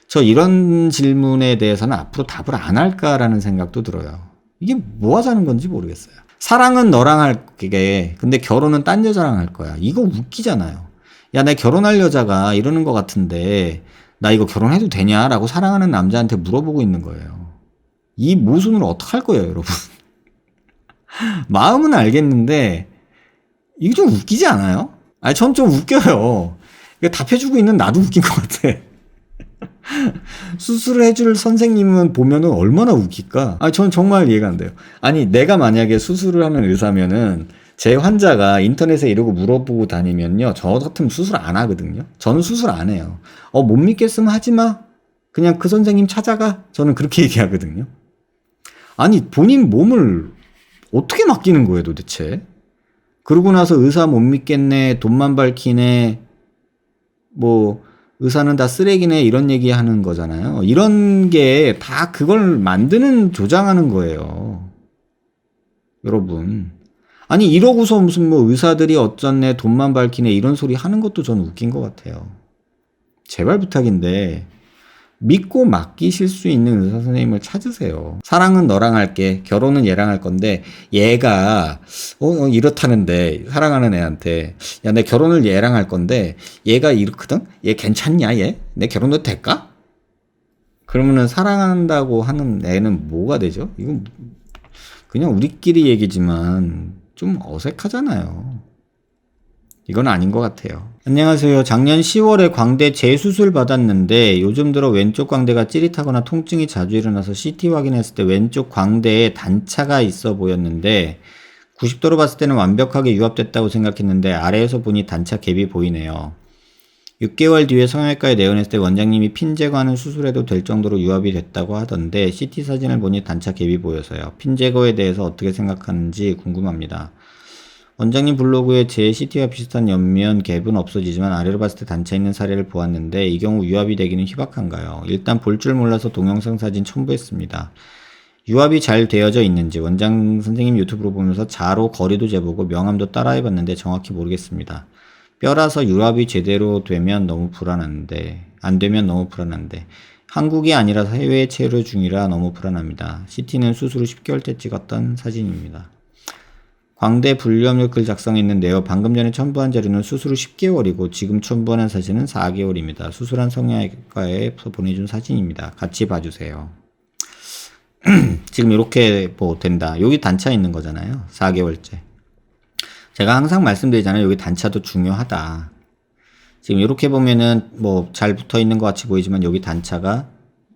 저 이런 질문에 대해서는 앞으로 답을 안 할까라는 생각도 들어요. 이게 뭐 하자는 건지 모르겠어요. 사랑은 너랑 할게, 근데 결혼은 딴 여자랑 할 거야. 이거 웃기잖아요. 야, 내 결혼할 여자가 이러는 것 같은데 나 이거 결혼해도 되냐라고 사랑하는 남자한테 물어보고 있는 거예요. 이 모순을 어떡할 거예요, 여러분? 마음은 알겠는데 이게 좀 웃기지 않아요? 아니, 전 좀 웃겨요. 이거 답해주고 있는 나도 웃긴 것 같아. 수술을 해줄 선생님은 보면은 얼마나 웃길까? 아니, 전 정말 이해가 안 돼요. 아니, 내가 만약에 수술을 하는 의사면은 제 환자가 인터넷에 이러고 물어보고 다니면요, 저 같으면 수술 안 하거든요. 저는 수술 안 해요. 못 믿겠으면 하지 마. 그냥 그 선생님 찾아가. 저는 그렇게 얘기하거든요. 아니, 본인 몸을 어떻게 맡기는 거예요, 도대체? 그러고 나서 의사 못 믿겠네, 돈만 밝히네, 뭐 의사는 다 쓰레기네, 이런 얘기 하는 거잖아요. 이런 게 다 그걸 만드는, 조장하는 거예요. 여러분. 아니 이러고서 무슨 뭐 의사들이 어쩌네, 돈만 밝히네, 이런 소리 하는 것도 저는 웃긴 것 같아요. 제발 부탁인데 믿고 맡기실 수 있는 의사 선생님을 찾으세요. 사랑은 너랑 할게, 결혼은 얘랑 할 건데 얘가 이렇다는데, 사랑하는 애한테 야, 내 결혼을 얘랑 할 건데 얘가 이렇거든? 얘 괜찮냐 얘? 내 결혼도 될까? 그러면은 사랑한다고 하는 애는 뭐가 되죠? 이건 그냥 우리끼리 얘기지만 좀 어색하잖아요. 이건 아닌 것 같아요. 안녕하세요. 작년 10월에 광대 재수술 받았는데 요즘 들어 왼쪽 광대가 찌릿하거나 통증이 자주 일어나서 CT 확인했을 때 왼쪽 광대에 단차가 있어 보였는데 90도로 봤을 때는 완벽하게 유합됐다고 생각했는데 아래에서 보니 단차 갭이 보이네요. 6개월 뒤에 성형외과에 내원했을 때 원장님이 핀 제거하는 수술해도 될 정도로 유합이 됐다고 하던데 CT 사진을 보니 단차 갭이 보여서요. 핀 제거에 대해서 어떻게 생각하는지 궁금합니다. 원장님 블로그에 제 CT와 비슷한 옆면 갭은 없어지지만 아래로 봤을 때 단차 있는 사례를 보았는데 이 경우 유합이 되기는 희박한가요? 일단 볼 줄 몰라서 동영상 사진 첨부했습니다. 유합이 잘 되어져 있는지 원장 선생님 유튜브로 보면서 자로 거리도 재보고 명암도 따라해봤는데 정확히 모르겠습니다. 뼈라서 유합이 제대로 되면 너무 불안한데, 안 되면 너무 불안한데, 한국이 아니라서 해외에 체류 중이라 너무 불안합니다. CT는 수술 후 10개월 때 찍었던 사진입니다. 광대 분류압력 글 작성했는데요. 방금 전에 첨부한 자료는 수술 후 10개월이고 지금 첨부한 사진은 4개월입니다. 수술한 성형외과에 보내준 사진입니다. 같이 봐주세요. 지금 이렇게 뭐 된다. 여기 단차 있는 거잖아요. 4개월째. 제가 항상 말씀드리잖아요. 여기 단차도 중요하다. 지금 이렇게 보면은 뭐 잘 붙어 있는 것 같이 보이지만 여기 단차가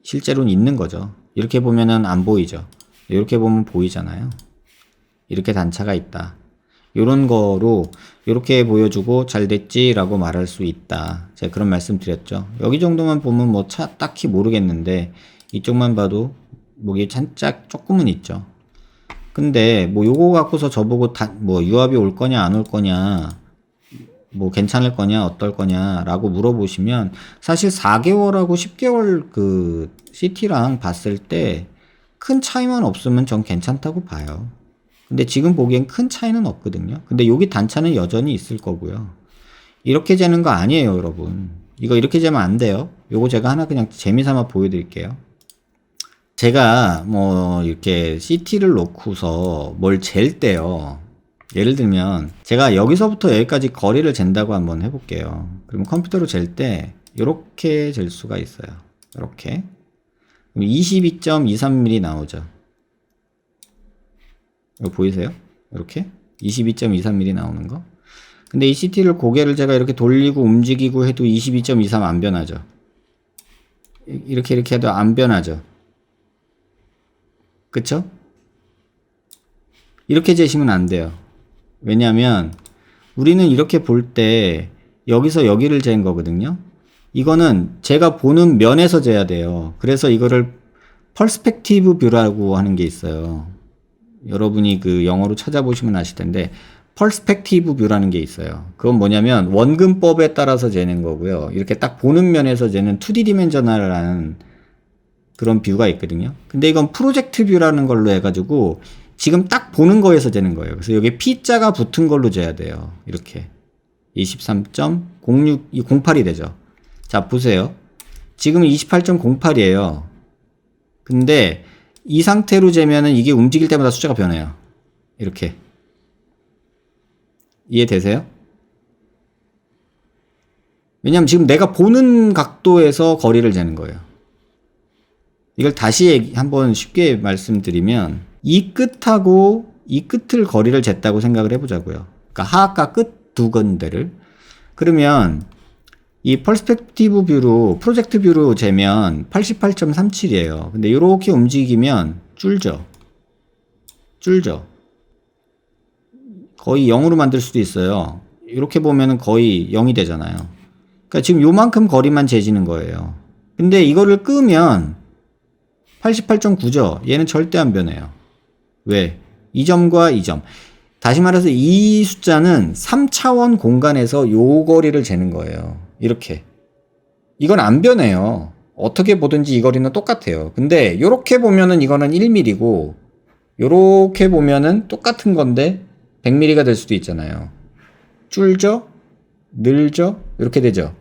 실제로는 있는 거죠. 이렇게 보면은 안 보이죠. 이렇게 보면 보이잖아요. 이렇게 단차가 있다. 요런 거로 이렇게 보여주고 잘 됐지 라고 말할 수 있다. 제가 그런 말씀 드렸죠. 여기 정도만 보면 뭐 딱히 모르겠는데 이쪽만 봐도 목이 살짝 조금은 있죠. 근데 뭐 요거 갖고서 저보고 뭐 유압이 올 거냐 안 올 거냐, 뭐 괜찮을 거냐 어떨 거냐 라고 물어보시면 사실 4개월하고 10개월 그 CT랑 봤을 때 큰 차이만 없으면 전 괜찮다고 봐요. 근데 지금 보기엔 큰 차이는 없거든요. 근데 여기 단차는 여전히 있을 거고요. 이렇게 재는 거 아니에요, 여러분. 이거 이렇게 재면 안 돼요. 요거 제가 하나 그냥 재미삼아 보여드릴게요. 제가 뭐 이렇게 CT를 놓고서 뭘 잴 때요. 예를 들면 제가 여기서부터 여기까지 거리를 잰다고 한번 해볼게요. 그러면 컴퓨터로 잴 때 이렇게 잴 수가 있어요. 이렇게 22.23mm 나오죠. 이거 보이세요? 이렇게 22.23mm 나오는 거. 근데 이 CT를 고개를 제가 이렇게 돌리고 움직이고 해도 22.23 안 변하죠. 이렇게 해도 안 변하죠. 그쵸? 이렇게 재시면 안 돼요. 왜냐면 우리는 이렇게 볼 때 여기서 여기를 잰 거거든요. 이거는 제가 보는 면에서 재야 돼요. 그래서 이거를 퍼스펙티브 뷰라고 하는 게 있어요. 여러분이 그 영어로 찾아보시면 아실 텐데 퍼스펙티브 뷰라는 게 있어요. 그건 뭐냐면 원근법에 따라서 재는 거고요. 이렇게 딱 보는 면에서 재는 2D 디멘셔널이라는 그런 뷰가 있거든요. 근데 이건 프로젝트 뷰라는 걸로 해가지고 지금 딱 보는 거에서 재는 거예요. 그래서 여기 P자가 붙은 걸로 재야 돼요. 이렇게 23.08이 되죠. 자, 보세요. 지금 28.08이에요. 근데 이 상태로 재면은 이게 움직일 때마다 숫자가 변해요. 이렇게. 이해되세요? 왜냐면 지금 내가 보는 각도에서 거리를 재는 거예요. 이걸 다시 한번 쉽게 말씀드리면 이 끝하고 이 끝을 거리를 쟀다고 생각을 해보자고요. 그러니까 하악과 끝 두 군데를. 그러면 이 퍼스펙티브 뷰로, 프로젝트 뷰로 재면 88.37이에요. 근데 이렇게 움직이면 줄죠. 거의 0으로 만들 수도 있어요. 이렇게 보면은 거의 0이 되잖아요. 그러니까 지금 요만큼 거리만 재지는 거예요. 근데 이거를 끄면 88.9죠. 얘는 절대 안 변해요. 왜? 이 점과 이 점. 다시 말해서 이 숫자는 3차원 공간에서 요 거리를 재는 거예요. 이렇게. 이건 안 변해요. 어떻게 보든지 이 거리는 똑같아요. 근데 요렇게 보면은 이거는 1mm고 요렇게 보면은 똑같은 건데 100mm가 될 수도 있잖아요. 줄죠? 늘죠? 이렇게 되죠.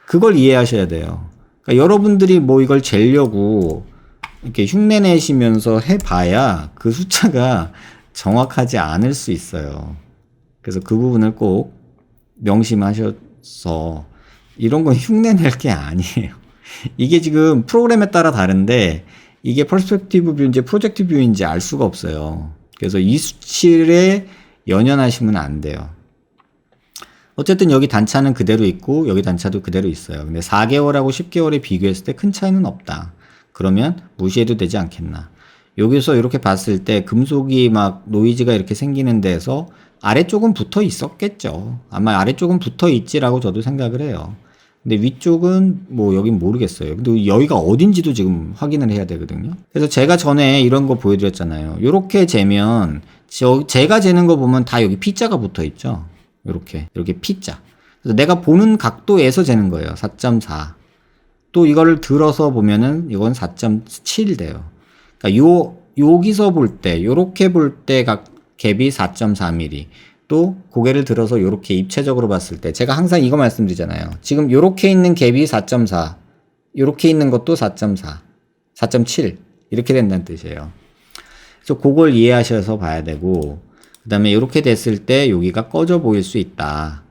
그걸 이해하셔야 돼요. 그러니까 여러분들이 뭐 이걸 재려고 이렇게 흉내 내시면서 해봐야 그 숫자가 정확하지 않을 수 있어요. 그래서 그 부분을 꼭 명심하셔서 이런 건 흉내 낼 게 아니에요. 이게 지금 프로그램에 따라 다른데 이게 퍼스펙티브 뷰인지 프로젝트 뷰인지 알 수가 없어요. 그래서 이 수치에 연연하시면 안 돼요. 어쨌든 여기 단차는 그대로 있고 여기 단차도 그대로 있어요. 근데 4개월하고 10개월에 비교했을 때 큰 차이는 없다. 그러면 무시해도 되지 않겠나. 여기서 이렇게 봤을 때 금속이 막 노이즈가 이렇게 생기는 데서 아래쪽은 붙어 있었겠죠. 아마 아래쪽은 붙어 있지라고 저도 생각을 해요. 근데 위쪽은 뭐 여긴 모르겠어요. 근데 여기가 어딘지도 지금 확인을 해야 되거든요. 그래서 제가 전에 이런 거 보여드렸잖아요. 요렇게 재면 제가 재는 거 보면 다 여기 P자가 붙어 있죠. 요렇게 P자. 그래서 내가 보는 각도에서 재는 거예요. 4.4. 또 이거를 들어서 보면은 이건 4.7 돼요. 그러니까 여기서 볼 때, 요렇게 볼 때 각 갭이 4.4mm. 또 고개를 들어서 요렇게 입체적으로 봤을 때 제가 항상 이거 말씀드리잖아요. 지금 요렇게 있는 갭이 4.4. 요렇게 있는 것도 4.4. 4.7. 이렇게 된다는 뜻이에요. 그래서 그걸 이해하셔서 봐야 되고 그 다음에 이렇게 됐을 때 여기가 꺼져 보일 수 있다.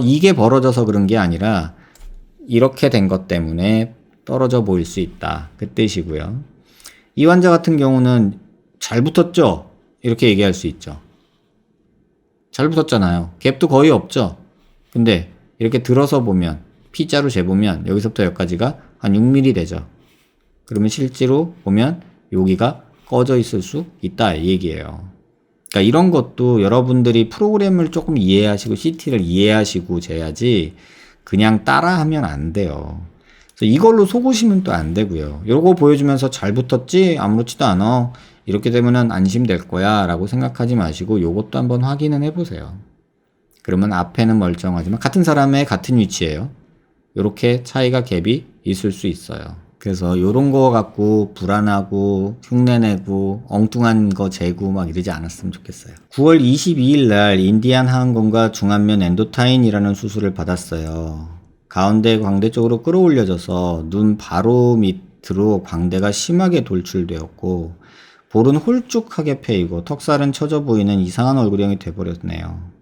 이게 벌어져서 그런 게 아니라 이렇게 된 것 때문에 떨어져 보일 수 있다. 그 뜻이고요. 이 환자 같은 경우는 잘 붙었죠? 이렇게 얘기할 수 있죠. 잘 붙었잖아요. 갭도 거의 없죠? 근데 이렇게 들어서 보면 P자로 재보면 여기서부터 여기까지가 한 6mm 되죠. 그러면 실제로 보면 여기가 꺼져 있을 수 있다 이 얘기예요. 그러니까 이런 것도 여러분들이 프로그램을 조금 이해하시고 CT를 이해하시고 재야지 그냥 따라하면 안 돼요. 그래서 이걸로 속으시면 또 안 되고요. 요거 보여주면서 잘 붙었지? 아무렇지도 않아. 이렇게 되면은 안심될 거야 라고 생각하지 마시고 요것도 한번 확인은 해보세요. 그러면 앞에는 멀쩡하지만 같은 사람의 같은 위치예요. 요렇게 차이가 갭이 있을 수 있어요. 그래서 요런 거 갖고 불안하고 흉내내고 엉뚱한 거 재고 막 이러지 않았으면 좋겠어요. 9월 22일 날 인디안 하안검과 중안면 엔도타인이라는 수술을 받았어요. 가운데 광대 쪽으로 끌어올려져서 눈 바로 밑으로 광대가 심하게 돌출되었고 볼은 홀쭉하게 패이고 턱살은 처져 보이는 이상한 얼굴형이 돼버렸네요.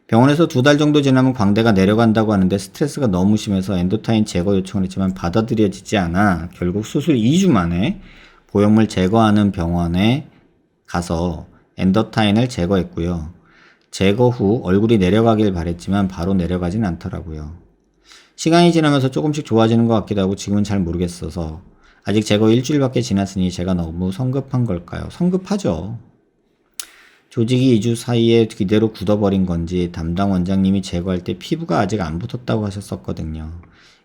병원에서 2달 정도 지나면 광대가 내려간다고 하는데 스트레스가 너무 심해서 엔도타인 제거 요청을 했지만 받아들여지지 않아 결국 수술 2주 만에 보형물 제거하는 병원에 가서 엔도타인을 제거했고요. 제거 후 얼굴이 내려가길 바랬지만 바로 내려가진 않더라고요. 시간이 지나면서 조금씩 좋아지는 것 같기도 하고 지금은 잘 모르겠어서 아직 제거 일주일밖에 지났으니 제가 너무 성급한 걸까요? 성급하죠. 조직이 2주 사이에 그대로 굳어버린 건지 담당 원장님이 제거할 때 피부가 아직 안 붙었다고 하셨었거든요.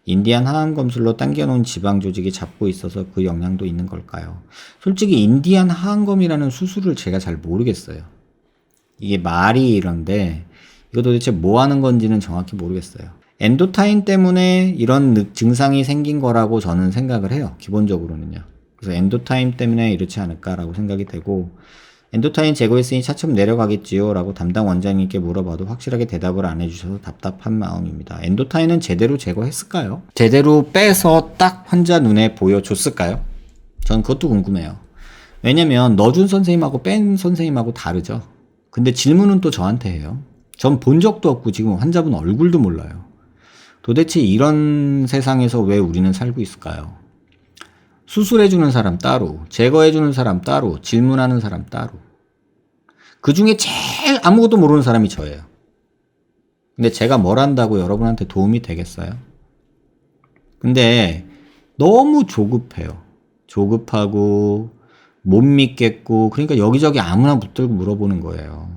인디안 하안 검술로 당겨놓은 지방 조직이 잡고 있어서 그 영향도 있는 걸까요? 솔직히 인디안 하안검이라는 수술을 제가 잘 모르겠어요. 이게 말이 이런데 이거 도대체 뭐 하는 건지는 정확히 모르겠어요. 엔도타인 때문에 이런 증상이 생긴 거라고 저는 생각을 해요. 기본적으로는요. 그래서 엔도타인 때문에 이렇지 않을까라고 생각이 되고 엔도타인 제거했으니 차츰 내려가겠지요 라고 담당 원장님께 물어봐도 확실하게 대답을 안 해주셔서 답답한 마음입니다. 엔도타인은 제대로 제거했을까요? 제대로 빼서 딱 환자 눈에 보여줬을까요? 전 그것도 궁금해요. 왜냐면 넣어준 선생님하고 뺀 선생님하고 다르죠. 근데 질문은 또 저한테 해요. 전 본 적도 없고 지금 환자분 얼굴도 몰라요. 도대체 이런 세상에서 왜 우리는 살고 있을까요? 수술해주는 사람 따로, 제거해주는 사람 따로, 질문하는 사람 따로. 그 중에 제일 아무것도 모르는 사람이 저예요. 근데 제가 뭘 한다고 여러분한테 도움이 되겠어요? 근데 너무 조급해요. 조급하고 못 믿겠고 그러니까 여기저기 아무나 붙들고 물어보는 거예요.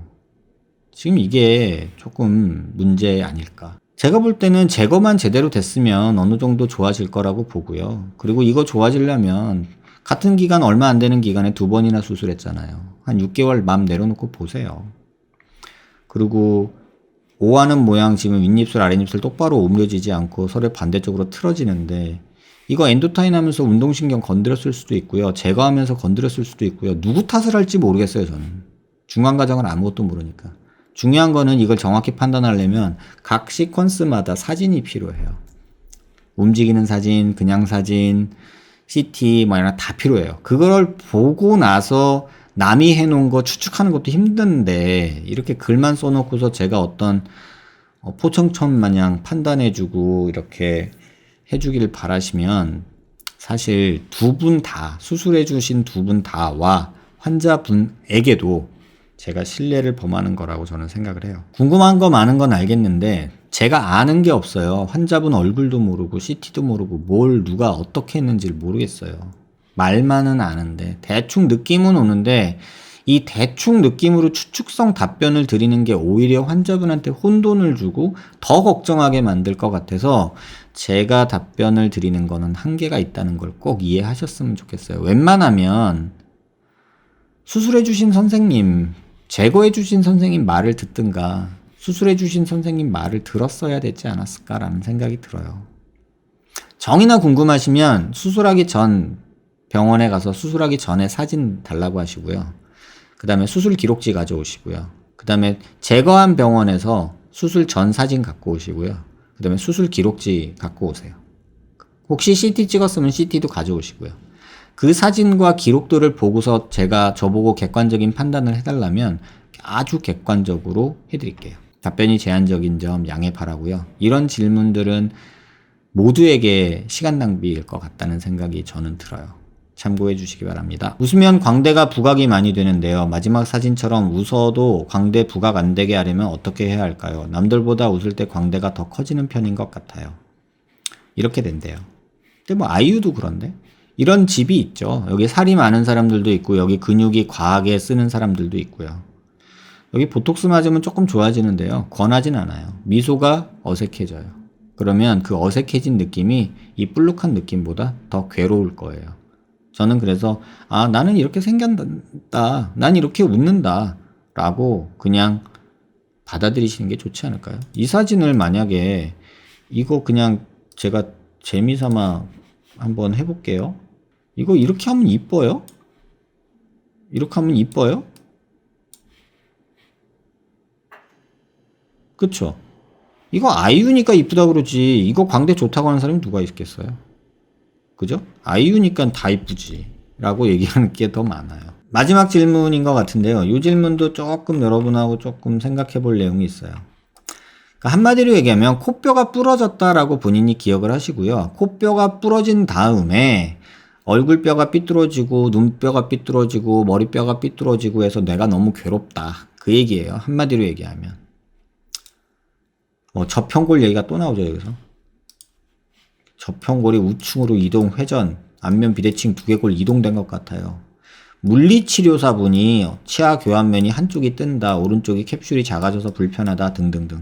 지금 이게 조금 문제 아닐까. 제가 볼 때는 제거만 제대로 됐으면 어느 정도 좋아질 거라고 보고요. 그리고 이거 좋아지려면 같은 기간 얼마 안 되는 기간에 2번이나 수술했잖아요. 한 6개월 맘 내려놓고 보세요. 그리고 오하는 모양 지금 윗입술 아랫입술 똑바로 오므려지지 않고 서로 반대쪽으로 틀어지는데 이거 엔도타인 하면서 운동신경 건드렸을 수도 있고요. 제거하면서 건드렸을 수도 있고요. 누구 탓을 할지 모르겠어요, 저는. 중간 과정은 아무것도 모르니까. 중요한 거는 이걸 정확히 판단하려면 각 시퀀스마다 사진이 필요해요. 움직이는 사진, 그냥 사진, CT 뭐 이런 다 필요해요. 그걸 보고 나서 남이 해놓은 거 추측하는 것도 힘든데 이렇게 글만 써놓고서 제가 어떤 포청천 마냥 판단해주고 이렇게 해주기를 바라시면 사실 두 분 다 수술해주신 두 분 다와 환자분에게도 제가 신뢰를 범하는 거라고 저는 생각을 해요. 궁금한 거 많은 건 알겠는데 제가 아는 게 없어요. 환자분 얼굴도 모르고 CT도 모르고 뭘 누가 어떻게 했는지를 모르겠어요. 말만은 아는데 대충 느낌은 오는데 이 대충 느낌으로 추측성 답변을 드리는 게 오히려 환자분한테 혼돈을 주고 더 걱정하게 만들 것 같아서 제가 답변을 드리는 거는 한계가 있다는 걸 꼭 이해하셨으면 좋겠어요. 웬만하면 수술해주신 선생님, 제거해주신 선생님 말을 듣든가 수술해주신 선생님 말을 들었어야 되지 않았을까라는 생각이 들어요. 정의나 궁금하시면 수술하기 전 병원에 가서 수술하기 전에 사진 달라고 하시고요. 그 다음에 수술 기록지 가져오시고요. 그 다음에 제거한 병원에서 수술 전 사진 갖고 오시고요. 그 다음에 수술 기록지 갖고 오세요. 혹시 CT 찍었으면 CT도 가져오시고요. 그 사진과 기록들을 보고서 제가 저보고 객관적인 판단을 해달라면 아주 객관적으로 해드릴게요. 답변이 제한적인 점 양해 바라고요. 이런 질문들은 모두에게 시간 낭비일 것 같다는 생각이 저는 들어요. 참고해 주시기 바랍니다. 웃으면 광대가 부각이 많이 되는데요. 마지막 사진처럼 웃어도 광대 부각 안 되게 하려면 어떻게 해야 할까요? 남들보다 웃을 때 광대가 더 커지는 편인 것 같아요. 이렇게 된대요. 근데 뭐 아이유도 그런데? 이런 집이 있죠. 여기 살이 많은 사람들도 있고 여기 근육이 과하게 쓰는 사람들도 있고요. 여기 보톡스 맞으면 조금 좋아지는데요. 권하진 않아요. 미소가 어색해져요. 그러면 그 어색해진 느낌이 이 불룩한 느낌보다 더 괴로울 거예요. 저는 그래서 나는 이렇게 생겼다. 난 이렇게 웃는다. 라고 그냥 받아들이시는 게 좋지 않을까요? 이 사진을 만약에 이거 그냥 제가 재미삼아 한번 해볼게요. 이거 이렇게 하면 이뻐요? 이렇게 하면 이뻐요? 그쵸? 이거 아이유니까 이쁘다 그러지. 이거 광대 좋다고 하는 사람이 누가 있겠어요? 그죠? 아이유니까 다 이쁘지. 라고 얘기하는 게 더 많아요. 마지막 질문인 것 같은데요. 이 질문도 조금 여러분하고 조금 생각해 볼 내용이 있어요. 그러니까 한마디로 얘기하면 코뼈가 부러졌다라고 본인이 기억을 하시고요. 코뼈가 부러진 다음에 얼굴뼈가 삐뚤어지고 눈뼈가 삐뚤어지고 머리뼈가 삐뚤어지고 해서 내가 너무 괴롭다. 그 얘기예요. 한마디로 얘기하면. 저평골 얘기가 또 나오죠, 여기서. 저평골이 우측으로 이동, 회전, 안면 비대칭 두개골 이동된 것 같아요. 물리치료사분이 치아 교환면이 한쪽이 뜬다, 오른쪽이 캡슐이 작아져서 불편하다 등등등.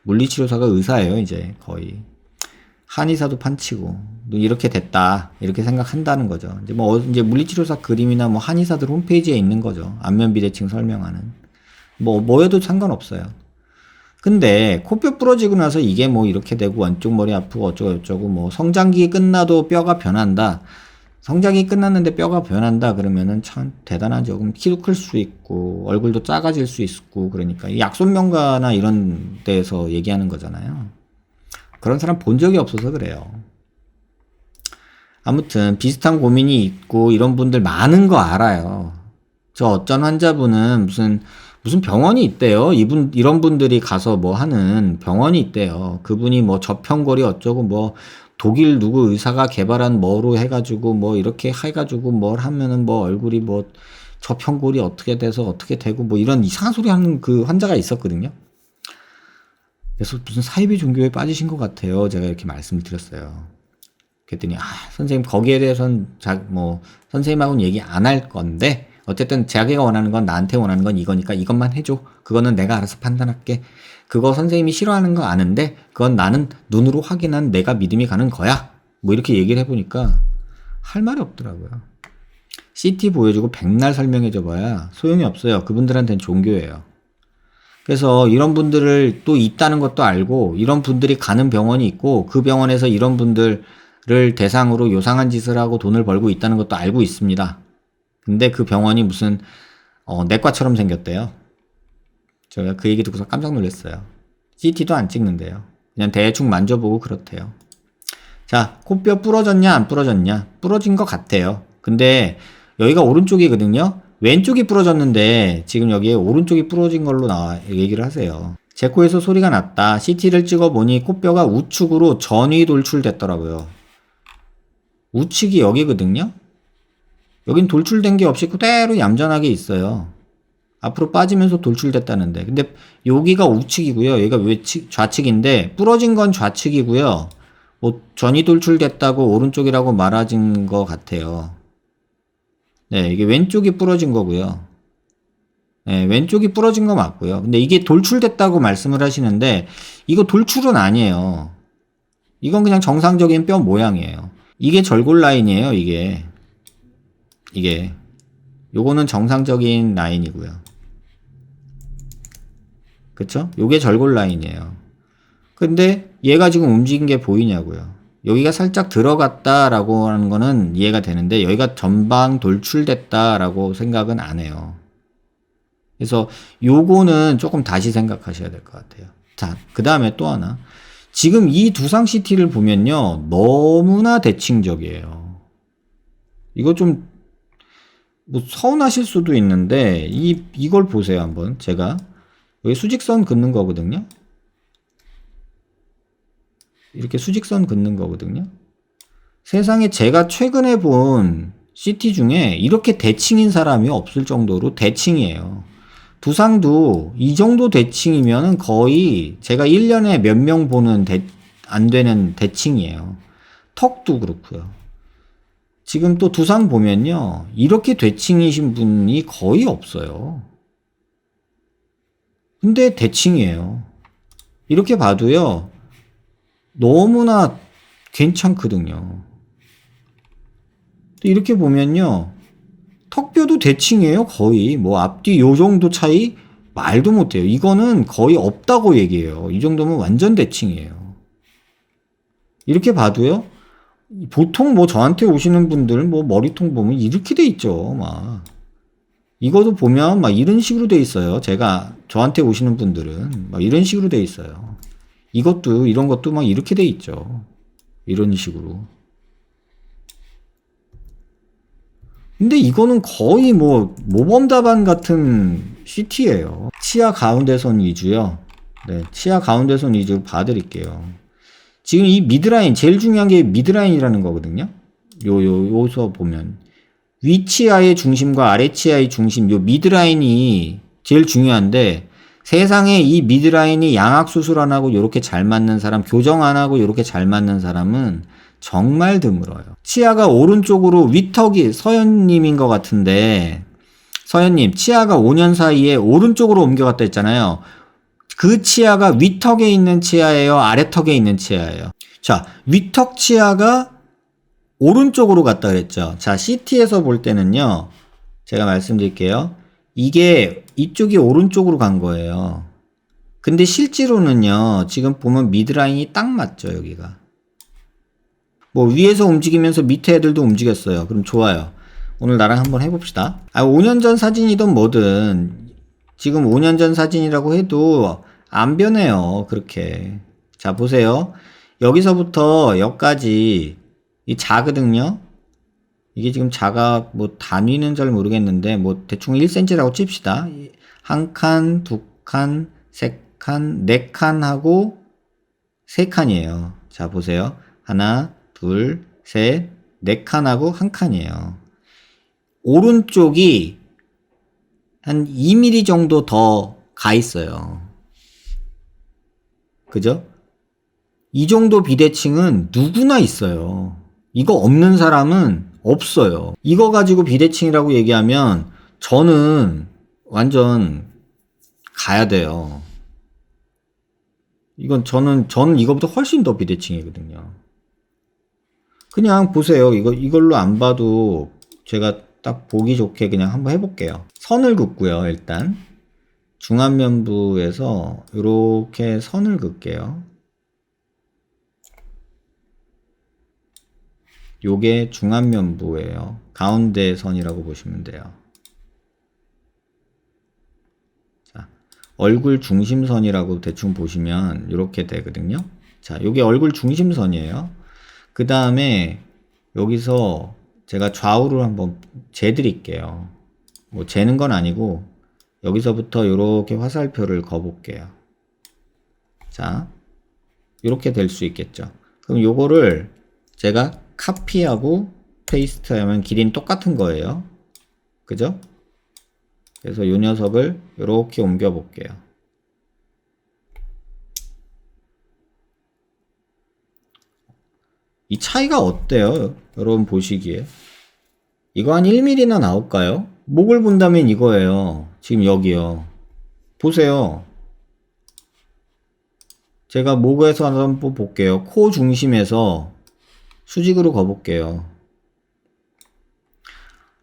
물리치료사가 의사예요, 이제 거의. 한의사도 판치고 이렇게 됐다 이렇게 생각한다는 거죠. 이제 물리치료사 그림이나 뭐 한의사들 홈페이지에 있는 거죠. 안면 비대칭 설명하는 뭐여도 상관없어요. 근데 코뼈 부러지고 나서 이게 뭐 이렇게 되고 왼쪽 머리 아프고 어쩌고 저쩌고 뭐 성장기 끝나도 뼈가 변한다. 성장이 끝났는데 뼈가 변한다 그러면은 참 대단하죠. 그럼 키도 클 수 있고 얼굴도 작아질 수 있고 그러니까 약손명가나 이런 데서 얘기하는 거잖아요. 그런 사람 본 적이 없어서 그래요. 아무튼 비슷한 고민이 있고 이런 분들 많은 거 알아요. 저 어떤 환자분은 무슨 병원이 있대요. 이런 분들이 가서 뭐 하는 병원이 있대요. 그분이 뭐 저평골이 어쩌고 뭐 독일 누구 의사가 개발한 뭐로 해가지고 뭐 이렇게 해가지고 뭘 하면은 뭐 얼굴이 뭐 저평골이 어떻게 돼서 어떻게 되고 뭐 이런 이상한 소리 하는 그 환자가 있었거든요. 그래서 무슨 사이비 종교에 빠지신 것 같아요. 제가 이렇게 말씀을 드렸어요. 그랬더니 선생님 거기에 대해서는 선생님하고는 얘기 안 할 건데 어쨌든 자기가 원하는 건 나한테 원하는 건 이거니까 이것만 해줘. 그거는 내가 알아서 판단할게. 그거 선생님이 싫어하는 거 아는데 그건 나는 눈으로 확인한 내가 믿음이 가는 거야. 뭐 이렇게 얘기를 해보니까 할 말이 없더라고요. CT 보여주고 백날 설명해줘 봐야 소용이 없어요. 그분들한테는 종교예요. 그래서 이런 분들을 또 있다는 것도 알고 이런 분들이 가는 병원이 있고 그 병원에서 이런 분들을 대상으로 요상한 짓을 하고 돈을 벌고 있다는 것도 알고 있습니다. 근데 그 병원이 무슨 내과처럼 생겼대요. 제가 그 얘기 듣고서 깜짝 놀랐어요. CT도 안 찍는데요. 그냥 대충 만져보고 그렇대요. 자, 코뼈 부러졌냐 안 부러졌냐? 부러진 것 같아요. 근데 여기가 오른쪽이거든요. 왼쪽이 부러졌는데 지금 여기에 오른쪽이 부러진 걸로 얘기를 하세요. 제 코에서 소리가 났다. CT를 찍어보니 코뼈가 우측으로 전위 돌출됐더라고요. 우측이 여기거든요. 여긴 돌출된 게 없이 그대로 얌전하게 있어요. 앞으로 빠지면서 돌출됐다는데. 근데 여기가 우측이고요. 여기가 좌측인데 부러진 건 좌측이고요. 뭐 전이 돌출됐다고 오른쪽이라고 말하진 것 같아요. 네, 이게 왼쪽이 부러진 거고요. 네, 왼쪽이 부러진 거 맞고요. 근데 이게 돌출됐다고 말씀을 하시는데 이거 돌출은 아니에요. 이건 그냥 정상적인 뼈 모양이에요. 이게 절골 라인이에요, 이게. 요거는 정상적인 라인이고요. 그쵸? 요게 절골 라인이에요. 근데 얘가 지금 움직인 게 보이냐고요. 여기가 살짝 들어갔다라고 하는 거는 이해가 되는데 여기가 전방 돌출됐다라고 생각은 안 해요. 그래서 요거는 조금 다시 생각하셔야 될 것 같아요. 자, 그 다음에 또 하나. 지금 이 두상 CT를 보면요. 너무나 대칭적이에요. 이거 좀 뭐 서운하실 수도 있는데 이걸 보세요 한번. 제가 여기 수직선 긋는 거거든요. 이렇게 수직선 긋는 거거든요. 세상에 제가 최근에 본 CT 중에 이렇게 대칭인 사람이 없을 정도로 대칭이에요. 두상도 이 정도 대칭이면 거의 제가 1년에 몇 명 보는 안 되는 대칭이에요. 턱도 그렇고요. 지금 또 두상 보면요. 이렇게 대칭이신 분이 거의 없어요. 근데 대칭이에요. 이렇게 봐도요. 너무나 괜찮거든요. 이렇게 보면요. 턱뼈도 대칭이에요. 거의 뭐 앞뒤 요 정도 차이 말도 못해요. 이거는 거의 없다고 얘기해요. 이 정도면 완전 대칭이에요. 이렇게 봐도요. 보통 뭐 저한테 오시는 분들 뭐 머리통 보면 이렇게 돼 있죠. 막 이것도 보면 막 이런 식으로 돼 있어요. 제가 저한테 오시는 분들은 막 이런 식으로 돼 있어요. 이것도 이런 것도 막 이렇게 돼 있죠. 이런 식으로. 근데 이거는 거의 뭐 모범 답안 같은 CT예요. 치아 가운데선 위주요. 네, 치아 가운데선 위주 봐드릴게요. 지금 이 미드라인 제일 중요한 게 미드라인이라는 거거든요. 요서 보면 위 치아의 중심과 아래 치아의 중심, 요 미드라인이 제일 중요한데 세상에 이 미드라인이 양악 수술 안 하고 요렇게 잘 맞는 사람, 교정 안 하고 요렇게 잘 맞는 사람은 정말 드물어요. 치아가 오른쪽으로 위턱이 서현님인 것 같은데 서현님 치아가 5년 사이에 오른쪽으로 옮겨갔다 했잖아요. 그 치아가 위턱에 있는 치아예요? 아래턱에 있는 치아예요? 자, 위턱 치아가 오른쪽으로 갔다 그랬죠. 자, CT에서 볼 때는요. 제가 말씀드릴게요. 이게 이쪽이 오른쪽으로 간 거예요. 근데 실제로는요. 지금 보면 미드라인이 딱 맞죠. 여기가. 뭐 위에서 움직이면서 밑에 애들도 움직였어요. 그럼 좋아요. 오늘 나랑 한번 해봅시다. 5년 전 사진이든 뭐든 지금 5년 전 사진이라고 해도 안 변해요. 그렇게. 자, 보세요. 여기서부터 여기까지 이 작거든요. 이게 지금 작아 뭐 단위는 잘 모르겠는데 뭐 대충 1cm라고 칩시다. 한 칸, 두 칸, 세 칸, 네 칸 하고 세 칸이에요. 자, 보세요. 하나, 둘, 셋, 네 칸하고 한 칸이에요. 오른쪽이 한 2mm 정도 더 가 있어요. 그죠? 이 정도 비대칭은 누구나 있어요. 이거 없는 사람은 없어요. 이거 가지고 비대칭이라고 얘기하면 저는 완전 가야 돼요. 저는 이거보다 훨씬 더 비대칭이거든요. 그냥 보세요. 이걸로 안 봐도 제가 딱 보기 좋게 그냥 한번 해볼게요. 선을 긋고요, 일단. 중안면부에서 이렇게 선을 긋게요. 요게 중안면부예요. 가운데 선이라고 보시면 돼요. 자, 얼굴 중심선이라고 대충 보시면 이렇게 되거든요. 자, 요게 얼굴 중심선이에요. 그 다음에 여기서 제가 좌우를 한번 재드릴게요. 뭐 재는 건 아니고 여기서부터 이렇게 화살표를 그어볼게요. 자, 이렇게 될 수 있겠죠. 그럼 요거를 제가 카피하고 페이스트 하면 길이는 똑같은 거예요. 그죠? 그래서 요 녀석을 이렇게 옮겨 볼게요. 이 차이가 어때요? 여러분 보시기에. 이거 한 1mm나 나올까요? 목을 본다면 이거예요. 지금 여기요. 보세요. 제가 목에서 한번 볼게요. 코 중심에서 수직으로 가볼게요.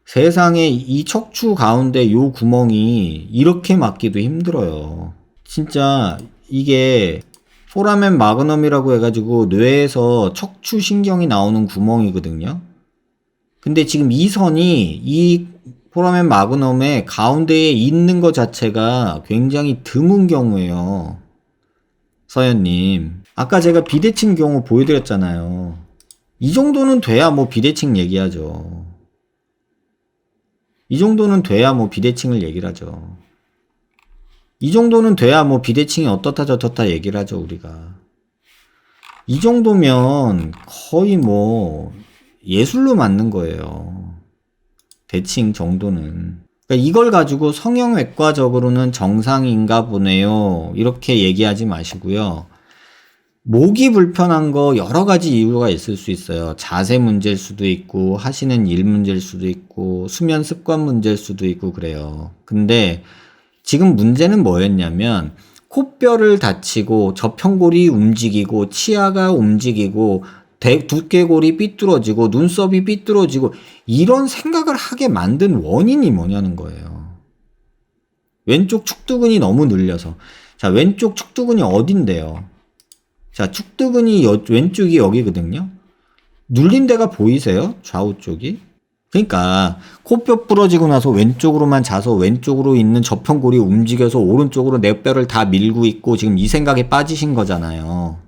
세상에 이 척추 가운데 요 구멍이 이렇게 막기도 힘들어요. 진짜 이게 포라멘 마그넘이라고 해가지고 뇌에서 척추신경이 나오는 구멍이거든요. 근데 지금 이 선이 이 포라멘 마그넘의 가운데에 있는 것 자체가 굉장히 드문 경우예요. 서현님. 아까 제가 비대칭 경우 보여드렸잖아요. 이 정도는 돼야 뭐 비대칭 얘기하죠. 이 정도는 돼야 뭐 비대칭을 얘기를 하죠. 이 정도는 돼야 뭐 비대칭이 어떻다 저떻다 얘기를 하죠, 우리가. 이 정도면 거의 뭐 예술로 맞는 거예요. 대칭 정도는. 그러니까 이걸 가지고 성형외과적으로는 정상인가 보네요. 이렇게 얘기하지 마시고요. 목이 불편한 거 여러 가지 이유가 있을 수 있어요. 자세 문제일 수도 있고, 하시는 일 문제일 수도 있고, 수면 습관 문제일 수도 있고 그래요. 근데 지금 문제는 뭐였냐면 콧뼈를 다치고 저평골이 움직이고 치아가 움직이고 두께골이 삐뚤어지고 눈썹이 삐뚤어지고 이런 생각을 하게 만든 원인이 뭐냐는 거예요. 왼쪽 축두근이 너무 늘려서. 자, 왼쪽 축두근이 어딘데요? 자, 축두근이 왼쪽이 여기거든요. 눌린 데가 보이세요? 좌우 쪽이? 그러니까 코뼈 부러지고 나서 왼쪽으로만 자서 왼쪽으로 있는 저평골이 움직여서 오른쪽으로 내 뼈를 다 밀고 있고 지금 이 생각에 빠지신 거잖아요.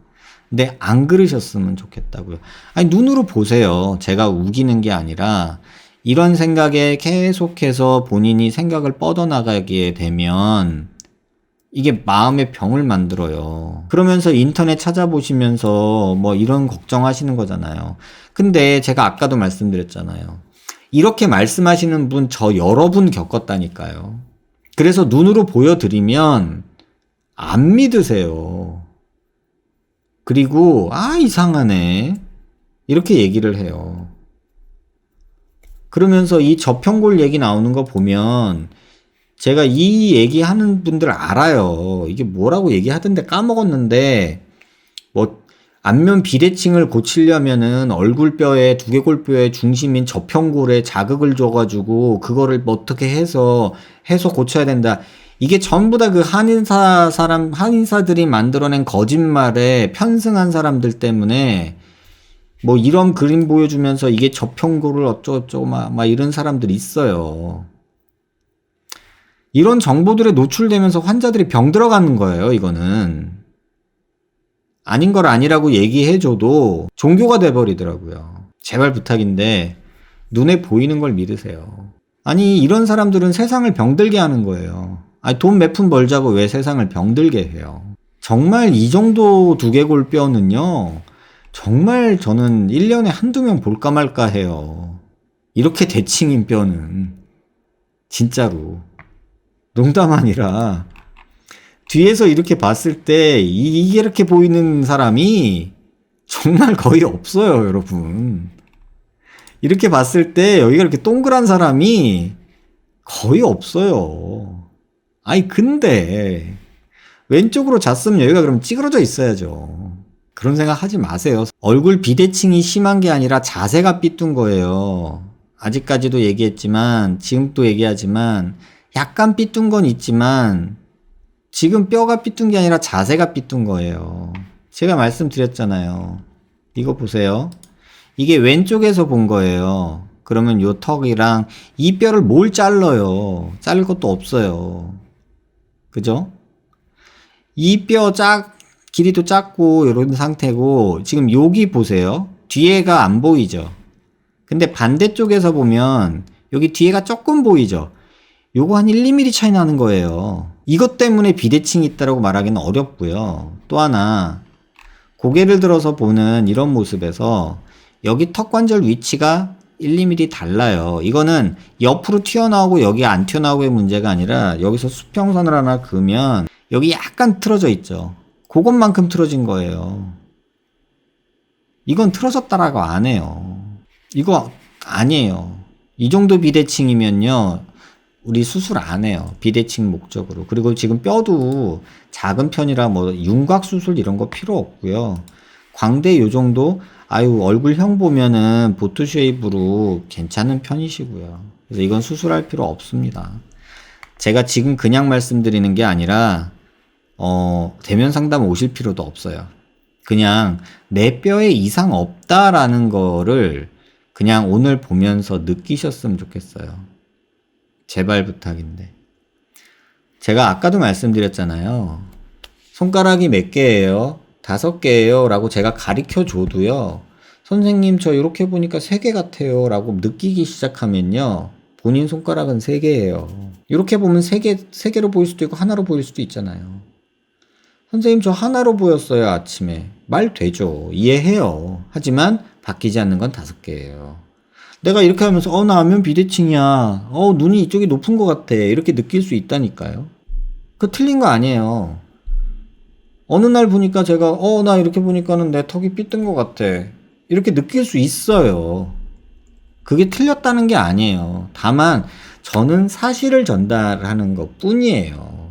근데 안 그러셨으면 좋겠다고요. 아니, 눈으로 보세요. 제가 우기는 게 아니라 이런 생각에 계속해서 본인이 생각을 뻗어나가게 되면 이게 마음의 병을 만들어요. 그러면서 인터넷 찾아보시면서 뭐 이런 걱정하시는 거잖아요. 근데 제가 아까도 말씀드렸잖아요. 이렇게 말씀하시는 분 저 여러 분 겪었다니까요. 그래서 눈으로 보여드리면 안 믿으세요. 그리고 이상하네 이렇게 얘기를 해요. 그러면서 이 저평골 얘기 나오는 거 보면 제가 이 얘기하는 분들 알아요. 이게 뭐라고 얘기하던데 까먹었는데 뭐 안면 비대칭을 고치려면은 얼굴뼈에 두개골뼈의 중심인 저평골에 자극을 줘가지고 그거를 뭐 어떻게 해서 고쳐야 된다. 이게 전부 다 그 한의사들이 만들어낸 거짓말에 편승한 사람들 때문에 뭐 이런 그림 보여주면서 이게 저평골을 어쩌고저쩌고 막 이런 사람들이 있어요. 이런 정보들에 노출되면서 환자들이 병 들어가는 거예요, 이거는. 아닌 걸 아니라고 얘기해줘도 종교가 돼버리더라고요. 제발 부탁인데 눈에 보이는 걸 믿으세요. 아니, 이런 사람들은 세상을 병들게 하는 거예요. 아니, 돈 몇 푼 벌자고 왜 세상을 병들게 해요? 정말 이 정도 두개골 뼈는요, 정말 저는 1년에 한두 명 볼까 말까 해요. 이렇게 대칭인 뼈는. 진짜로. 농담 아니라 뒤에서 이렇게 봤을 때 이게 이렇게 보이는 사람이 정말 거의 없어요, 여러분. 이렇게 봤을 때 여기가 이렇게 동그란 사람이 거의 없어요. 아니, 근데 왼쪽으로 잤으면 여기가 그럼 찌그러져 있어야죠. 그런 생각 하지 마세요. 얼굴 비대칭이 심한 게 아니라 자세가 삐뚤은 거예요. 아직까지도 얘기했지만, 지금 또 얘기하지만 약간 삐뚤은 건 있지만 지금 뼈가 삐뚤은 게 아니라 자세가 삐뚤은 거예요. 제가 말씀드렸잖아요. 이거 보세요. 이게 왼쪽에서 본 거예요. 그러면 요 턱이랑 이 뼈를 뭘 잘라요? 자를 것도 없어요. 그죠? 이 뼈 길이도 작고 이런 상태고, 지금 여기 보세요. 뒤에가 안 보이죠? 근데 반대쪽에서 보면 여기 뒤에가 조금 보이죠? 요거 한 1, 2mm 차이 나는 거예요. 이것 때문에 비대칭이 있다고 말하기는 어렵고요. 또 하나, 고개를 들어서 보는 이런 모습에서 여기 턱관절 위치가 1, 2mm 달라요. 이거는 옆으로 튀어나오고 여기 안 튀어나오고의 문제가 아니라, 여기서 수평선을 하나 그으면 여기 약간 틀어져 있죠. 그것만큼 틀어진 거예요. 이건 틀어졌다라고 안 해요. 이거 아니에요. 이 정도 비대칭이면요, 우리 수술 안 해요. 비대칭 목적으로. 그리고 지금 뼈도 작은 편이라 뭐 윤곽 수술 이런 거 필요 없고요. 광대 요 정도, 얼굴형 보면은 보트 쉐입으로 괜찮은 편이시고요. 그래서 이건 수술할 필요 없습니다. 제가 지금 그냥 말씀드리는 게 아니라 대면 상담 오실 필요도 없어요. 그냥 내 뼈에 이상 없다라는 거를 그냥 오늘 보면서 느끼셨으면 좋겠어요. 제발 부탁인데. 제가 아까도 말씀드렸잖아요. 손가락이 몇 개예요? 5개예요? 라고 제가 가르쳐 줘도요, 선생님 저 이렇게 보니까 3개 같아요 라고 느끼기 시작하면요, 본인 손가락은 3개예요. 이렇게 보면 3개로 보일 수도 있고 하나로 보일 수도 있잖아요. 선생님 저 하나로 보였어요 아침에. 말 되죠. 이해해요. 하지만 바뀌지 않는 건 5개예요. 내가 이렇게 하면서 나 안면 비대칭이야. 눈이 이쪽이 높은 것 같아. 이렇게 느낄 수 있다니까요. 그 틀린 거 아니에요. 어느 날 보니까 제가 나 이렇게 보니까는 내 턱이 삐뚤은 것 같아. 이렇게 느낄 수 있어요. 그게 틀렸다는 게 아니에요. 다만 저는 사실을 전달하는 것 뿐이에요.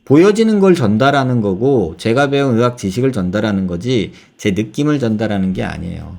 보여지는 걸 전달하는 거고, 제가 배운 의학 지식을 전달하는 거지 제 느낌을 전달하는 게 아니에요.